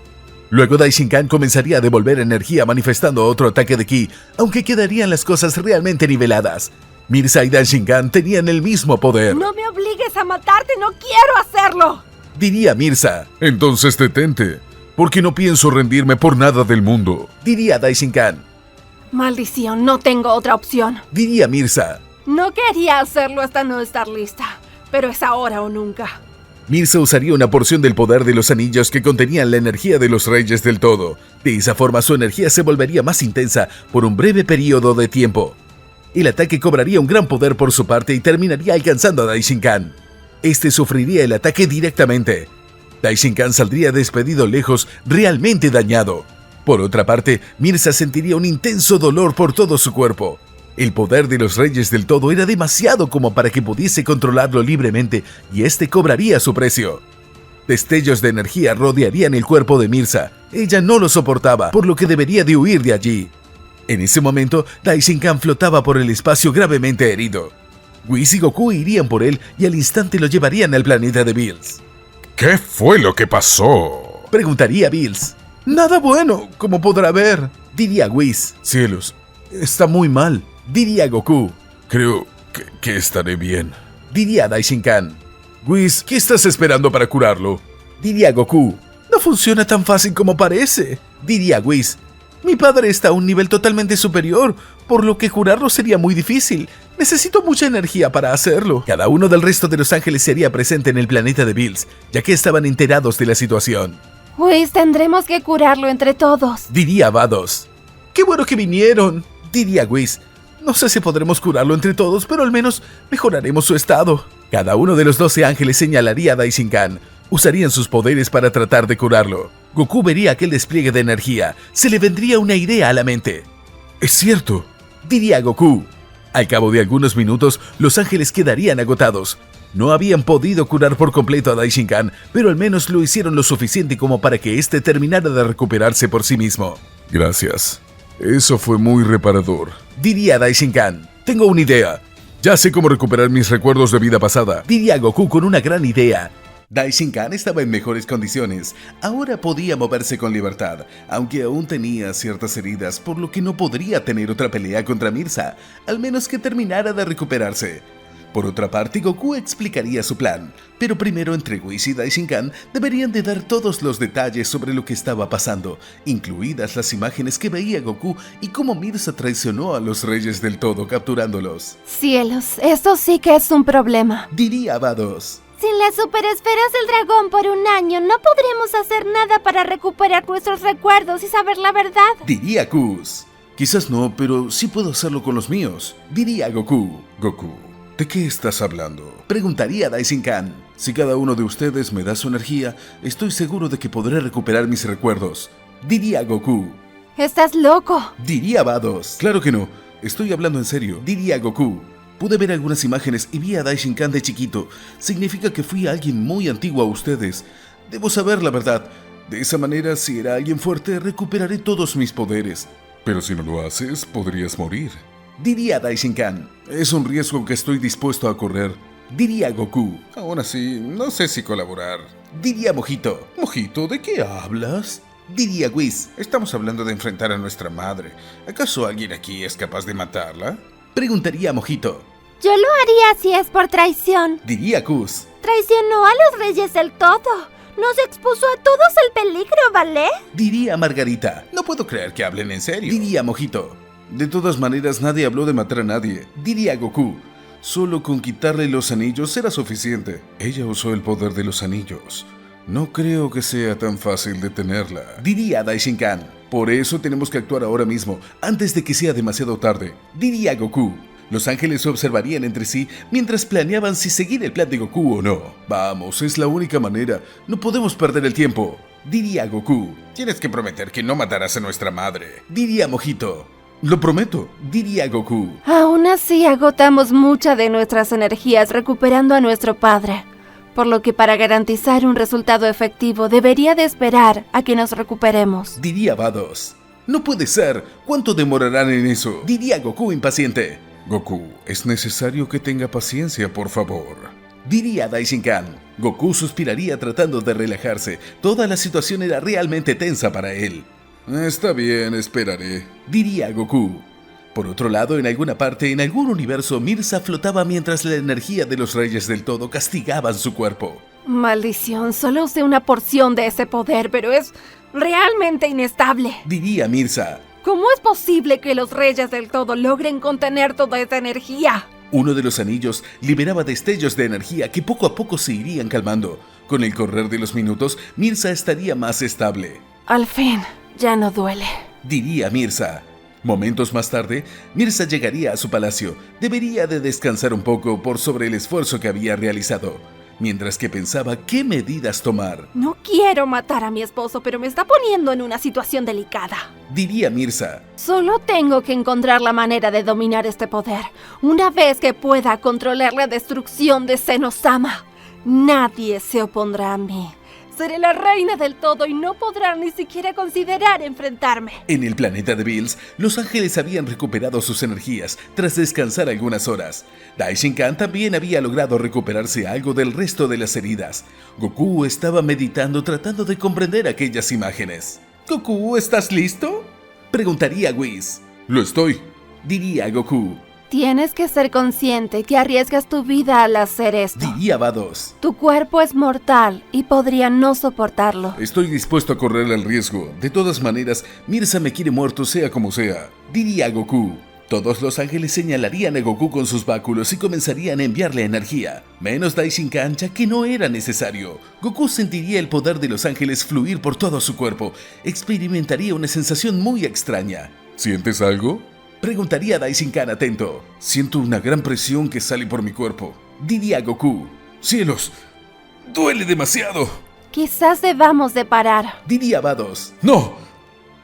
Luego Daishinkan comenzaría a devolver energía manifestando otro ataque de ki, aunque quedarían las cosas realmente niveladas. Mirza y Daishinkan tenían el mismo poder. No me obligues a matarte, no quiero hacerlo, diría Mirza. Entonces detente, porque no pienso rendirme por nada del mundo, diría Daishinkan. Maldición, no tengo otra opción, diría Mirza. No quería hacerlo hasta no estar lista, pero es ahora o nunca. Mirza usaría una porción del poder de los anillos que contenían la energía de los reyes del todo. De esa forma su energía se volvería más intensa por un breve periodo de tiempo. El ataque cobraría un gran poder por su parte y terminaría alcanzando a Daishinkan. Este sufriría el ataque directamente. Daishinkan saldría despedido lejos, realmente dañado. Por otra parte, Mirza sentiría un intenso dolor por todo su cuerpo. El poder de los reyes del todo era demasiado como para que pudiese controlarlo libremente y este cobraría su precio. Destellos de energía rodearían el cuerpo de Mirza. Ella no lo soportaba, por lo que debería de huir de allí. En ese momento, Daishinkan flotaba por el espacio gravemente herido. Whis y Goku irían por él y al instante lo llevarían al planeta de Bills. ¿Qué fue lo que pasó?, preguntaría Bills. Nada bueno, como podrá ver, diría Whis. Cielos, está muy mal, diría Goku. Creo que estaré bien, diría Daishinkan. Whis, ¿qué estás esperando para curarlo?, diría Goku. No funciona tan fácil como parece, diría Whis. Mi padre está a un nivel totalmente superior, por lo que curarlo sería muy difícil. Necesito mucha energía para hacerlo. Cada uno del resto de los ángeles sería presente en el planeta de Bills, ya que estaban enterados de la situación. Pues tendremos que curarlo entre todos, diría Vados. ¡Qué bueno que vinieron!, diría Whis. No sé si podremos curarlo entre todos, pero al menos mejoraremos su estado. Cada uno de los 12 ángeles señalaría a Daishinkan. Usarían sus poderes para tratar de curarlo. Goku vería aquel despliegue de energía. Se le vendría una idea a la mente. Es cierto, diría Goku. Al cabo de algunos minutos, los ángeles quedarían agotados. No habían podido curar por completo a Daishinkan, pero al menos lo hicieron lo suficiente como para que éste terminara de recuperarse por sí mismo. Gracias. Eso fue muy reparador, diría Daishinkan. Tengo una idea. Ya sé cómo recuperar mis recuerdos de vida pasada, diría Goku con una gran idea. Daishinkan estaba en mejores condiciones. Ahora podía moverse con libertad, aunque aún tenía ciertas heridas, por lo que no podría tener otra pelea contra Mirza, al menos que terminara de recuperarse. Por otra parte, Goku explicaría su plan, pero primero entre Whis y Daishinkan deberían de dar todos los detalles sobre lo que estaba pasando, incluidas las imágenes que veía Goku y cómo Mirza traicionó a los Reyes del Todo capturándolos. Cielos, eso sí que es un problema. Diría Vados. Sin las superesferas del dragón por un año, no podremos hacer nada para recuperar nuestros recuerdos y saber la verdad. Diría Kuz. Quizás no, pero sí puedo hacerlo con los míos. Diría Goku. Goku, ¿de qué estás hablando? Preguntaría Daishinkan. Si cada uno de ustedes me da su energía, estoy seguro de que podré recuperar mis recuerdos. Diría Goku. ¡Estás loco! Diría Vados. Claro que no, estoy hablando en serio. Diría Goku. Pude ver algunas imágenes y vi a Daishinkan de chiquito. Significa que fui alguien muy antiguo a ustedes. Debo saber la verdad. De esa manera, si era alguien fuerte, recuperaré todos mis poderes. Pero si no lo haces, podrías morir. Diría Daishinkan. Es un riesgo que estoy dispuesto a correr. Diría Goku. Aún así, no sé si colaborar. Diría Mojito. Mojito, ¿de qué hablas? Diría Whis. Estamos hablando de enfrentar a nuestra madre. ¿Acaso alguien aquí es capaz de matarla? Preguntaría Mojito. Yo lo haría si es por traición. Diría Kuz. Traicionó a los Reyes del Todo. Nos expuso a todos al peligro, ¿vale? Diría Margarita. No puedo creer que hablen en serio. Diría Mojito. De todas maneras, nadie habló de matar a nadie. Diría Goku. Solo con quitarle los anillos era suficiente. Ella usó el poder de los anillos. No creo que sea tan fácil detenerla. Diría Daishinkan. Por eso tenemos que actuar ahora mismo, antes de que sea demasiado tarde. Diría Goku. Los ángeles se observarían entre sí mientras planeaban si seguir el plan de Goku o no. Vamos, es la única manera. No podemos perder el tiempo. Diría Goku. Tienes que prometer que no matarás a nuestra madre. Diría Mojito. Lo prometo. Diría Goku. Aún así agotamos mucha de nuestras energías recuperando a nuestro padre. Por lo que para garantizar un resultado efectivo debería de esperar a que nos recuperemos. Diría Vados. No puede ser. ¿Cuánto demorarán en eso? Diría Goku impaciente. Goku, es necesario que tenga paciencia, por favor. Diría Daishinkan. Goku suspiraría tratando de relajarse. Toda la situación era realmente tensa para él. Está bien, esperaré. Diría Goku. Por otro lado, en alguna parte, en algún universo, Mirza flotaba mientras la energía de los Reyes del Todo castigaban su cuerpo. Maldición, solo usé una porción de ese poder, pero es realmente inestable. Diría Mirza. ¿Cómo es posible que los Reyes del Todo logren contener toda esa energía? Uno de los anillos liberaba destellos de energía que poco a poco se irían calmando. Con el correr de los minutos, Mirza estaría más estable. Al fin, ya no duele. Diría Mirza. Momentos más tarde, Mirza llegaría a su palacio. Debería de descansar un poco por sobre el esfuerzo que había realizado, mientras que pensaba qué medidas tomar. No quiero matar a mi esposo, pero me está poniendo en una situación delicada. Diría Mirza. Solo tengo que encontrar la manera de dominar este poder. Una vez que pueda controlar la destrucción de Zenosama, nadie se opondrá a mí. Seré la reina del todo y no podrán ni siquiera considerar enfrentarme. En el planeta de Bills, los ángeles habían recuperado sus energías tras descansar algunas horas. Daishinkan también había logrado recuperarse algo del resto de las heridas. Goku estaba meditando tratando de comprender aquellas imágenes. ¿Goku, estás listo? Preguntaría Whis. Lo estoy. Diría Goku. Tienes que ser consciente que arriesgas tu vida al hacer esto. Diría Vados. Tu cuerpo es mortal y podría no soportarlo. Estoy dispuesto a correr el riesgo. De todas maneras, Mirza me quiere muerto sea como sea. Diría Goku. Todos los ángeles señalarían a Goku con sus báculos y comenzarían a enviarle energía. Menos Daishinkan, ya que no era necesario. Goku sentiría el poder de los ángeles fluir por todo su cuerpo. Experimentaría una sensación muy extraña. ¿Sientes algo? Preguntaría Daishinkan atento. Siento una gran presión que sale por mi cuerpo. Diría Goku. ¡Cielos! ¡Duele demasiado! Quizás debamos de parar. Diría Vados. ¡No!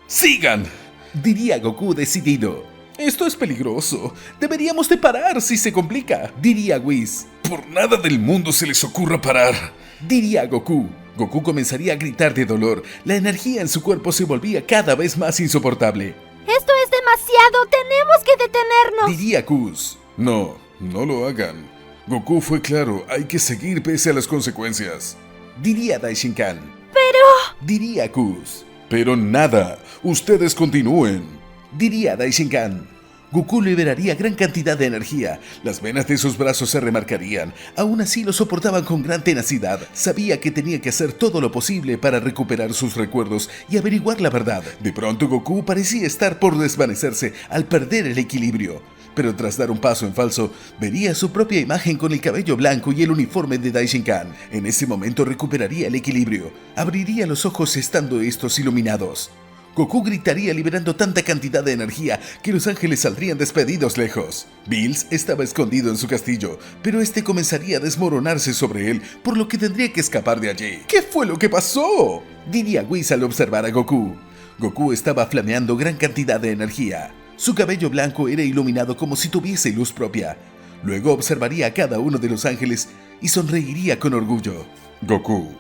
¡Sigan! Diría Goku decidido. Esto es peligroso. Deberíamos de parar si se complica. Diría Whis. Por nada del mundo se les ocurra parar. Diría Goku. Goku comenzaría a gritar de dolor. La energía en su cuerpo se volvía cada vez más insoportable. ¡Esto es demasiado! ¡Tenemos que detenernos! Diría Kuz. No, no lo hagan. Goku fue claro, hay que seguir pese a las consecuencias. Diría Daishinkan. Pero... Diría Kuz. Pero nada, ustedes continúen. Diría Daishinkan. Goku liberaría gran cantidad de energía. Las venas de sus brazos se remarcarían. Aún así lo soportaban con gran tenacidad. Sabía que tenía que hacer todo lo posible para recuperar sus recuerdos y averiguar la verdad. De pronto Goku parecía estar por desvanecerse al perder el equilibrio. Pero tras dar un paso en falso, vería su propia imagen con el cabello blanco y el uniforme de Daishinkan. En ese momento recuperaría el equilibrio. Abriría los ojos estando estos iluminados. Goku gritaría liberando tanta cantidad de energía que los ángeles saldrían despedidos lejos. Bills estaba escondido en su castillo, pero este comenzaría a desmoronarse sobre él, por lo que tendría que escapar de allí. ¿Qué fue lo que pasó?, diría Whis al observar a Goku. Goku estaba flameando gran cantidad de energía. Su cabello blanco era iluminado como si tuviese luz propia. Luego observaría a cada uno de los ángeles y sonreiría con orgullo. Goku,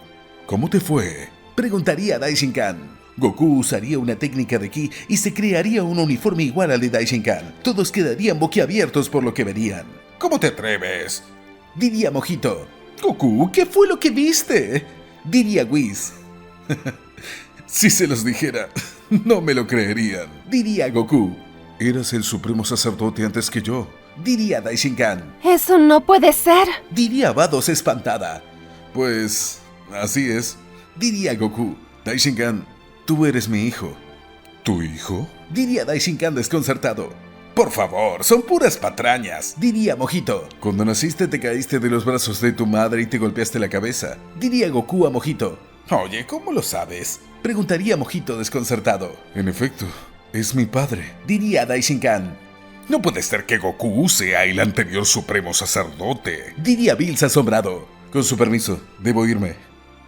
¿cómo te fue? Preguntaría a Daishinkan. Goku usaría una técnica de ki y se crearía un uniforme igual al de Daishinkan. Todos quedarían boquiabiertos por lo que verían. ¿Cómo te atreves?, diría Mojito. Goku, ¿qué fue lo que viste?, diría Whis. Si se los dijera, no me lo creerían, diría Goku. Eras el supremo sacerdote antes que yo, diría Daishinkan. Eso no puede ser, diría Vados espantada. Pues así es, diría Goku. Daishinkan, tú eres mi hijo. ¿Tu hijo?, diría Daishinkan desconcertado. Por favor, son puras patrañas, diría Mojito. Cuando naciste te caíste de los brazos de tu madre y te golpeaste la cabeza, diría Goku a Mojito. Oye, ¿cómo lo sabes?, preguntaría Mojito desconcertado. En efecto, es mi padre, diría Daishinkan. No puede ser que Goku sea el anterior supremo sacerdote, diría Bills asombrado. Con su permiso, debo irme.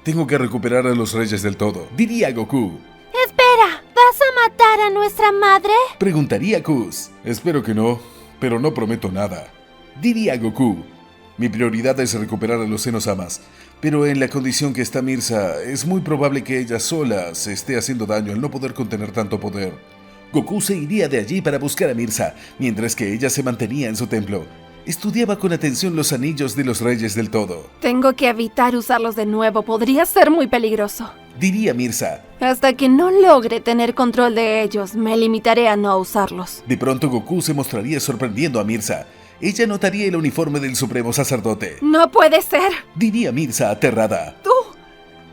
Tengo que recuperar a los Reyes del Todo, diría Goku. Espera, ¿vas a matar a nuestra madre?, preguntaría Kuz. Espero que no, pero no prometo nada, diría Goku. Mi prioridad es recuperar a los Zenosamas, pero en la condición que está Mirza, es muy probable que ella sola se esté haciendo daño al no poder contener tanto poder. Goku se iría de allí para buscar a Mirza, mientras que ella se mantenía en su templo. Estudiaba con atención los anillos de los Reyes del Todo. Tengo que evitar usarlos de nuevo, podría ser muy peligroso, diría Mirza. Hasta que no logre tener control de ellos, me limitaré a no usarlos. De pronto Goku se mostraría sorprendiendo a Mirza. Ella notaría el uniforme del supremo sacerdote. ¡No puede ser!, diría Mirza aterrada. ¿Tú?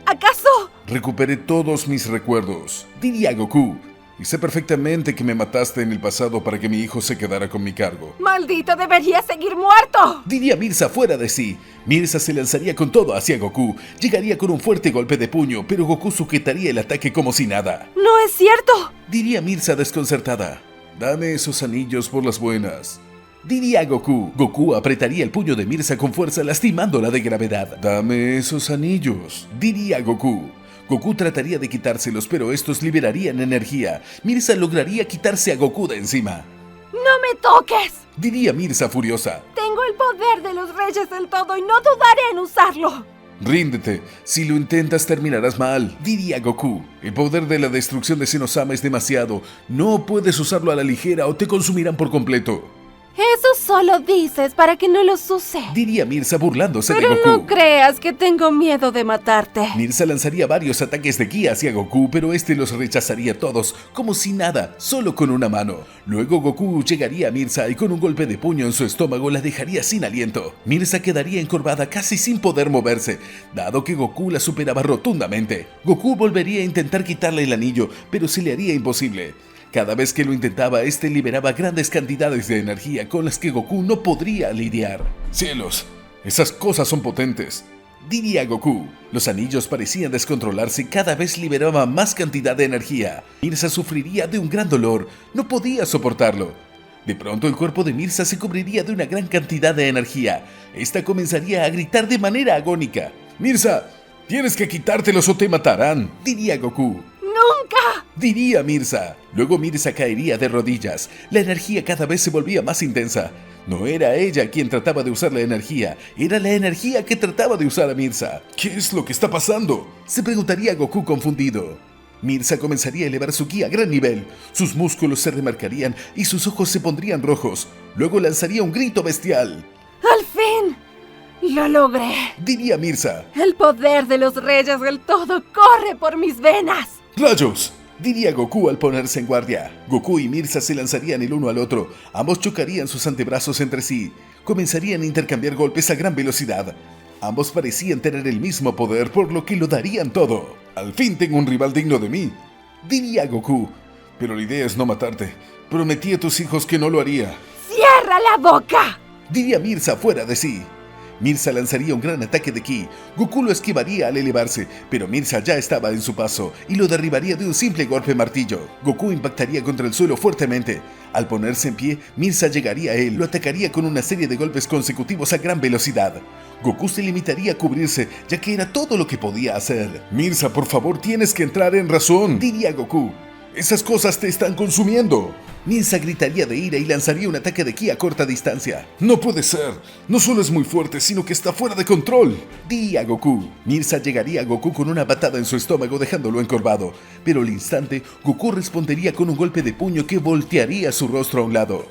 ¿Acaso? Recuperé todos mis recuerdos, diría Goku. Y sé perfectamente que me mataste en el pasado para que mi hijo se quedara con mi cargo. ¡Maldito, debería seguir muerto!, diría Mirza fuera de sí. Mirza se lanzaría con todo hacia Goku. Llegaría con un fuerte golpe de puño, pero Goku sujetaría el ataque como si nada. ¡No es cierto!, diría Mirza desconcertada. Dame esos anillos por las buenas, diría Goku. Goku apretaría el puño de Mirza con fuerza, lastimándola de gravedad. Dame esos anillos, diría Goku. Goku trataría de quitárselos, pero estos liberarían energía. Mirza lograría quitarse a Goku de encima. ¡No me toques!, diría Mirza furiosa. Tengo el poder de los Reyes del Todo y no dudaré en usarlo. Ríndete, si lo intentas terminarás mal, diría Goku. El poder de la destrucción de Zenosama es demasiado. No puedes usarlo a la ligera o te consumirán por completo. Eso solo dices para que no los use, diría Mirza burlándose pero de Goku. no creas que tengo miedo de matarte. Mirza lanzaría varios ataques de ki hacia Goku, pero este los rechazaría todos, como si nada, solo con una mano. Luego Goku llegaría a Mirza y con un golpe de puño en su estómago la dejaría sin aliento. Mirza quedaría encorvada casi sin poder moverse, dado que Goku la superaba rotundamente. Goku volvería a intentar quitarle el anillo, pero se le haría imposible. Cada vez que lo intentaba, este liberaba grandes cantidades de energía con las que Goku no podría lidiar. ¡Cielos! Esas cosas son potentes, diría Goku. Los anillos parecían descontrolarse, cada vez liberaban más cantidad de energía. Mirza sufriría de un gran dolor, no podía soportarlo. De pronto el cuerpo de Mirza se cubriría de una gran cantidad de energía. Esta comenzaría a gritar de manera agónica. ¡Mirza! ¡Tienes que quitártelos o te matarán!, diría Goku. ¡Nunca!, diría Mirza. Luego Mirza caería de rodillas. La energía cada vez se volvía más intensa. No era ella quien trataba de usar la energía, era la energía que trataba de usar a Mirza. ¿Qué es lo que está pasando?, se preguntaría Goku confundido. Mirza comenzaría a elevar su ki a gran nivel. Sus músculos se remarcarían y sus ojos se pondrían rojos. Luego lanzaría un grito bestial. ¡Al fin! ¡Lo logré!, diría Mirza. El poder de los Reyes del Todo corre por mis venas. ¡Rayos!, diría Goku al ponerse en guardia. Goku y Mirza se lanzarían el uno al otro, ambos chocarían sus antebrazos entre sí, comenzarían a intercambiar golpes a gran velocidad. Ambos parecían tener el mismo poder, por lo que lo darían todo. Al fin tengo un rival digno de mí, diría Goku. Pero la idea es no matarte. Prometí a tus hijos que no lo haría. ¡Cierra la boca! Diría Mirza fuera de sí. Mirza lanzaría un gran ataque de ki. Goku lo esquivaría al elevarse, pero Mirza ya estaba en su paso y lo derribaría de un simple golpe martillo. Goku impactaría contra el suelo fuertemente. Al ponerse en pie, Mirza llegaría a él, lo atacaría con una serie de golpes consecutivos a gran velocidad. Goku se limitaría a cubrirse, ya que era todo lo que podía hacer. Mirza, por favor, tienes que entrar en razón, diría Goku. Esas cosas te están consumiendo. Mirza gritaría de ira y lanzaría un ataque de ki a corta distancia. No puede ser. No solo es muy fuerte, sino que está fuera de control, diría Goku. Mirza llegaría a Goku con una patada en su estómago dejándolo encorvado. Pero al instante, Goku respondería con un golpe de puño que voltearía su rostro a un lado.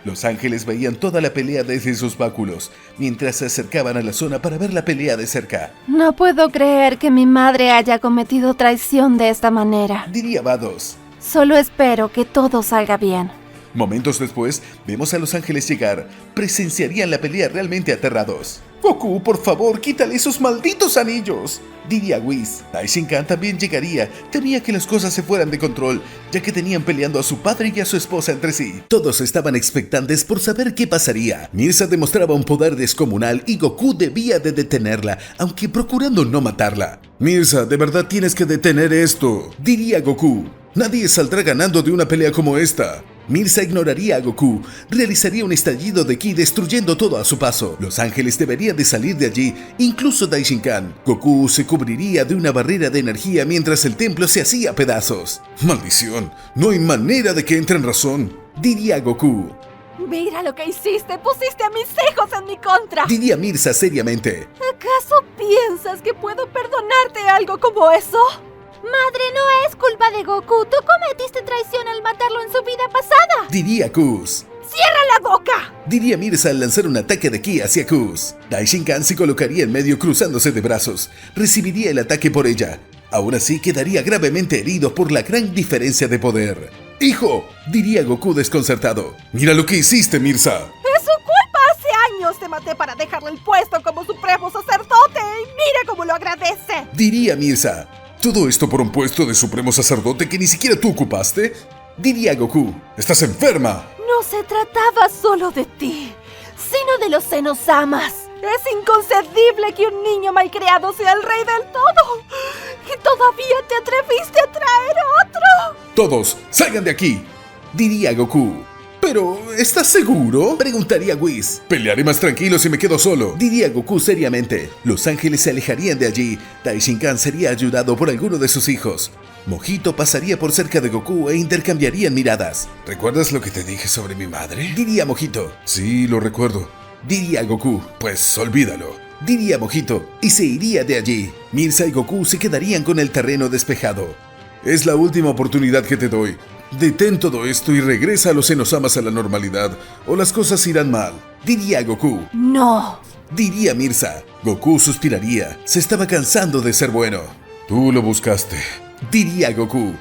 Los ángeles veían toda la pelea desde sus báculos, mientras se acercaban a la zona para ver la pelea de cerca. No puedo creer que mi madre haya cometido traición de esta manera, diría Vados. Solo espero que todo salga bien. Momentos después, vemos a los ángeles llegar. Presenciarían la pelea realmente aterrados. Goku, por favor, quítale esos malditos anillos, diría Whis. Daishinkan también llegaría. Temía que las cosas se fueran de control, ya que tenían peleando a su padre y a su esposa entre sí. Todos estaban expectantes por saber qué pasaría. Mirza demostraba un poder descomunal y Goku debía de detenerla, aunque procurando no matarla. Mirza, de verdad tienes que detener esto, diría Goku. Nadie saldrá ganando de una pelea como esta. Mirza ignoraría a Goku, realizaría un estallido de ki destruyendo todo a su paso. Los ángeles deberían de salir de allí, incluso Daishinkan. Goku se cubriría de una barrera de energía mientras el templo se hacía pedazos. Maldición, no hay manera de que entre en razón, diría Goku. Mira lo que hiciste, pusiste a mis hijos en mi contra, diría Mirza seriamente. ¿Acaso piensas que puedo perdonarte algo como eso? Madre, no es culpa de Goku. Tú cometiste traición al matarlo en su vida pasada, diría Kuz. ¡Cierra la boca!, diría Mirza al lanzar un ataque de ki hacia Kuz. Daishinkan se colocaría en medio cruzándose de brazos. Recibiría el ataque por ella. Aún así quedaría gravemente herido por la gran diferencia de poder. ¡Hijo!, diría Goku desconcertado. Mira lo que hiciste, Mirza. ¡Es su culpa! Hace años te maté para dejarle el puesto como supremo sacerdote y mira cómo lo agradece, diría Mirza. ¿Todo esto por un puesto de supremo sacerdote que ni siquiera tú ocupaste?, diría Goku. ¡Estás enferma! No se trataba solo de ti, sino de los Zenosamas. Es inconcebible que un niño malcriado sea el rey del todo. ¿Y todavía te atreviste a traer otro? Todos, salgan de aquí, diría Goku. ¿Pero estás seguro?, preguntaría Whis. Pelearé más tranquilo si me quedo solo, diría Goku seriamente. Los ángeles se alejarían de allí. Daishinkan sería ayudado por alguno de sus hijos. Mojito pasaría por cerca de Goku e intercambiarían miradas. ¿Recuerdas lo que te dije sobre mi madre?, diría Mojito. Sí, lo recuerdo, diría Goku. Pues olvídalo, diría Mojito, y se iría de allí. Mirza y Goku se quedarían con el terreno despejado. Es la última oportunidad que te doy. Detén todo esto y regresa a los Zenosamas a la normalidad, o las cosas irán mal, diría Goku. No, diría Mirza. Goku suspiraría. Se estaba cansando de ser bueno. Tú lo buscaste, diría Goku.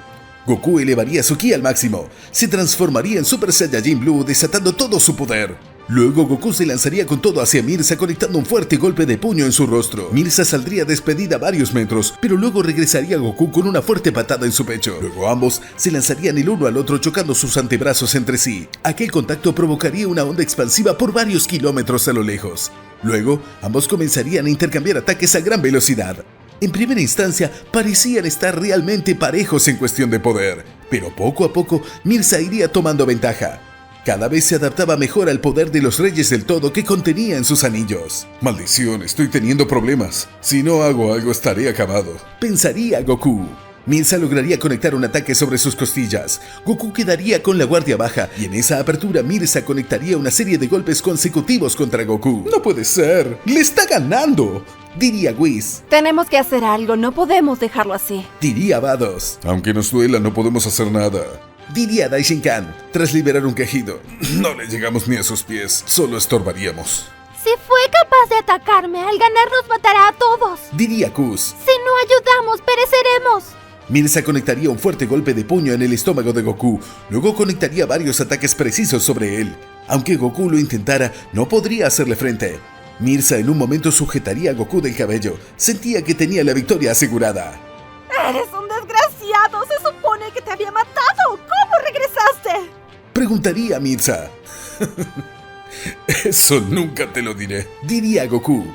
Goku elevaría su ki al máximo. Se transformaría en Super Saiyajin Blue, desatando todo su poder. Luego Goku se lanzaría con todo hacia Mirza, conectando un fuerte golpe de puño en su rostro. Mirza saldría despedida a varios metros, pero luego regresaría Goku con una fuerte patada en su pecho. Luego ambos se lanzarían el uno al otro chocando sus antebrazos entre sí. Aquel contacto provocaría una onda expansiva por varios kilómetros a lo lejos. Luego, ambos comenzarían a intercambiar ataques a gran velocidad. En primera instancia, parecían estar realmente parejos en cuestión de poder, pero poco a poco Mirza iría tomando ventaja. Cada vez se adaptaba mejor al poder de los reyes del todo que contenía en sus anillos. Maldición, estoy teniendo problemas. Si no hago algo estaré acabado, pensaría Goku. Mirza lograría conectar un ataque sobre sus costillas. Goku quedaría con la guardia baja y en esa apertura Mirza conectaría una serie de golpes consecutivos contra Goku. ¡No puede ser! ¡Le está ganando!, diría Whis. Tenemos que hacer algo, no podemos dejarlo así, diría Vados. Aunque nos duela, no podemos hacer nada, diría Daishinkan, tras liberar un quejido. No le llegamos ni a sus pies, solo estorbaríamos. Si fue capaz de atacarme, al ganar nos matará a todos, diría Kuz. Si no ayudamos, pereceremos. Mirza conectaría un fuerte golpe de puño en el estómago de Goku, luego conectaría varios ataques precisos sobre él. Aunque Goku lo intentara, no podría hacerle frente. Mirza en un momento sujetaría a Goku del cabello. Sentía que tenía la victoria asegurada. ¡Eres un desgraciado! ¡Se supone que te había matado! ¿Cómo regresaste? Preguntaría Mirza. Eso nunca te lo diré. Diría Goku.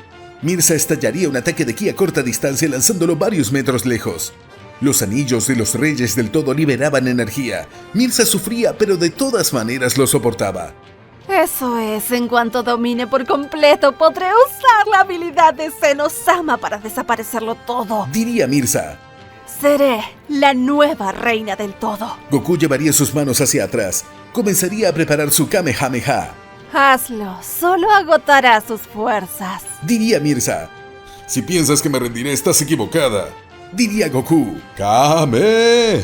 Mirza estallaría un ataque de ki a corta distancia lanzándolo varios metros lejos. Los anillos de los reyes del todo liberaban energía. Mirza sufría, pero de todas maneras lo soportaba. Eso es, en cuanto domine por completo, podré usar la habilidad de Zeno-sama para desaparecerlo todo. Diría Mirza. Seré la nueva reina del todo. Goku llevaría sus manos hacia atrás. Comenzaría a preparar su Kamehameha. Hazlo, solo agotará sus fuerzas. Diría Mirza. Si piensas que me rendiré, estás equivocada. Diría Goku. ¡Kame!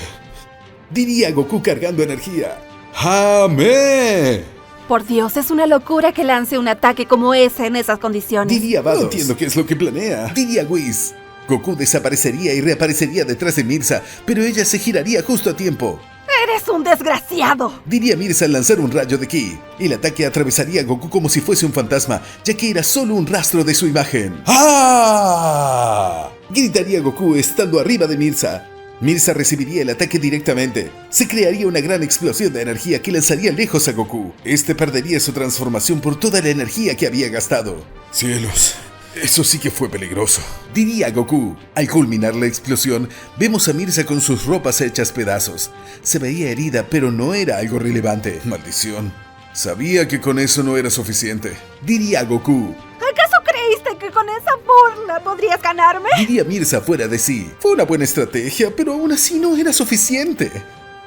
Diría Goku cargando energía. ¡Jame! Por Dios, es una locura que lance un ataque como ese en esas condiciones. Diría Vados. No entiendo qué es lo que planea. Diría Whis. Goku desaparecería y reaparecería detrás de Mirza, pero ella se giraría justo a tiempo. ¡Eres un desgraciado! Diría Mirza al lanzar un rayo de ki. El ataque atravesaría a Goku como si fuese un fantasma, ya que era solo un rastro de su imagen. ¡Ah! Gritaría Goku estando arriba de Mirza. Mirza recibiría el ataque directamente. Se crearía una gran explosión de energía que lanzaría lejos a Goku. Este perdería su transformación por toda la energía que había gastado. Cielos, eso sí que fue peligroso. Diría Goku. Al culminar la explosión, vemos a Mirza con sus ropas hechas pedazos. Se veía herida, pero no era algo relevante. Maldición. Sabía que con eso no era suficiente. Diría Goku. ¿Acaso creíste que con esa burla podrías ganarme? Diría Mirza fuera de sí. Fue una buena estrategia, pero aún así no era suficiente.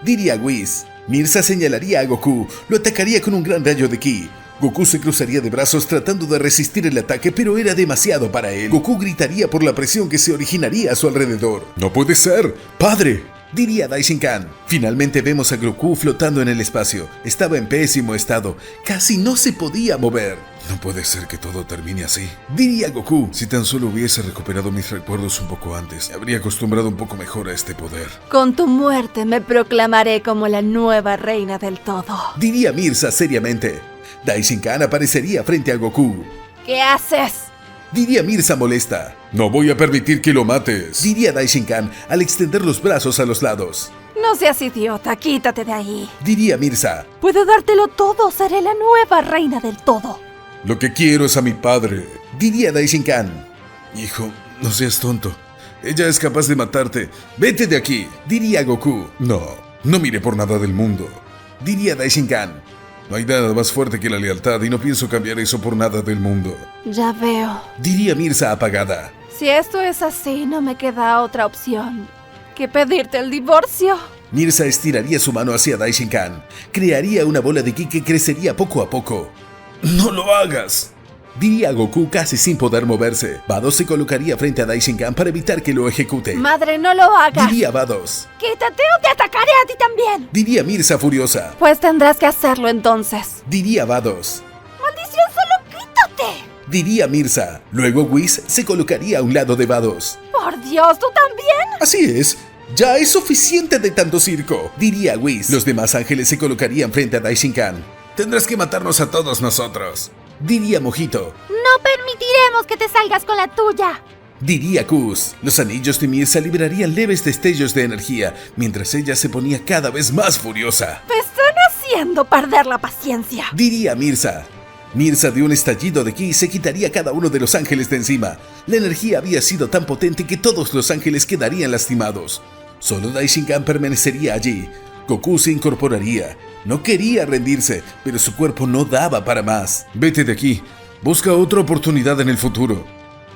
Diría Whis. Mirza señalaría a Goku, lo atacaría con un gran rayo de ki. Goku se cruzaría de brazos tratando de resistir el ataque, pero era demasiado para él. Goku gritaría por la presión que se originaría a su alrededor. ¡No puede ser! ¡Padre! Diría Daishinkan. Finalmente vemos a Goku flotando en el espacio. Estaba en pésimo estado. Casi no se podía mover. No puede ser que todo termine así. Diría Goku. Si tan solo hubiese recuperado mis recuerdos un poco antes, me habría acostumbrado un poco mejor a este poder. Con tu muerte me proclamaré como la nueva reina del todo. Diría Mirza seriamente. Daishinkan aparecería frente a Goku. ¿Qué haces? Diría Mirza molesta. No voy a permitir que lo mates. Diría Daishinkan al extender los brazos a los lados. No seas idiota, quítate de ahí. Diría Mirza. Puedo dártelo todo, seré la nueva reina del todo. Lo que quiero es a mi padre. Diría Daishinkan. Hijo, no seas tonto. Ella es capaz de matarte. Vete de aquí. Diría Goku. No miré por nada del mundo. Diría Daishinkan. No hay nada más fuerte que la lealtad y no pienso cambiar eso por nada del mundo. Ya veo. Diría Mirza apagada. Si esto es así, no me queda otra opción que pedirte el divorcio. Mirza estiraría su mano hacia Daishinkan. Crearía una bola de ki que crecería poco a poco. ¡No lo hagas! Diría Goku casi sin poder moverse. Vados se colocaría frente a Daishinkan para evitar que lo ejecute. Madre, no lo hagas. Diría Vados. Quítate o te atacaré a ti también. Diría Mirza furiosa. Pues tendrás que hacerlo entonces. Diría Vados. ¡Maldición, solo quítate! Diría Mirza. Luego Whis se colocaría a un lado de Vados. ¡Por Dios, tú también! Así es. Ya es suficiente de tanto circo. Diría Whis. Los demás ángeles se colocarían frente a Daishinkan. Tendrás que matarnos a todos nosotros. Diría Mojito. No permitiremos que te salgas con la tuya. Diría Kuz. Los anillos de Mirza liberarían leves destellos de energía, mientras ella se ponía cada vez más furiosa. ¡Me están haciendo perder la paciencia! Diría Mirza. Mirza de un estallido de ki se quitaría cada uno de los ángeles de encima. La energía había sido tan potente que todos los ángeles quedarían lastimados. Solo Daishinkan permanecería allí. Goku se incorporaría. No quería rendirse, pero su cuerpo no daba para más. Vete de aquí. Busca otra oportunidad en el futuro.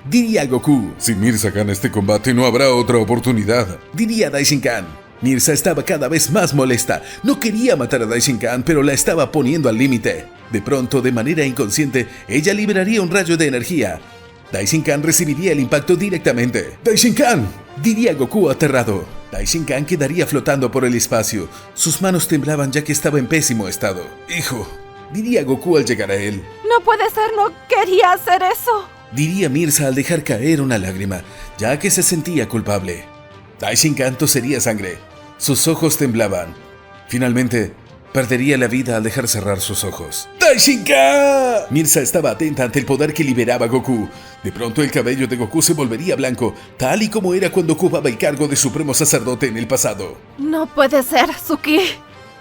Diría Goku. Si Mirza gana este combate, no habrá otra oportunidad. Diría Daishinkan. Mirza estaba cada vez más molesta. No quería matar a Daishinkan, pero la estaba poniendo al límite. De pronto, de manera inconsciente, ella liberaría un rayo de energía. Daishinkan recibiría el impacto directamente. ¡Daishinkan!, diría Goku aterrado. Daishinkan quedaría flotando por el espacio. Sus manos temblaban ya que estaba en pésimo estado. Hijo, diría Goku al llegar a él. No puede ser, no quería hacer eso. Diría Mirza al dejar caer una lágrima, ya que se sentía culpable. Daishinkan tosería sangre. Sus ojos temblaban. Finalmente, perdería la vida al dejar cerrar sus ojos. ¡Daishinkan! Mirza estaba atenta ante el poder que liberaba Goku. De pronto el cabello de Goku se volvería blanco, tal y como era cuando ocupaba el cargo de supremo sacerdote en el pasado. No puede ser, Suki.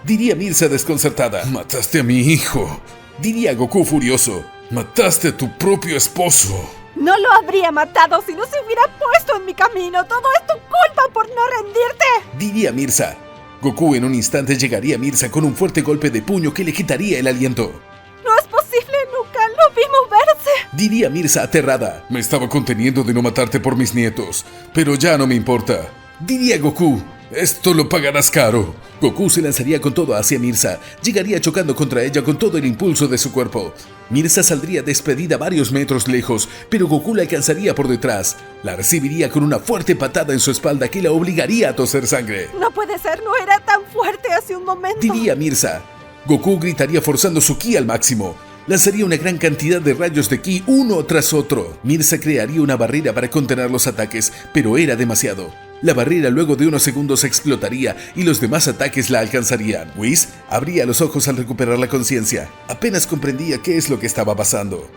Diría Mirza desconcertada. Mataste a mi hijo. Diría Goku furioso. Mataste a tu propio esposo. No lo habría matado si no se hubiera puesto en mi camino. Todo es tu culpa por no rendirte. Diría Mirza. Goku en un instante llegaría a Mirza con un fuerte golpe de puño que le quitaría el aliento. No es posible, nunca lo vi moverse. Diría Mirza aterrada. Me estaba conteniendo de no matarte por mis nietos, pero ya no me importa. Diría Goku. Esto lo pagarás caro. Goku se lanzaría con todo hacia Mirza. Llegaría chocando contra ella con todo el impulso de su cuerpo. Mirza saldría despedida varios metros lejos, pero Goku la alcanzaría por detrás. La recibiría con una fuerte patada en su espalda que la obligaría a toser sangre. No puede ser, no era tan fuerte hace un momento. Diría Mirza. Goku gritaría forzando su ki al máximo. Lanzaría una gran cantidad de rayos de ki uno tras otro. Mirza crearía una barrera para contener los ataques, pero era demasiado. La barrera luego de unos segundos explotaría y los demás ataques la alcanzarían. Whis abría los ojos al recuperar la conciencia. Apenas comprendía qué es lo que estaba pasando.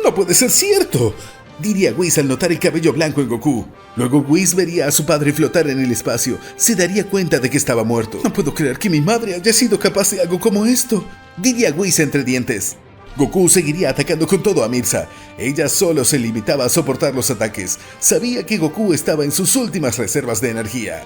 ¡No puede ser cierto!, diría Whis al notar el cabello blanco en Goku. Luego Whis vería a su padre flotar en el espacio. Se daría cuenta de que estaba muerto. No puedo creer que mi madre haya sido capaz de algo como esto, diría Whis entre dientes. Goku seguiría atacando con todo a Mirza. Ella solo se limitaba a soportar los ataques. Sabía que Goku estaba en sus últimas reservas de energía.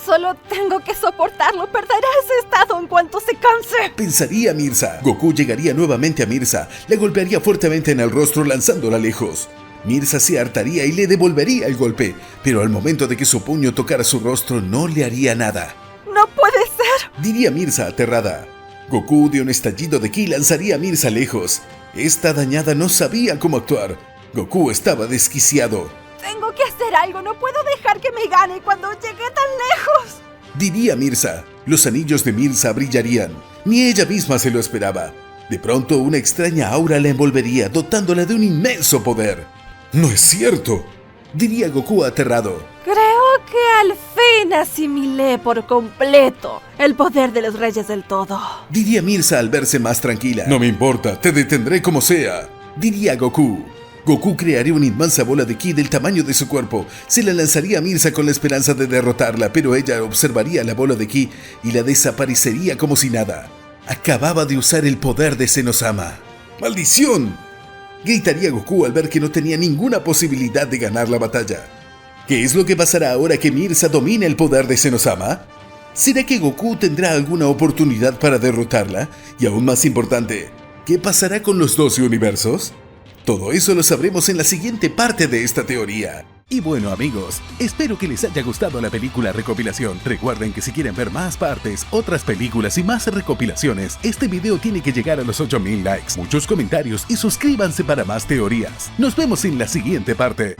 Solo tengo que soportarlo. Perderá ese estado en cuanto se canse. Pensaría Mirza. Goku llegaría nuevamente a Mirza. Le golpearía fuertemente en el rostro lanzándola lejos. Mirza se hartaría y le devolvería el golpe. Pero al momento de que su puño tocara su rostro no le haría nada. No puede ser, diría Mirza aterrada. Goku de un estallido de ki lanzaría a Mirza lejos. Esta dañada no sabía cómo actuar. Goku estaba desquiciado. Tengo que hacer algo, no puedo dejar que me gane cuando llegué tan lejos, diría Mirza. Los anillos de Mirza brillarían. Ni ella misma se lo esperaba. De pronto una extraña aura la envolvería, dotándola de un inmenso poder. No es cierto, diría Goku aterrado. Creo que al fin asimilé por completo el poder de los Reyes del Todo, diría Mirza al verse más tranquila. No me importa, te detendré como sea, diría Goku. Goku crearía una inmensa bola de ki del tamaño de su cuerpo. Se la lanzaría a Mirza con la esperanza de derrotarla, pero ella observaría la bola de ki y la desaparecería como si nada. Acababa de usar el poder de Zenosama. ¡Maldición!, gritaría Goku al ver que no tenía ninguna posibilidad de ganar la batalla. ¿Qué es lo que pasará ahora que Mirza domina el poder de Zenosama? ¿Será que Goku tendrá alguna oportunidad para derrotarla? Y aún más importante, ¿qué pasará con los 12 universos? Todo eso lo sabremos en la siguiente parte de esta teoría. Y bueno amigos, espero que les haya gustado la película recopilación. Recuerden que si quieren ver más partes, otras películas y más recopilaciones, este video tiene que llegar a los 8000 likes, muchos comentarios y suscríbanse para más teorías. Nos vemos en la siguiente parte.